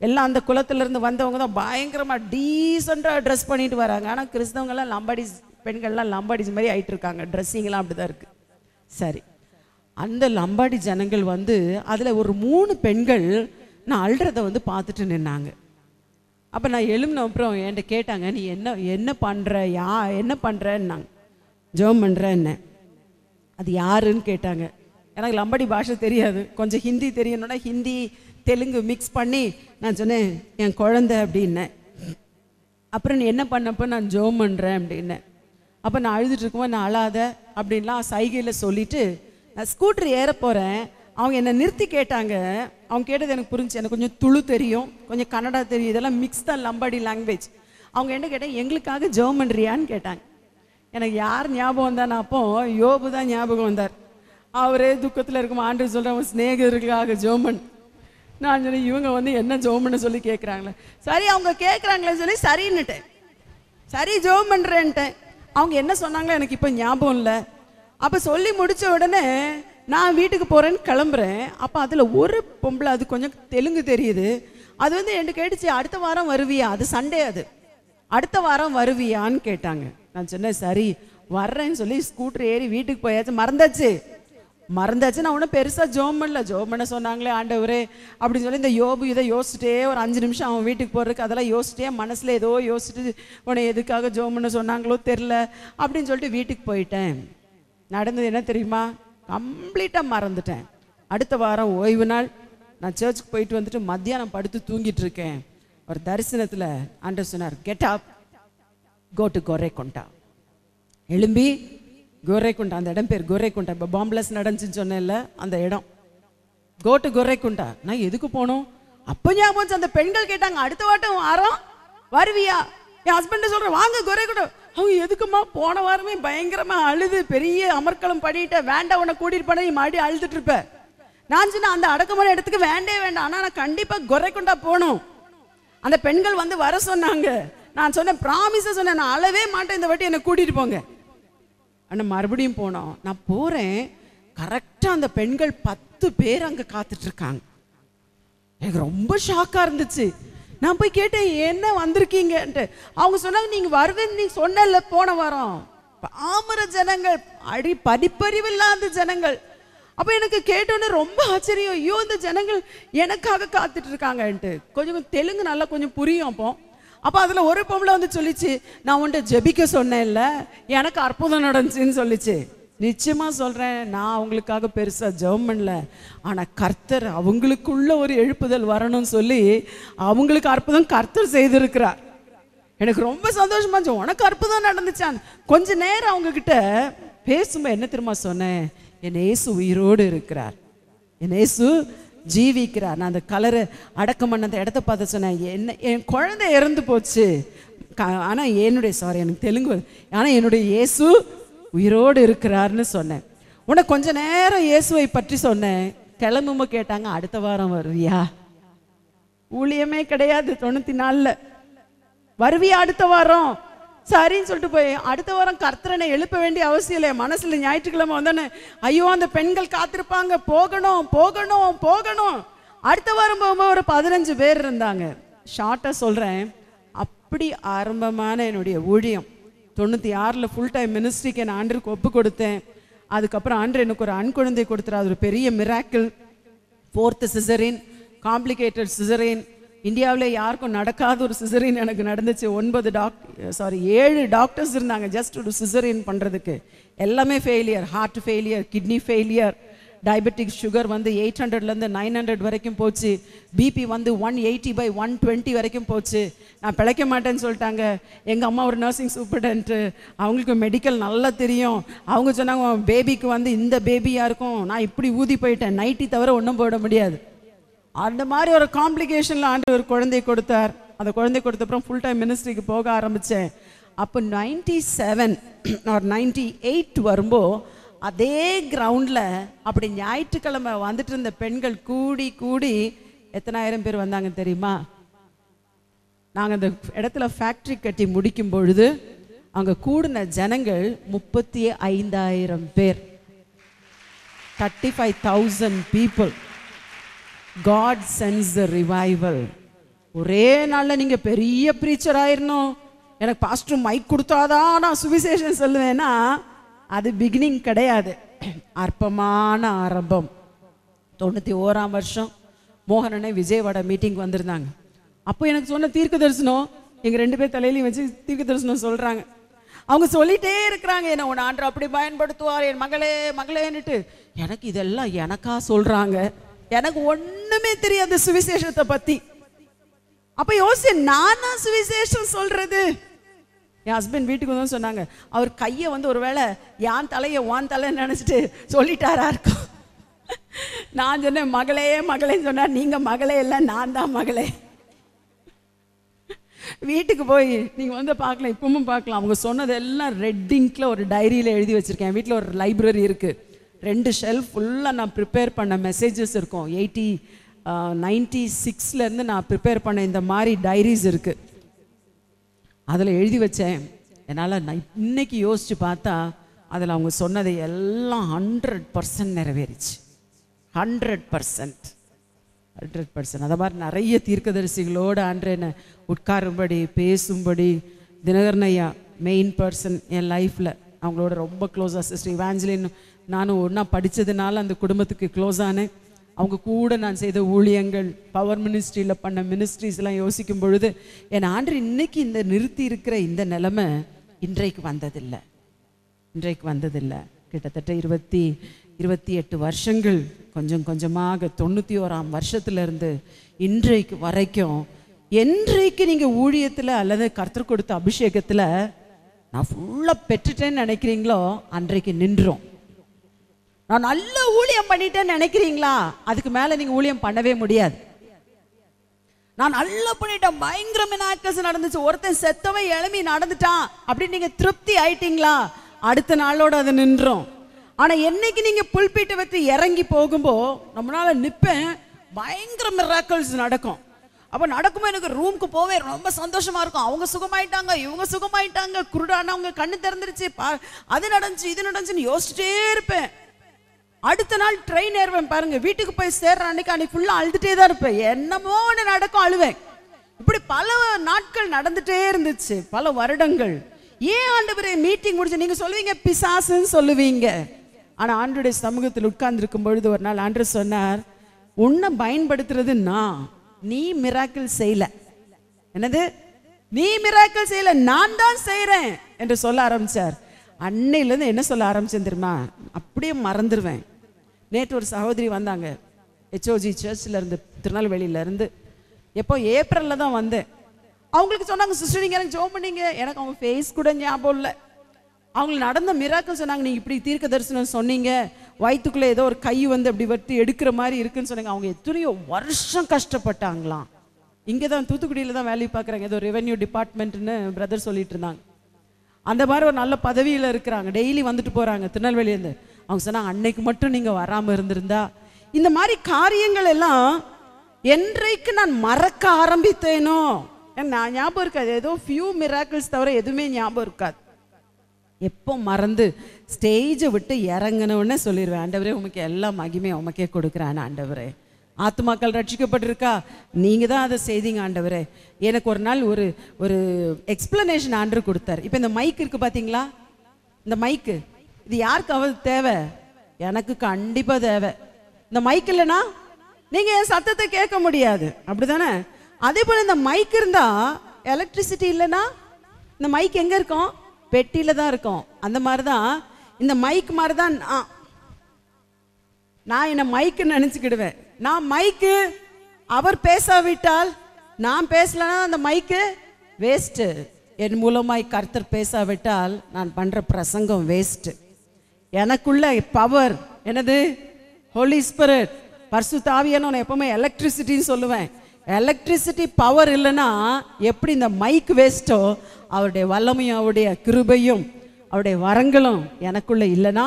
எல்லாம் அந்த குலத்திலேருந்து வந்தவங்க தான், பயங்கரமாக டீசெண்டாக ட்ரெஸ் பண்ணிட்டு வராங்க. ஆனால் கிறிஸ்தவங்கெல்லாம் லம்பாடிஸ், பெண்கள்லாம் லம்பாடிஸ் மாதிரி ஆகிட்டு இருக்காங்க, ட்ரெஸ்ஸிங்கெல்லாம் அப்படி தான் இருக்குது. சரி, அந்த லம்பாடி ஜனங்கள் வந்து அதில் ஒரு 3 பெண்கள் நான் அழுறதை வந்து பார்த்துட்டு நின்னாங்க. அப்போ நான் எழும்பின அப்புறம் என்கிட்ட கேட்டாங்க, நீ என்ன பண்ணுற, என்ன பண்ணுறன்னாங்க. ஜெபம் பண்ணுறேன் என்ன. அது யாருன்னு கேட்டாங்க. எனக்கு லம்பாடி பாஷை தெரியாது, கொஞ்சம் ஹிந்தி தெரியணுன்னா ஹிந்தி தெலுங்கு மிக்ஸ் பண்ணி நான் சொன்னேன், என் குழந்தை அப்படின்னேன். அப்புறம் நீ என்ன பண்ணப்போ நான் ஜெபம் பண்ணுறேன் அப்படின்னேன். அப்போ நான் அழுதுட்டு இருக்கும்போது நான் அழாத அப்படின்லாம் சைகையில் சொல்லிவிட்டு நான் ஸ்கூட்டர் ஏற போகிறேன். அவங்க என்னை நிறுத்தி கேட்டாங்க. அவங்க கேட்டது எனக்கு புரிஞ்சு, எனக்கு கொஞ்சம் துளு தெரியும், கொஞ்சம் கன்னடா தெரியும், இதெல்லாம் மிக்ஸ் தான் லம்பாடி லாங்குவேஜ். அவங்க என்ன கேட்டாங்க, எங்களுக்காக ஜெபம் பண்ணுறியான்னு கேட்டாங்க. எனக்கு யார் ஞாபகம் வந்தானா, அப்போ யோபு தான் ஞாபகம் வந்தார். அவரே துக்கத்தில் இருக்கும், ஆண்டவர் சொல்கிற அவன் ஸ்நேகிதர்களுக்காக ஜெபம் பண்ணு. நான் சொன்னேன், இவங்க வந்து என்ன ஜெபம் பண்ண சொல்லி கேட்குறாங்களே, சரி அவங்க கேட்குறாங்களே சொல்லி சரின்னுட்டேன், சரி ஜெபம் பண்ணுறேன்ட்டேன். அவங்க என்ன சொன்னாங்களோ எனக்கு இப்போ ஞாபகம் இல்லை. அப்போ சொல்லி முடித்த உடனே நான் வீட்டுக்கு போகிறேன்னு கிளம்புறேன். அப்போ அதில் ஒரு பொம்பளை, அது கொஞ்சம் தெலுங்கு தெரியுது, அது வந்து என்கிட்ட கேட்டுச்சு, அடுத்த வாரம் வருவியா, அது சண்டே, அது அடுத்த வாரம் வருவியான்னு கேட்டாங்க. நான் சொன்னேன் சரி வர்றேன்னு சொல்லி ஸ்கூட்டர் ஏறி வீட்டுக்கு போயாச்சு. மறந்தாச்சு நான் ஒன்றும் பெருசாக ஜெபம் பண்ண சொன்னாங்களே ஆண்டவரே அப்படின்னு சொல்லி இந்த யோபு இதை யோசிச்சுட்டே ஒரு 5 நிமிஷம் அவன் வீட்டுக்கு போகிறதுக்கு அதெல்லாம் யோசிச்சிட்டே மனசில் ஏதோ யோசிச்சுட்டு உன்னை எதுக்காக ஜெபம் பண்ண சொன்னாங்களோ தெரில அப்படின்னு சொல்லிட்டு வீட்டுக்கு போயிட்டேன். நடந்தது என்ன தெரியுமா, கம்ப்ளீட்டாக மறந்துட்டேன். அடுத்த வாரம் ஓய்வு நாள், நான் சர்ச்சுக்கு போயிட்டு வந்துட்டு மத்தியானம் படுத்து தூங்கிட்டு இருக்கேன். ஒரு தரிசனத்தில் ஆண்டவர் சொன்னார், கெட் அப், கோ டு கோரேகுண்டா. எழும்பி கோரேகுண்டா, அந்த இடம் பேர் கோரேகுண்டா, இப்போ பாம்பிளஸ் நடந்துச்சுன்னு சொன்னேன்ல அந்த இடம், கோ டு கோரேகுண்டா. நான் எதுக்கு போனோம் அப்போ ஞாபகம், அந்த பெண்கள் கேட்டாங்க அடுத்த வாட்டம் வாரம் வருவியா, என் ஹஸ்பண்ட் சொல்கிறேன் வாங்க கோரேகுண்டா. அவங்க எதுக்குமா, போன வாரமே பயங்கரமாக அழுது பெரிய அமர்க்களம் பண்ணிட்ட, வேண்டாம் உன்னை கூட்டிகிட்டு போன, நீ மறுபடியும் அழுதுட்டு இருப்ப. நான் சொன்னேன் அந்த அடக்கமான இடத்துக்கு வேண்டாம், ஆனால் நான் கண்டிப்பாக கோரேகுண்டா போகணும். அந்த பெண்கள் வந்து வர சொன்னாங்க. நான் சொன்னேன், ப்ராமிஸாக சொன்னேன், நான் அழவே மாட்டேன், இந்த வாட்டி என்னை கூட்டிகிட்டு போங்க. ஆனால் மறுபடியும் போனோம். நான் போகிறேன், கரெக்டாக அந்த பெண்கள் 10 பேர் அங்கே காத்துட்ருக்காங்க. எனக்கு ரொம்ப ஷாக்காக இருந்துச்சு. நான் போய் கேட்டேன், என்ன வந்திருக்கீங்கன்ட்டு. அவங்க சொன்னாங்க, நீங்கள் வருவேன்னு நீங்கள் சொன்னல போன வாரம். பாமர ஜனங்கள், படிப்பறிவு இல்லாத ஜனங்கள். அப்போ எனக்கு கேட்டோன்னே ரொம்ப ஆச்சரியம், ஐயோ இந்த ஜனங்கள் எனக்காக காத்துட்டு இருக்காங்கன்ட்டு. கொஞ்சம் தெலுங்கு நல்லா கொஞ்சம் புரியும். அப்போ அதில் ஒரு பொம்பளை வந்து சொல்லிச்சு, நான் உன்ட்ட ஜெபிக்க சொன்னேன்ல, எனக்கு அற்புதம் நடந்துச்சுன்னு சொல்லிச்சு. நிச்சயமா சொல்றேன், நான் அவங்களுக்காக பெருசா ஜெபம் பண்ணல, ஆனா கர்த்தர் அவங்களுக்குள்ள ஒரு எழுப்புதல் வரணும்னு சொல்லி அவங்களுக்கு அற்புதம் கர்த்தர் செய்திருக்கிறார். எனக்கு ரொம்ப சந்தோஷமா இருந்துச்சு. உனக்கு அற்புதம் நடந்துச்சான். கொஞ்ச நேரம் அவங்க கிட்ட பேசும்போது என்ன தெரியுமா சொன்னேன், என் இயேசு உயிரோடு இருக்கிறார், என் இயேசு ஜீவிக்கிறார். நான் அந்த கலரை அடக்கம் பண்ண அந்த இடத்த பார்த்து சொன்னேன், என்ன என் குழந்தை இறந்து போச்சு, ஆனா என்னுடைய எனக்கு தெலுங்கு, ஆனா என்னுடைய இயேசு உயிரோடு இருக்கிறார்னு சொன்னேன். உனக்கு கொஞ்ச நேரம் இயேசுவை பற்றி சொன்னேன். கிளம்புமோ கேட்டாங்க, அடுத்த வாரம் வருவியா? ஊழியமே கிடையாது 94 வருவியா அடுத்த வாரம்? சரின்னு சொல்லிட்டு போய் அடுத்த வாரம் கர்த்தரனை எழுப்ப வேண்டிய அவசியம் இல்லை. மனசுல ஞாயிற்றுக்கிழமை வந்தானே, ஐயோ அந்த பெண்கள் காத்திருப்பாங்க, போகணும் போகணும் போகணும். அடுத்த வாரம் போகும்போது ஒரு 15 பேர் இருந்தாங்க. ஷார்ட்டா சொல்றேன், அப்படி ஆரம்பமான என்னுடைய ஊழியம் 96 ஃபுல் டைம் மினிஸ்ட்ரிக்கு நான் ஆண்டருக்கு ஒப்பு கொடுத்தேன். அதுக்கப்புறம் ஆண்டர் எனக்கு ஒரு ஆண் குழந்தை கொடுத்துரு. அது ஒரு பெரிய miracle. 4th caesarean, complicated caesarean. இந்தியாவில் யாருக்கும் நடக்காத ஒரு சிசரின் எனக்கு நடந்துச்சு. 7 டாக்டர்ஸ் இருந்தாங்க ஜஸ்ட் ஒரு சிசரின் பண்ணுறதுக்கு. எல்லாமே failure, heart failure, kidney failure, diabetic sugar வந்து 800லேருந்து 900 வரைக்கும் போச்சு. பிபி வந்து 180/120 வரைக்கும் போச்சு. நான் பிழைக்க மாட்டேன்னு சொல்லிட்டாங்க. எங்கள் அம்மா ஒரு நர்சிங் சூப்பர்டென்ட்டு, அவங்களுக்கு மெடிக்கல் நல்லா தெரியும். அவங்க சொன்னாங்க, பேபிக்கு வந்து இந்த பேபியாக இருக்கும். நான் இப்படி ஊதி போயிட்டேன், நைட்டி தவிர ஒன்றும் போட முடியாது. அந்த மாதிரி ஒரு காம்ப்ளிகேஷனில் ஆண்டு ஒரு குழந்தை கொடுத்தார். அந்த குழந்தை கொடுத்தப்புறம் ஃபுல் டைம் மினிஸ்ட்ரிக்கு போக ஆரம்பித்தேன். அப்போ 97 or 98 வரும்போது அதே கிரவுண்டில் அப்படி ஞாயிற்றுக்கிழமை வந்துட்டு இருந்த பெண்கள் கூடி கூடி எத்தனாயிரம் பேர் வந்தாங்க தெரியுமா? நாங்கள் அந்த இடத்துல ஃபேக்ட்ரி கட்டி முடிக்கும் பொழுது அங்கே கூடின ஜனங்கள் 35,000 பேர், 35,000 people. God sends the revival. ஒரே நாளில் நீங்கள் பெரிய ப்ரீச்சர் ஆயிரணும், எனக்கு பாஸ்டர் மைக் கொடுத்தாதான் நான் சுவிசேஷம் சொல்லுவேன்னா அது பிகினிங் கிடையாது, அற்பமான ஆரம்பம். 91ஆம் வருஷம் மோகனனை விஜயவாடா மீட்டிங் வந்திருந்தாங்க. அப்போ எனக்கு சொன்ன தீர்க்க தரிசனம், எங்கள் 2 பேர் தலையிலையும் வச்சு தீர்க்க தரிசனம் சொல்கிறாங்க. அவங்க சொல்லிகிட்டே இருக்கிறாங்க, என்ன உன் ஆண்டவர் அப்படி பயன்படுத்துவார், என் மகளே மகளேன்னுட்டு. எனக்கு இதெல்லாம் எனக்கா சொல்கிறாங்க, எனக்கு ஒன்றுமே தெரியாது சுவிசேஷத்தை பற்றி. அப்போ யோசி, நானா சுவிசேஷம் சொல்கிறது? என் ஹஸ்பண்ட் வீட்டுக்கு வந்து சொன்னாங்க, அவர் கையை வந்து ஒருவேளை என் தலையை வான் தலைன்னு நினச்சிட்டு சொல்லிட்டாரா இருக்கும். நான் சொன்னேன், மகளே மகளேன்னு சொன்னார். நீங்கள் மகளே இல்லை, நான் தான் மகளே. வீட்டுக்கு போய் நீங்கள் வந்து பார்க்கலாம், இப்பவும் பார்க்கலாம். அவங்க சொன்னது எல்லாம் ரெட் இங்க்ல ஒரு டைரியில் எழுதி வச்சுருக்கேன். வீட்டில் ஒரு லைப்ரரி இருக்குது, 2 ஷெல்ஃப் ஃபுல்லாக நான் ப்ரிப்பேர் பண்ண மெசேஜஸ் இருக்கும். 96லேருந்து நான் ப்ரிப்பேர் பண்ண இந்த மாதிரி டைரிஸ் இருக்குது. அதில் எழுதி வச்சேன். என்னால் நான் இன்னைக்கு யோசித்து பார்த்தா அதில் அவங்க சொன்னதை எல்லாம் 100% நிறைவேறிச்சு. 100%. அதை மாதிரி நிறைய தீர்க்கதரிசிகளோடு ஆண்டவரே உட்காரும்படி பேசும்படி, தினகரன் ஐயா மெயின் பர்சன் என் லைஃப்பில். அவங்களோட ரொம்ப க்ளோஸாக சிஸ்டர் இவாஞ்சலின் நானும் ஒன்றா படித்ததுனால அந்த குடும்பத்துக்கு க்ளோஸ் ஆனேன். அவங்க கூட நான் செய்த ஊழியங்கள், பவர் மினிஸ்ட்ரியில் பண்ண மினிஸ்ட்ரிஸ்லாம் யோசிக்கும் பொழுது என் ஆண்டு இன்னைக்கு இந்த நிறுத்தி இருக்கிற இந்த நிலைமை இன்றைக்கு வந்ததில்லை. கிட்டத்தட்ட 28 வருஷங்கள் கொஞ்சம் கொஞ்சமாக 91ஆம் வருஷத்துலேருந்து இன்றைக்கு வரைக்கும், என்றைக்கு நீங்கள் ஊழியத்தில் அல்லது கர்த்தர் கொடுத்த அபிஷேகத்தில் நான் ஃபுல்லாக பெற்றுட்டேன்னு நினைக்கிறீங்களோ அன்றைக்கு நின்றோம். நான் நல்ல ஊழியம் பண்ணிட்டேன்னு நினைக்கிறீங்களா, அதுக்கு மேலே நீங்கள் ஊழியம் பண்ணவே முடியாது. நான் நல்லா பண்ணிட்டேன், பயங்கர மிராக்கிள்ஸ் நடந்துச்சு, ஒருத்தன் செத்தவன் எழுமி நடந்துட்டான் அப்படின்னு நீங்கள் திருப்தி ஆயிட்டீங்களா, அடுத்த நாளோட அது நின்றோம். ஆனால் என்னைக்கு நீங்கள் புல்பீட்டை வச்சு இறங்கி போகும்போது நம்மளால நிற்பேன், பயங்கர மிராக்கிள்ஸ் நடக்கும். அப்போ நடக்கும்போது எனக்கு ரூமுக்கு போவே ரொம்ப சந்தோஷமாக இருக்கும். அவங்க சுகமாயிட்டாங்க, இவங்க சுகமாயிட்டாங்க, குருடானவங்க கண்ணு திறந்துருச்சு, அது நடந்துச்சு இது நடந்துச்சுன்னு யோசிச்சுட்டே இருப்பேன். அடுத்த நாள் ட்ரெயின் ஏறுவேன் பாருங்க, வீட்டுக்கு போய் சேர்ற அன்னைக்கு ஃபுல்லாக அழுதுகிட்டே தான் இருப்பேன். என்னமோ ஒன்று நடக்கும், அழுவேன். இப்படி பல நாட்கள் நடந்துகிட்டே இருந்துச்சு, பல வருடங்கள். ஏன் ஆண்டவரே மீட்டிங் முடிச்சு நீங்கள் சொல்லுவீங்க பிசாசுன்னு சொல்லுவீங்க, ஆனால் ஆண்டவருடைய சமூகத்தில் உட்கார்ந்துருக்கும் பொழுது ஒரு நாள் ஆண்டவர் சொன்னார், உன்னை பயன்படுத்துறது நான், நீ மிராக்கிள் செய்யல. என்னது? நீ மிராக்கிள் செய்யல, நான் தான் செய்கிறேன் என்று சொல்ல ஆரம்பித்தார். அன்னையிலேருந்து என்ன சொல்ல ஆரம்பிச்சேன் தெரியுமா? அப்படியே மறந்துடுவேன். நேற்று ஒரு சகோதரி வந்தாங்க, HOG சர்ச்சில் இருந்து, திருநெல்வேலியிலேருந்து. எப்போ ஏப்ரலில் தான் வந்தேன். அவங்களுக்கு சொன்னாங்க, சிஸ்டர் நீங்கள் எனக்கு ஜோம் பண்ணீங்க. எனக்கு அவங்க ஃபேஸ் கூட ஞாபகம் இல்லை. அவங்களுக்கு நடந்த மிராக்கள் சொன்னாங்க, நீங்கள் இப்படி தீர்க்க தரிசனம் சொன்னீங்க, வயிற்றுக்குள்ளே ஏதோ ஒரு கை வந்து அப்படி வெட்டி எடுக்கிற மாதிரி இருக்குன்னு சொன்னாங்க. அவங்க எத்தனையோ வருஷம் கஷ்டப்பட்டாங்களாம். இங்கே தான் தூத்துக்குடியில் தான் வேலையை பார்க்குறாங்க, ஏதோ ரெவென்யூ டிபார்ட்மெண்ட்னு பிரதர் சொல்லிட்டு இருந்தாங்க. அந்த மாதிரி ஒரு நல்ல பதவியில் இருக்கிறாங்க, டெய்லி வந்துட்டு போகிறாங்க திருநெல்வேலியிலேருந்து. அவங்க சொன்னாங்க, அன்னைக்கு மட்டும் நீங்கள் வராமல் இருந்திருந்தா. இந்த மாதிரி காரியங்கள் எல்லாம் என்றைக்கு நான் மறக்க ஆரம்பித்தேனோ, நான் ஞாபகம் இருக்காது. ஏதோ ஃபியூ மிராக்கிள்ஸ் தவிர எதுவுமே ஞாபகம் இருக்காது. எப்போ மறந்து ஸ்டேஜை விட்டு இறங்கினோன்னு சொல்லிடுவேன், ஆண்டவரே உமக்கு எல்லா மகிமையும் உமக்கே கொடுக்குறேன். ஆண்டவரே, ஆத்துமாக்கள் ரட்சிக்கப்பட்டிருக்கா, நீங்கள் தான் அதை செய்தீங்க ஆண்டவரே. எனக்கு ஒரு நாள் ஒரு ஒரு எக்ஸ்பிளனேஷன் ஆண்டவர் கொடுத்தார். இப்போ இந்த மைக் இருக்குது பார்த்தீங்களா, இந்த மைக்கு இது யாருக்கு தேவை? எனக்கு கண்டிப்பாக தேவை. இந்த மைக் இல்லைன்னா நீங்கள் என் சத்தத்தை கேட்க முடியாது, அப்படி தானே? அதே போல் இந்த மைக் இருந்தால், எலக்ட்ரிசிட்டி இல்லைன்னா இந்த மைக் எங்கே இருக்கும்? பெட்டியில் தான் இருக்கும். அந்த மாதிரி தான் இந்த மைக் மாதிரி தான் நான் என்ன மைக்குன்னு நினச்சிக்கிடுவேன். நான் மைக்கு, அவர் பேசாவிட்டால், நான் பேசலன்னா அந்த மைக்கு வேஸ்ட்டு. என் மூலமாய் கர்த்தர் பேசாவிட்டால் நான் பண்ணுற பிரசங்கம் வேஸ்ட்டு. எனக்குள்ள பவர் என்னது? ஹோலி ஸ்பிரிட், பரிசுத்த ஆவியானவரை எப்பவுமே எலக்ட்ரிசிட்டின்னு சொல்லுவேன். எலக்ட்ரிசிட்டி பவர் இல்லைன்னா எப்படி இந்த மைக் வேஸ்ட்டோ, அவருடைய வல்லமையும் அவருடைய கிருபையும் அவருடைய வரங்களும் எனக்குள்ள இல்லைன்னா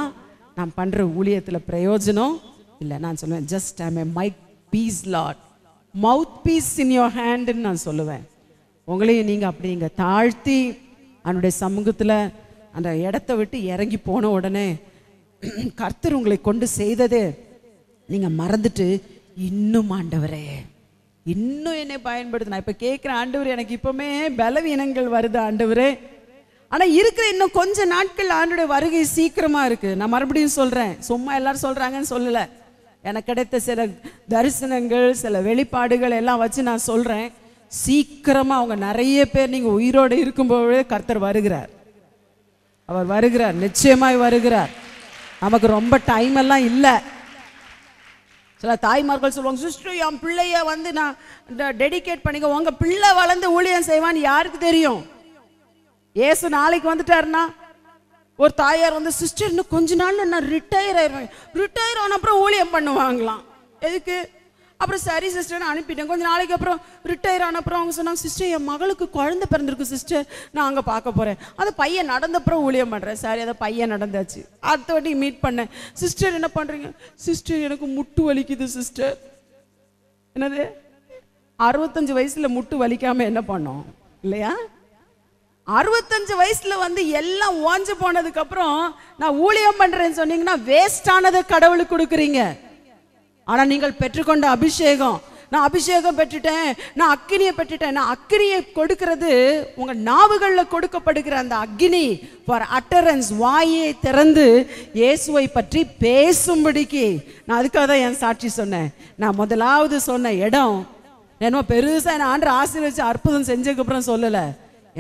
நான் பண்ணுற ஊழியத்தில் பிரயோஜனம் இல்லை. நான் சொல்லுவேன், just I'm a mic piece Lord, mouthpiece in your ஹேண்டுன்னு நான் சொல்லுவேன். உங்களையும் நீங்கள் அப்படி நீங்கள் தாழ்த்தி அவனுடைய சமூகத்தில் அந்த இடத்த விட்டு இறங்கி போன உடனே கர்த்தர் உங்களை கொண்டு செய்தது நீங்கள் மறந்துட்டு, இன்னும் ஆண்டவரே இன்னும் என்னை பயன்படுத்து. நான் இப்போ கேட்குறேன், ஆண்டவர் எனக்கு இப்போவுமே பலவீனங்கள் வருது ஆண்டவரே, ஆனால் இருக்கிற இன்னும் கொஞ்ச நாட்கள் ஆண்டோடைய வருகை சீக்கிரமாக இருக்குது. நான் மறுபடியும் சொல்கிறேன், சும்மா எல்லாரும் சொல்கிறாங்கன்னு சொல்லலை. எனக்கு கிடைத்த சில தரிசனங்கள், சில வெளிப்பாடுகள் எல்லாம் வச்சு நான் சொல்கிறேன். சீக்கிரமாக அவங்க நிறைய பேர் நீங்கள் உயிரோடு இருக்கும்போதே கர்த்தர் வருகிறார். அவர் வருகிறார், நிச்சயமாய் வருகிறார். நமக்கு ரொம்ப டைம் எல்லாம் இல்லை. சில தாய்மார்கள் சொல்லுவாங்க, சிஸ்டர் என் பிள்ளைய வந்து நான் டெடிகேட் பண்ணிக்க, உங்கள் பிள்ளை வளர்ந்து ஊழியம் செய்வான்னு யாருக்கு தெரியும்? ஏசு நாளைக்கு வந்துட்டாருன்னா ஒரு தாயார் வந்து, சிஸ்டர் இன்னும் கொஞ்ச நாள் நான் ரிட்டையர் ஆயிடுவேன், ரிட்டையர் ஆன அப்புறம் ஊழியம் பண்ணுவாங்களாம். எதுக்கு? அப்புறம் சரி சிஸ்டர்னு அனுப்பிட்டேன். கொஞ்சம் நாளைக்கு அப்புறம் ரிட்டையர் ஆன அப்புறம் அவங்க சொன்னாங்க, சிஸ்டர் என் மகளுக்கு குழந்தை பிறந்திருக்கு சிஸ்டர், நான் அங்கே பார்க்க போகிறேன். அது பையன் நடந்தப்புறம் ஊழியம் பண்ணுறேன். சரி, அதை பையன் நடந்தாச்சு. அடுத்த வாட்டி மீட் பண்ணேன், சிஸ்டர் என்ன பண்ணுறீங்க? சிஸ்டர் எனக்கு முட்டு வலிக்குது சிஸ்டர். என்னது? 65 வயசில் முட்டு வலிக்காமல் என்ன பண்ணோம் இல்லையா? 65 வயசில் வந்து எல்லாம் ஓஞ்சு போனதுக்கப்புறம் நான் ஊழியம் பண்ணுறேன்னு சொன்னீங்கன்னா வேஸ்டானதை கடவுளுக்கு கொடுக்குறீங்க. ஆனால் நீங்கள் பெற்றுக்கொண்ட அபிஷேகம், நான் அபிஷேகம் பெற்றுட்டேன், நான் அக்கினியை பெற்றுட்டேன். நான் அக்கினியை கொடுக்கிறது உங்கள் நாவுகளில் கொடுக்கப்படுகிற அந்த அக்கினி ஃபார் அட்டரன்ஸ், வாயை திறந்து இயேசுவை பற்றி பேசும்படிக்கு. நான் அதுக்காக தான் என் சாட்சி சொன்னேன். நான் முதலாவது சொன்ன இடம் என்னமோ பெருசாக என் ஆண்டவர் ஆசீர்வதிச்சு அற்புதம் செஞ்சதுக்கப்புறம் சொல்லலை.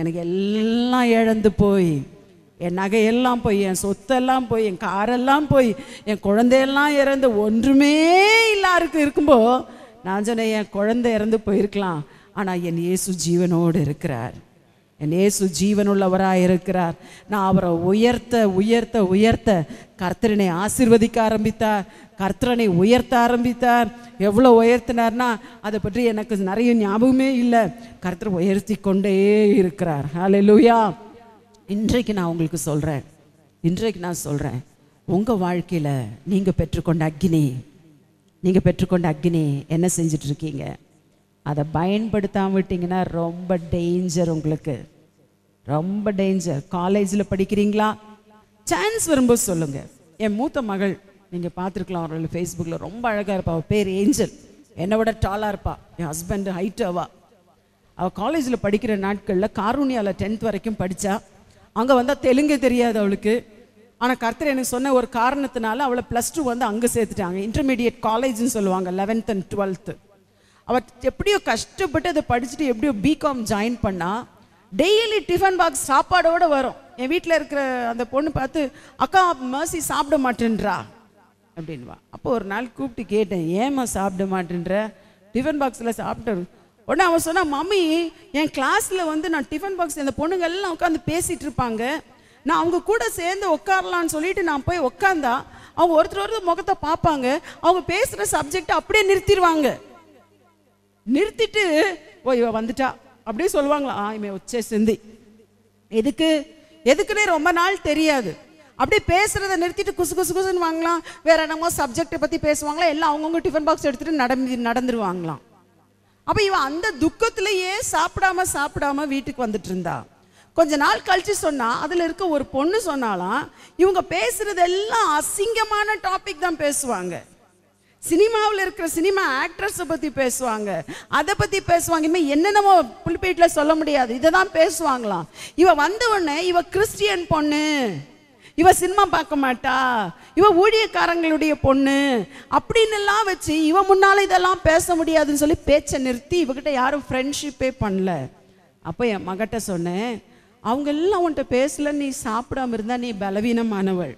எனக்கு எல்லாம் இழந்து போய், என் நகையெல்லாம் போய், என் சொத்தெல்லாம் போய், என் காரெல்லாம் போய், என் குழந்தையெல்லாம் இறந்து ஒன்றுமே எல்லாருக்கும் இருக்கும்போது நான் சொன்னேன், என் குழந்தை இறந்து போயிருக்கலாம், ஆனால் என் இயேசு ஜீவனோடு இருக்கிறார். என் இயேசு ஜீவனுள்ளவராக இருக்கிறார். நான் அவரை உயர்த்த உயர்த்த உயர்த்த கர்த்தரனை ஆசீர்வதிக்க ஆரம்பித்தார், கர்த்தரனை உயர்த்த ஆரம்பித்தார். எவ்வளோ உயர்த்தினார்னா அதை பற்றி எனக்கு நிறைய ஞாபகமே இல்லை. கர்த்தர் உயர்த்தி கொண்டே இருக்கிறார். ஹல்லேலூயா. இன்றைக்கு நான் உங்களுக்கு சொல்கிறேன், இன்றைக்கு நான் சொல்கிறேன், உங்கள் வாழ்க்கையில் நீங்கள் பெற்றுக்கொண்ட அக்கினி, நீங்கள் பெற்றுக்கொண்ட அக்கினி என்ன செஞ்சிட்ருக்கீங்க? அதை பயன்படுத்தாமல் விட்டிங்கன்னா ரொம்ப டேஞ்சர், உங்களுக்கு ரொம்ப டேஞ்சர். காலேஜில் படிக்கிறீங்களா? சான்ஸ் வரும்போது சொல்லுங்கள். என் மூத்த மகள் நீங்கள் பார்த்துருக்கலாம், அவர்கள் ஃபேஸ்புக்கில் ரொம்ப அழகாக இருப்பா. அவள் பேர் ஏஞ்சல், என்னை விட டாலாக இருப்பா. என் ஹஸ்பண்டு ஹைட்டு அவள் காலேஜில் படிக்கிற நாட்களில் காரூனியாவில் 10th வரைக்கும் படித்தா. அங்கே வந்தால் தெலுங்கு தெரியாது அவளுக்கு, ஆனால் கர்த்தர் எனக்கு சொன்ன ஒரு காரணத்தினால அவளை +2 வந்து அங்கே சேர்த்துட்டாங்க. இன்டர்மீடியட் காலேஜ்னு சொல்லுவாங்க, 11th and 12th. அவள் எப்படியோ கஷ்டப்பட்டு அதை படிச்சுட்டு எப்படியோ பிகாம் ஜாயின் பண்ணா. டெய்லி டிஃபன் பாக்ஸ் சாப்பாடோடு வரும். என் வீட்டில் இருக்கிற அந்த பொண்ணு பார்த்து, அக்கா மர்சி சாப்பிட மாட்டேன்றா அப்படின்வா. அப்போ ஒரு நாள் கூப்பிட்டு கேட்டேன், ஏம்மா சாப்பிட மாட்டேன்ற, டிஃபன் பாக்ஸில் சாப்பிட்டு. உடனே அவன் சொன்னா, மம்மி என் கிளாஸில் வந்து நான் டிஃபன் பாக்ஸ் இந்த பொண்ணுங்க எல்லாம் உட்காந்து பேசிகிட்டு இருப்பாங்க, நான் அவங்க கூட சேர்ந்து உட்காரலான்னு சொல்லிட்டு நான் போய் உட்காந்தா அவங்க ஒருத்தர் முகத்தை பார்ப்பாங்க, அவங்க பேசுகிற சப்ஜெக்ட் அப்படியே நிறுத்திடுவாங்க. நிறுத்திட்டு ஓ இவ வந்துட்டா அப்படியே சொல்லுவாங்களா, இவன் உச்சே சிந்தி எதுக்குன்னே ரொம்ப நாள் தெரியாது. அப்படியே பேசுறதை நிறுத்திட்டு குசு குசு குசுன்னு வாங்கலாம், வேற என்னமோ சப்ஜெக்டை பற்றி பேசுவாங்களா, எல்லாம் அவங்கவுங்க டிஃபன் பாக்ஸ் எடுத்துட்டு நடந்துருவாங்களாம். அப்போ இவன் அந்த துக்கத்திலேயே சாப்பிடாம வீட்டுக்கு வந்துட்டு இருந்தா. கொஞ்ச நாள் கழிச்சு சொன்னா, அதில் இருக்க ஒரு பொண்ணு சொன்னாலாம், இவங்க பேசுறது எல்லாம் அசிங்கமான டாபிக் தான் பேசுவாங்க. சினிமாவில் இருக்கிற சினிமா ஆக்ட்ரஸை பற்றி பேசுவாங்க, அதை பற்றி பேசுவாங்க. இனிமேல் என்னென்னமோ புல்பீட்டில் சொல்ல முடியாது, இதை தான் பேசுவாங்களாம். இவ வந்த உடனே இவ கிறிஸ்டியன் பொண்ணு, இவ சினிமா பார்க்க மாட்டா, இவ ஊழியக்காரங்களுடைய பொண்ணு அப்படின்னு எல்லாம் வச்சு இவ முன்னால இதெல்லாம் பேச முடியாதுன்னு சொல்லி பேச்சை நிறுத்தி இவகிட்ட யாரும் ஃப்ரெண்ட்ஷிப்பே பண்ணல. அப்போ என் மகிட்ட சொன்னேன், அவங்க எல்லாம் உன்கிட்ட பேசல, நீ சாப்பிடாம இருந்தா நீ பலவீனமானவள்.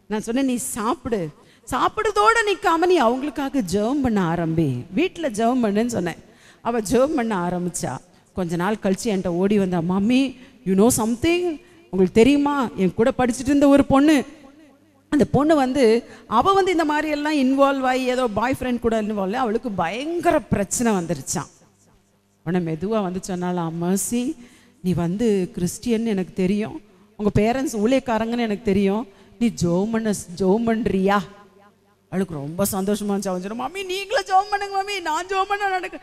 நான் சொன்னேன், நீ சாப்பிடுறதோட நிற்காம நீ அவங்களுக்காக ஜெபம் பண்ண ஆரம்பி, வீட்டில் ஜெபம் பண்ணுன்னு சொன்னேன். அவள் ஜெபம் பண்ண ஆரம்பிச்சா. கொஞ்ச நாள் கழிச்சு என்கிட்ட ஓடி வந்தா, மம்மி யூ நோ சம்திங், உங்களுக்கு தெரியுமா, என் கூட படிச்சுட்டு இருந்த ஒரு பொண்ணு, அந்த பொண்ணு வந்து அவள் வந்து இந்த மாதிரி எல்லாம் இன்வால்வ் ஆகி ஏதோ பாய் ஃப்ரெண்ட் கூட இன்வால்வ், அவளுக்கு பயங்கர பிரச்சனை வந்துருச்சான். உடனே மெதுவாக வந்து சொன்னாலாம், மர்சி நீ வந்து கிறிஸ்டியன் எனக்கு தெரியும், உங்கள் பேரண்ட்ஸ் ஊழியக்காரங்கன்னு எனக்கு தெரியும், நீ ஜெபம் பண்ணுறியா? அவளுக்கு ரொம்ப சந்தோஷமா இருந்துச்சு. அவன் சொன்னா, மம்மி நீங்களும் ஜெபம் பண்ணுங்க மம்மி, நான் ஜெபம் பண்ண நடக்கும்.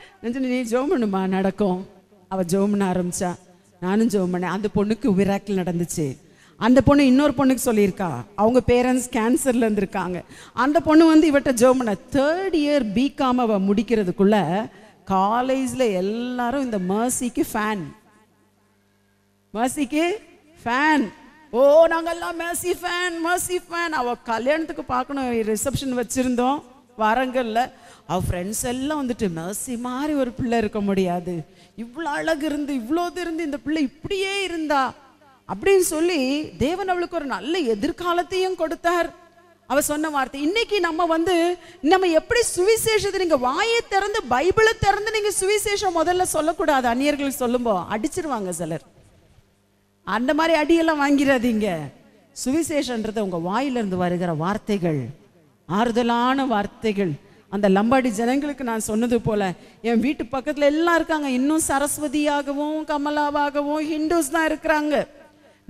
நீ ஜெபம் பண்ணுமா, நடக்கும். அவள் ஜெபம் பண்ண ஆரம்பிச்சா, நானும் ஜெபம் பண்ணேன். அந்த பொண்ணுக்கு மிராக்கிள் நடந்துச்சு. அந்த பொண்ணு இன்னொரு பொண்ணுக்கு சொல்லியிருக்கா, அவங்க பேரண்ட்ஸ் கேன்சர்ல இருந்திருக்காங்க. அந்த பொண்ணு வந்து இவட்ட ஜெபம் பண்ண 3rd இயர் பிகாம் அவள் முடிக்கிறதுக்குள்ள காலேஜில் எல்லாரும் இந்த மர்சிக்கு ஃபேன். ஓ நாங்கெல்லாம் மர்சி ஃபேன். அவள் கல்யாணத்துக்கு பார்க்கணும், ரிசப்ஷன் வச்சுருந்தோம் வாரங்களில். அவள் ஃப்ரெண்ட்ஸ் எல்லாம் வந்துட்டு, மர்சி மாதிரி ஒரு பிள்ளை இருக்க முடியாது, இவ்வளோ அழகு இருந்து இவ்வளோது இருந்து இந்த பிள்ளை இப்படியே இருந்தா அப்படின்னு சொல்லி தேவன் அவளுக்கு ஒரு நல்ல எதிர்காலத்தையும் கொடுத்தார். அவள் சொன்ன வார்த்தை, இன்னைக்கு நம்ம எப்படி சுவிசேஷத்தை, நீங்கள் வாயை திறந்து பைபிளை திறந்து நீங்கள் சுவிசேஷம் முதல்ல சொல்லக்கூடாது. அந்நியர்களுக்கு சொல்லும்போது அடிச்சிருவாங்க சிலர். அந்த மாதிரி அடியெல்லாம் வாங்கிறாதீங்க. சுவிசேஷன்றது உங்கள் வாயிலிருந்து வருகிற வார்த்தைகள், ஆறுதலான வார்த்தைகள். அந்த லம்பாடி ஜனங்களுக்கு நான் சொன்னது போல, என் வீட்டு பக்கத்தில் எல்லாம் இருக்காங்க, இன்னும் சரஸ்வதியாகவும் கமலாவாகவும் ஹிந்துஸ் தான் இருக்கிறாங்க.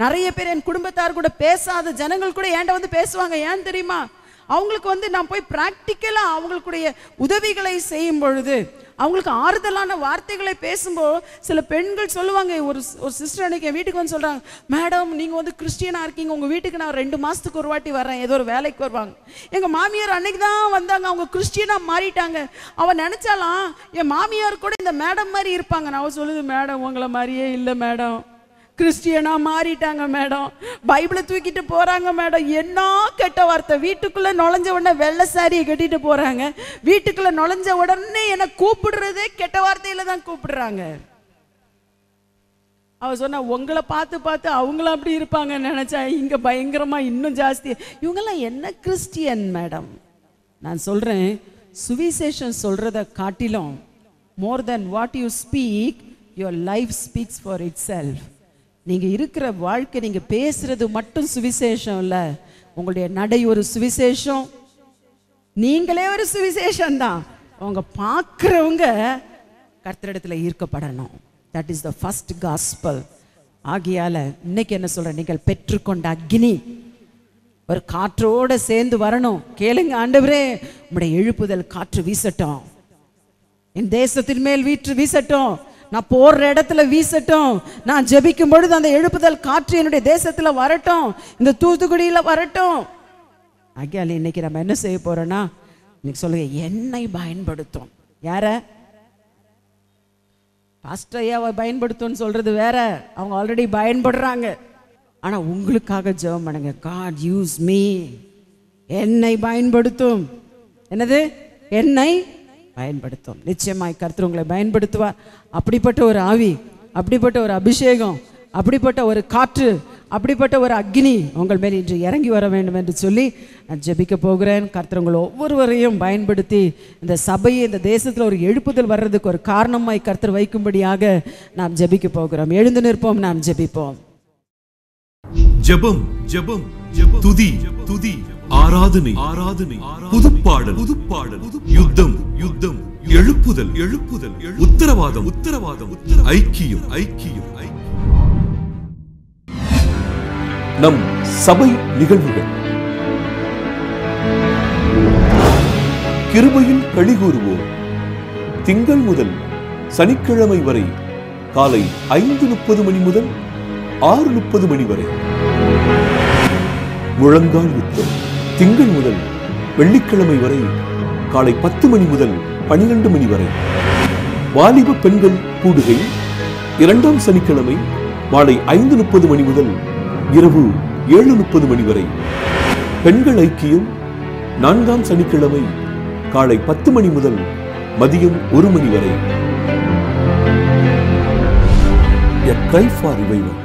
நிறைய பேர் என் குடும்பத்தார் கூட பேசாத ஜனங்கள் கூட என்கிட்ட வந்து பேசுவாங்க. ஏன் தெரியுமா? அவங்களுக்கு வந்து நான் போய் ப்ராக்டிக்கலாக அவங்களுக்குடைய உதவிகளை செய்யும் பொழுது, அவங்களுக்கு ஆறுதலான வார்த்தைகளை பேசும்போது சில பெண்கள் சொல்லுவாங்க. ஒரு சிஸ்டர் அன்னைக்கு என் வீட்டுக்கு வந்து சொல்கிறாங்க, மேடம் நீங்கள் வந்து கிறிஸ்டியனாக இருக்கீங்க, உங்கள் வீட்டுக்கு நான் 2 மாதத்துக்கு ஒரு வாட்டி வரேன், ஏதோ ஒரு வேலைக்கு வருவாங்க. எங்கள் மாமியார் அன்னைக்கு தான் வந்தாங்க, அவங்க கிறிஸ்டியனாக மாறிட்டாங்க. அவன் நினச்சாலாம் என் மாமியார் கூட இந்த மேடம் மாதிரி இருப்பாங்க. நான் சொல்லுது, மேடம் உங்களை மாதிரியே இல்லை மேடம், கிறிஸ்டியனா மாறிட்டாங்க மேடம், பைபிளை தூக்கிட்டு போறாங்க மேடம். என்ன கெட்ட வார்த்தை! வீட்டுக்குள்ள நுழைஞ்ச உடனே வெள்ளை சாரியை கட்டிட்டு போறாங்க, வீட்டுக்குள்ள நுழைஞ்ச உடனே என்ன கூப்பிடுறதே கெட்ட வார்த்தையில தான் கூப்பிடுறாங்க. அவ சொன்னா, உங்களை பார்த்து அவங்களும் அப்படி இருப்பாங்க நினைச்சா இங்க பயங்கரமா இன்னும் ஜாஸ்தி. இவங்கெல்லாம் என்ன கிறிஸ்டியன் மேடம்? நான் சொல்றேன், சுவிசேஷம் சொல்றதை காட்டிலும் more than what you speak, your life speaks for itself. நீங்கள் இருக்கிற வாழ்க்கை, நீங்கள் பேசுறது மட்டும் சுவிசேஷம் இல்லை, உங்களுடைய நடை ஒரு சுவிசேஷம், நீங்களே ஒரு சுவிசேஷம் தான். அவங்க பார்க்குறவங்க கர்த்தரிடத்தில் ஈர்க்கப்படணும். That is the first gospel. ஆகியால இன்னைக்கு என்ன சொல்கிறேன், நீங்கள் பெற்றுக்கொண்ட அக்னி ஒரு காற்றோடு சேர்ந்து வரணும். கேளுங்க, ஆண்டவரே உம்முடைய எழுப்புதல் காற்று வீசட்டும், என் தேசத்தின் மேல் வீசட்டும், நான் போடுற இடத்துல வீசட்டும், நான் ஜெபிக்கும் பொழுது அந்த எழுப்புதல் காற்று என்னுடைய தேசத்துல வரட்டும், இந்த தூத்துக்குடியில வரட்டும். ஆகியால இன்னைக்கு நம்ம என்ன செய்ய போறோம்னா, இன்னைக்கு சொல்லுங்க, என்னை பயன்படுத்தும். யார? பாஸ்டர் ஐயாவை பயன்படுத்தும்னு சொல்றது வேற, அவங்க ஆல்ரெடி பயன்படுறாங்க. ஆனால் உங்களுக்காக ஜெபம் பண்ணுங்க. காட் யூஸ் மீ, என்னை பயன்படுத்தும். என்னது? என்னை பயன்படுத்தும். நிச்சயமாய் கர்த்தர் உங்களை பயன்படுத்துவார். அப்படிப்பட்ட ஒரு ஆவி, அப்படிப்பட்ட ஒரு அபிஷேகம், அப்படிப்பட்ட ஒரு காற்று, அப்படிப்பட்ட ஒரு அக்னி உங்கள் மேல் இன்று இறங்கி வர வேண்டும் என்று சொல்லி நான் ஜெபிக்க போகிறேன். கர்த்தர் உங்கள் ஒவ்வொருவரையும் பயன்படுத்தி இந்த சபையை, இந்த தேசத்தில் ஒரு எழுப்புதல் வர்றதுக்கு ஒரு காரணமாய் கர்த்தர் வைக்கும்படியாக நாம் ஜெபிக்க போகிறோம். எழுந்து நிற்போம், நாம் ஜெபிப்போம். ஜெபம் ஜெபம் ஜெபம், துதி துதி, ஆராதனை ஆராதனை, புதுப்பாடல் புதுப்பாடல், யுத்தம் யுத்தம், எழுப்புதல் எழுப்புதல், உத்தரவாதம் உத்தரவாதம், ஐக்கியம் ஐக்கியம் ஐக்கியம். நம் சபை நிகழ்வுகள். கிருபையில் களிகூறுவோம். திங்கள் முதல் சனிக்கிழமை வரை காலை 5:30 மணி முதல் 6:30 மணி வரை. முழங்கால் யுத்தம். திங்கள் முதல் வெள்ளிக்கிழமை வரை காலை 10 மணி முதல் 12 மணி வரை. வாலிப பெண்கள் கூடுகை 2ஆம் சனிக்கிழமை மாலை 5:30 மணி முதல் இரவு 7:30 மணி வரை. பெண்கள் ஐக்கியம் 4ஆம் சனிக்கிழமை காலை 10 மணி முதல் மதியம் 1 மணி வரை. A cry for revival.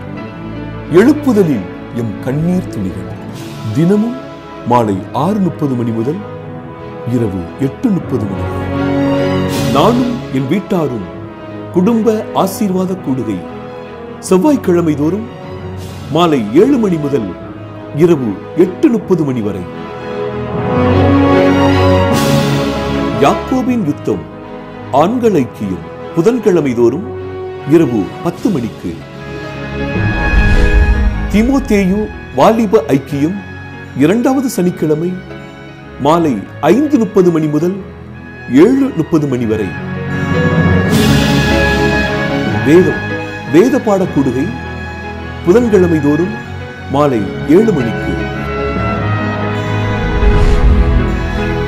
எழுப்புதலில் எம் கண்ணீர் துளிகள். தினமும் மாலை 6:30 மணி முதல் இரவு 8:30 மணி வரை. நானும் என் வீட்டாரும் குடும்ப ஆசீர்வாத கூடுகை செவ்வாய்க்கிழமை தோறும் மாலை 7 மணி முதல் இரவு 8:30 மணி வரை. யாக்கோபின் யுத்தம் ஆண்கள் ஐக்கியம் புதன்கிழமை தோறும் இரவு 10 மணிக்கு. தீமோத்தேயு வாலிப ஐக்கியம் 2வது சனிக்கிழமை மாலை 5:30 மணி முதல் 7:30 மணி வரை. வேத பாட கூடுகை புதன்கிழமை தோறும் மாலை 7 மணிக்கு.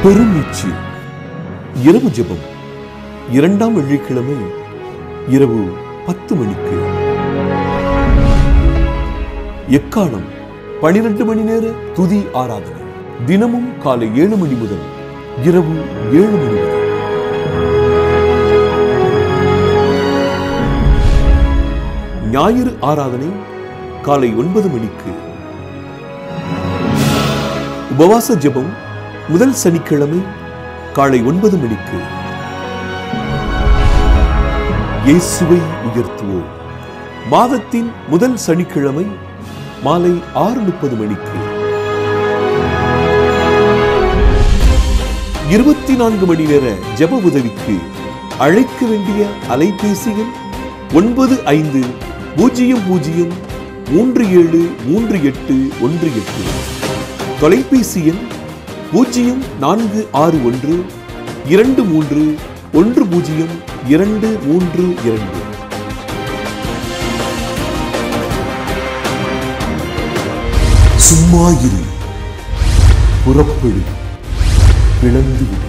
பெருமீச்சு இரவு ஜெபம் 2ஆம் வெள்ளிக்கிழமை இரவு 10 மணிக்கு. எக்காலம் 12 மணி நேர துதி ஆராதனை தினமும் காலை 7 மணி முதல் இரவு 7 மணி வரை. ஞாயிறு ஆராதனை காலை 9 மணிக்கு. உபவாச ஜெபம் முதல் சனிக்கிழமை காலை 9 மணிக்கு. இயேசுவை உயர்த்துவோம் மாதத்தின் முதல் சனிக்கிழமை மாலை 6:30 மணிக்கு. 24 மணி நேர ஜெப உதவிக்கு அழைக்க வேண்டிய அலைபேசிகள் 9500373818. தொலைபேசி எண் 0461310232. சும்மா இரு, புறப்படு, பிளந்து விடு.